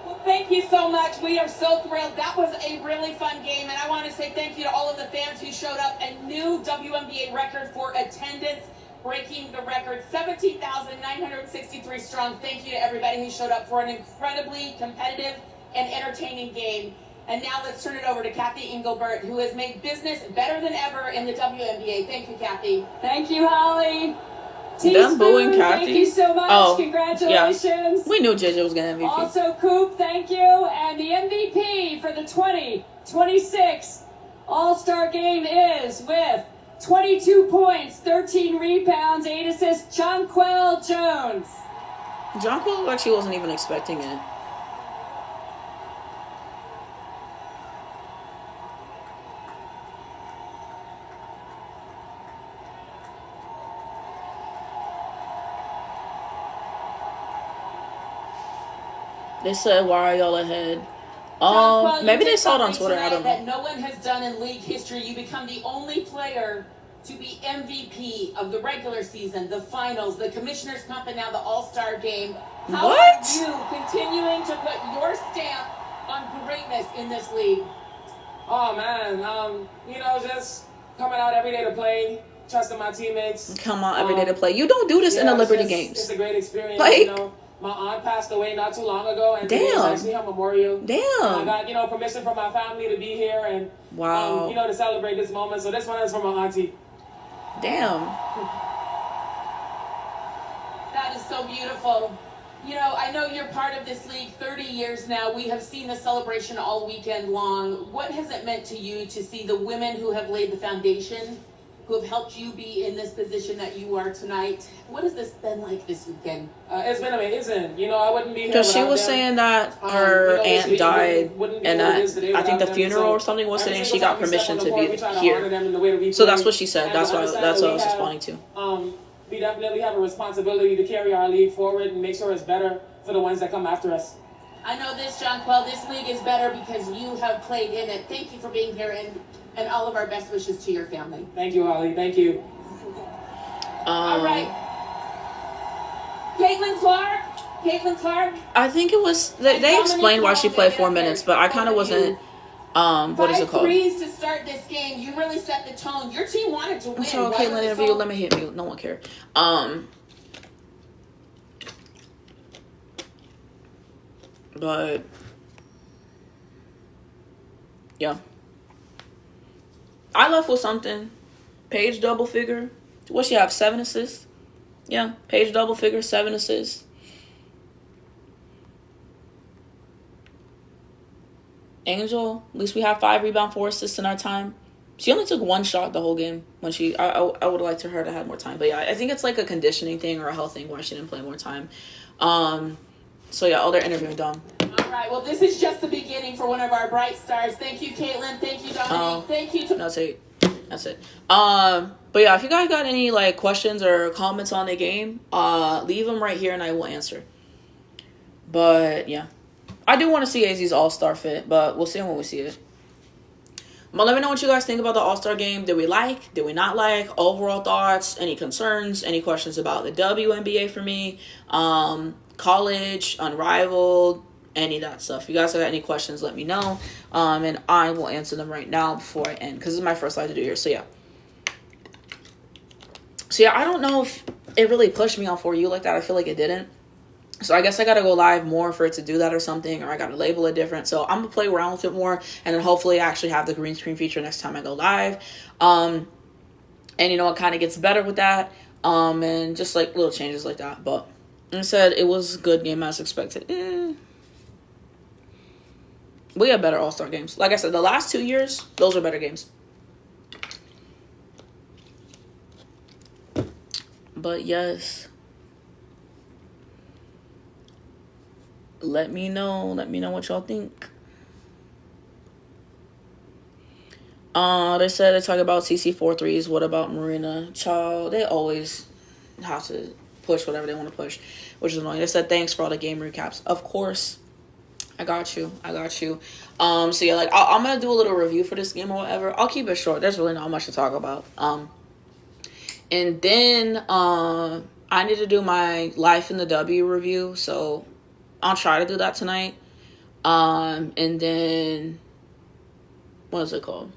Well, thank you so much. We are so thrilled. That was a really fun game, and I want to say thank you to all of the fans who showed up. A new WNBA record for attendance, breaking the record, 17,963 strong. Thank you to everybody who showed up for an incredibly competitive and entertaining game. And now let's turn it over to Kathy Engelbert, who has made business better than ever in the WNBA. Thank you, Kathy. Thank you, Holly. Them booing Kathy. Thank you so much. Oh, congratulations. Yeah. We knew JJ was going to MVP. Also, Coop, thank you. And the MVP for the 2026 All-Star Game is with 22 points, 13 rebounds, 8 assists, Jonquil Jones. Jonquil actually wasn't even expecting it. They said, why are y'all ahead? Maybe they saw it on Twitter. I don't know. That no one has done in league history. You become the only player to be MVP of the regular season, the finals, the Commissioner's Cup, and now the All-Star Game. How are you continuing to put your stamp on greatness in this league? Oh, man. You know, just coming out every day to play, trusting my teammates. Come on, every day to play. You don't do this in the Liberty Games. It's a great experience, like, you know. My aunt passed away not too long ago, and today is actually her memorial. Damn. I got, you know, permission from my family to be here and, wow. You know, to celebrate this moment. So this one is from my auntie. Damn. That is so beautiful. You know, I know you're part of this league 30 years now. We have seen the celebration all weekend long. What has it meant to you to see the women who have laid the foundation, who have helped you be in this position that you are tonight? What has this been like this weekend? It's been amazing. You know, I wouldn't be here because she was them. saying that her aunt died, and that I think the funeral so or something was today, and she got permission to be here. So that's what she said. That's what I was responding to. We definitely have a responsibility to carry our league forward and make sure it's better for the ones that come after us. I know this, Jonquil. This league is better because you have played in it. Thank you for being here, and all of our best wishes to your family. Thank you, Holly. Thank you. All right. Caitlin Clark. I think it was, they explained why she played 4 minutes, but I kind of wasn't What is it 5 called? threes to start this game. You really set the tone. Your team wanted to win. So Caitlin interview. Let me hit mute. No one cared. But yeah, I left with something. Paige double figure. What she have? 7 assists. Yeah, Paige double figure, 7 assists. Angel, at least we have 5 rebound, 4 assists in our time. She only took 1 shot the whole game when I would have liked her to have more time. But yeah, I think it's like a conditioning thing or a health thing why she didn't play more time. So yeah, they're interviewing Dom. All right, well, this is just the beginning for one of our bright stars. Thank you, Caitlin. Thank you, Dominique. Thank you. That's it. But yeah, if you guys got any like questions or comments on the game, leave them right here and I will answer. But yeah, I do want to see AZ's All-Star fit, but we'll see when we see it. But let me know what you guys think about the All-Star game. Did we like? Did we not like? Overall thoughts? Any concerns? Any questions about the WNBA for me? College, Unrivaled, any of that stuff. If you guys have any questions, let me know. And I will answer them right now before I end, because this is my first live to do here. So yeah, I don't know if it really pushed me on For You like that. I feel like it didn't. So I guess I got to go live more for it to do that or something, or I got to label it different. So I'm going to play around with it more, and then hopefully I actually have the green screen feature next time I go live. And you know, it kind of gets better with that. And just like little changes like that. But instead, it was a good game as expected. We have better All-Star games. Like I said, the last 2 years, those are better games. But yes. Let me know what y'all think. They said they talk about CC 4 threes. What about Marina? Child, they always have to push whatever they want to push, which is annoying. They said thanks for all the game recaps. Of course, I got you. So yeah, like I'm gonna do a little review for this game or whatever. I'll keep it short. There's really not much to talk about. And then I need to do my Life in the W review, so I'll try to do that tonight. And then what is it called?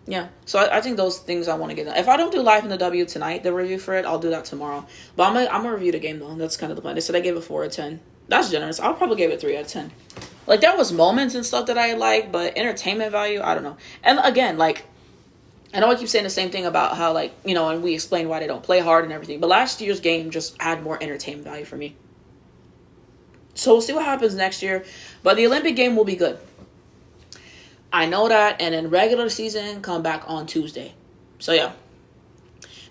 Yeah, so I think those things I want to get done. If I don't do Live in the W tonight, the review for it, I'll do that tomorrow. But I'm gonna review the game though. That's kind of the plan. They said I gave it 4 out of 10. That's generous. I'll probably give it 3 out of 10. Like, there was moments and stuff that I like, but entertainment value, I don't know. And again, like, I know I keep saying the same thing about how, like, you know, and we explain why they don't play hard and everything. But last year's game just had more entertainment value for me. So we'll see what happens next year. But the Olympic game will be good. I know that. And in regular season, come back on Tuesday. So yeah.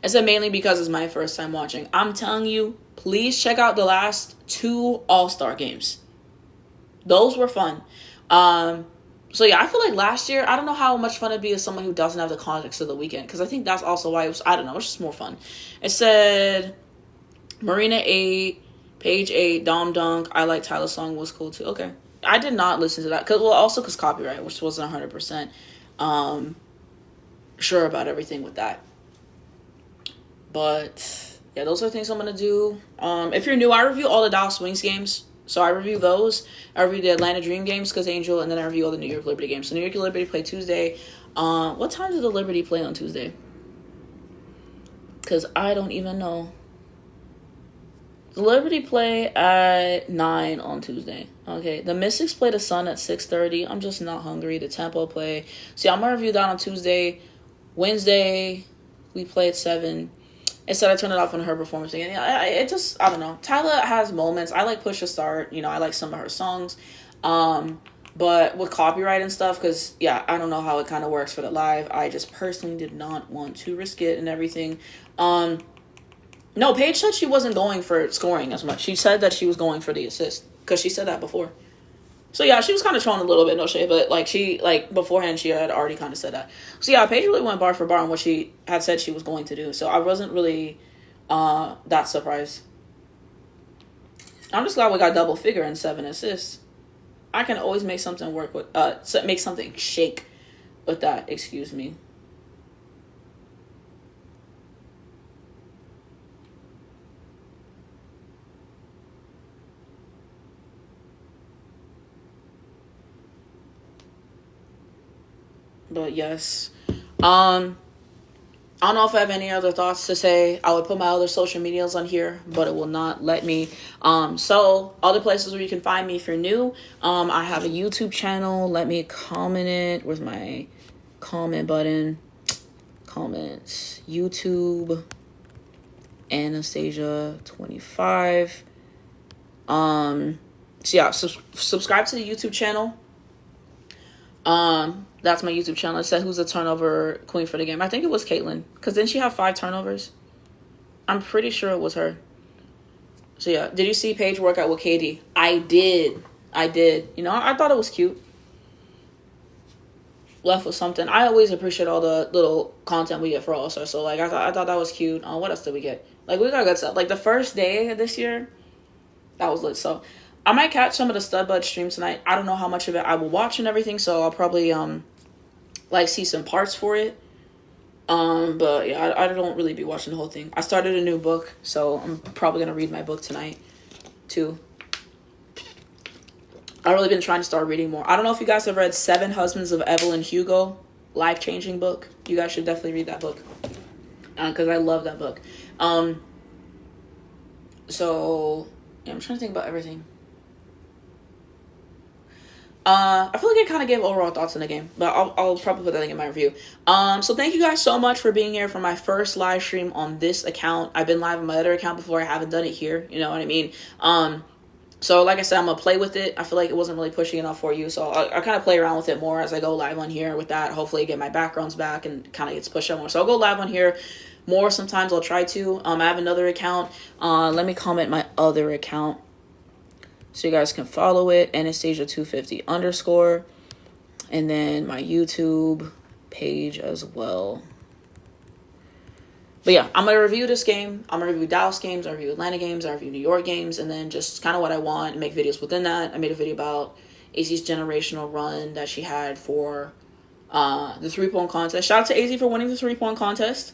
I said mainly because it's my first time watching. I'm telling you, please check out the last 2 All-Star games. Those were fun. So yeah, I feel like last year, I don't know how much fun it'd be as someone who doesn't have the context of the weekend. Because I think that's also why it was, I don't know, it's just more fun. It said Marina 8, Paige 8, Dom Dunk, I Like Tyler's Song was cool too. Okay. I did not listen to that. Also because copyright, which wasn't 100% sure about everything with that. But yeah, those are things I'm going to do. If you're new, I review all the Dallas Wings games. So I review those. I review the Atlanta Dream games because Angel, and then I review all the New York Liberty games. So New York Liberty play Tuesday. What time did the Liberty play on Tuesday? Because I don't even know. The Liberty play at 9 on Tuesday. Okay, the Mystics play the Sun at 6:30. I'm just not hungry. The Tempo play. See, I'm going to review that on Tuesday. Wednesday, we play at 7. Instead, I turned it off on her performance thing. And it just, I don't know. Tyler has moments. I like Push to Start. You know, I like some of her songs. But with copyright and stuff, because, yeah, I don't know how it kind of works for the live. I just personally did not want to risk it and everything. No, Paige said she wasn't going for scoring as much. She said that she was going for the assist. Because she said that before. So, yeah, she was kind of trolling a little bit, no shade. But, beforehand, she had already kind of said that. So, yeah, Paige really went bar for bar on what she had said she was going to do. So, I wasn't really that surprised. I'm just glad we got double figure and 7 assists. I can always make something work with, make something shake with that. Excuse me. But yes. I don't know if I have any other thoughts to say. I would put my other social medias on here, but it will not let me. So other places where you can find me if you're new. I have a YouTube channel. Let me comment it. Where's my comment button? Comments. YouTube. Anastasia25. So yeah, subscribe to the YouTube channel. That's my YouTube channel. It said who's the turnover queen for the game. I think it was Caitlin. Because didn't she have 5 turnovers? I'm pretty sure it was her. So yeah. Did you see Paige work out with Katie? I did. You know, I thought it was cute. Left with something. I always appreciate all the little content we get for All Star. So like I thought that was cute. What else did we get? Like we got good stuff. Like the first day of this year, that was lit. So I might catch some of the Stud Bud stream tonight. I don't know how much of it I will watch and everything, so I'll probably like see some parts for it. But yeah, I don't really be watching the whole thing. I started a new book, so I'm probably gonna read my book tonight too. I've really been trying to start reading more. I don't know if you guys have read 7 Husbands of Evelyn Hugo, life-changing book. You guys should definitely read that book because I love that book. So yeah, I'm trying to think about everything. I feel like I kind of gave overall thoughts on the game, but I'll probably put that in my review. So thank you guys so much for being here for my first live stream on this account. I've been live on my other account before. I haven't done it here. You know what I mean? So like I said, I'm going to play with it. I feel like it wasn't really pushing enough for you. So I kind of play around with it more as I go live on here with that. Hopefully get my backgrounds back and kind of gets pushed out more. So I'll go live on here more sometimes. I'll try to. I have another account. Let me comment my other account so you guys can follow it. Anastasia250_. And then my YouTube page as well. But yeah, I'm going to review this game. I'm going to review Dallas games. I'll review Atlanta games. I'll review New York games. And then just kind of what I want and make videos within that. I made a video about AZ's generational run that she had for the 3-point contest. Shout out to AZ for winning the 3-point contest.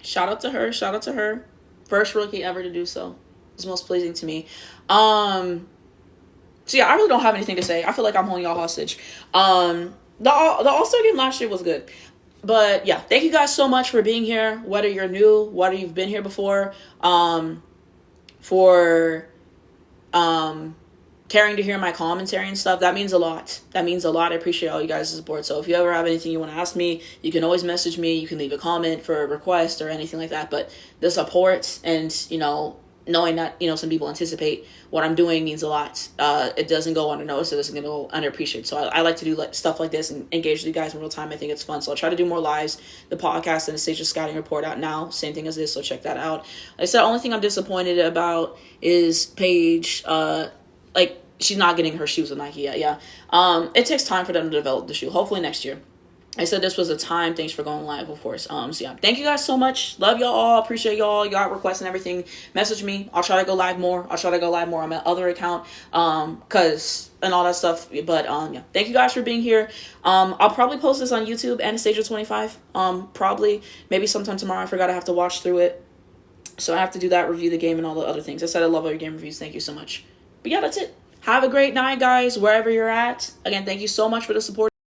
Shout out to her. Shout out to her. First rookie ever to do so. It's most pleasing to me. So yeah, I really don't have anything to say. I feel like I'm holding y'all hostage. The All-Star game last year was good. But yeah, thank you guys so much for being here. Whether you're new, whether you've been here before, for caring to hear my commentary and stuff. That means a lot. That means a lot. I appreciate all you guys' support. So if you ever have anything you want to ask me, you can always message me. You can leave a comment for a request or anything like that. But the support and, you know, knowing that, you know, some people anticipate what I'm doing means a lot. It doesn't go unnoticed. It doesn't go underappreciated. So I like to do stuff like this and engage with you guys in real time. I think it's fun. So I'll try to do more lives. The podcast and the Stage Scouting Report out now. Same thing as this. So check that out. Like I said, the only thing I'm disappointed about is Paige. Like, she's not getting her shoes with Nike yet. Yeah. It takes time for them to develop the shoe. Hopefully next year. I said this was a time. Thanks for going live, of course. So yeah, thank you guys so much. Love y'all all. Appreciate y'all. You got requests and everything. Message me. I'll try to go live more. I'll try to go live more on my other account. And all that stuff. But yeah, thank you guys for being here. I'll probably post this on YouTube, Anastasia25. Probably, maybe sometime tomorrow. I forgot I have to watch through it. So I have to do that, review the game and all the other things. I said I love all your game reviews. Thank you so much. But yeah, that's it. Have a great night, guys, wherever you're at. Again, thank you so much for the support.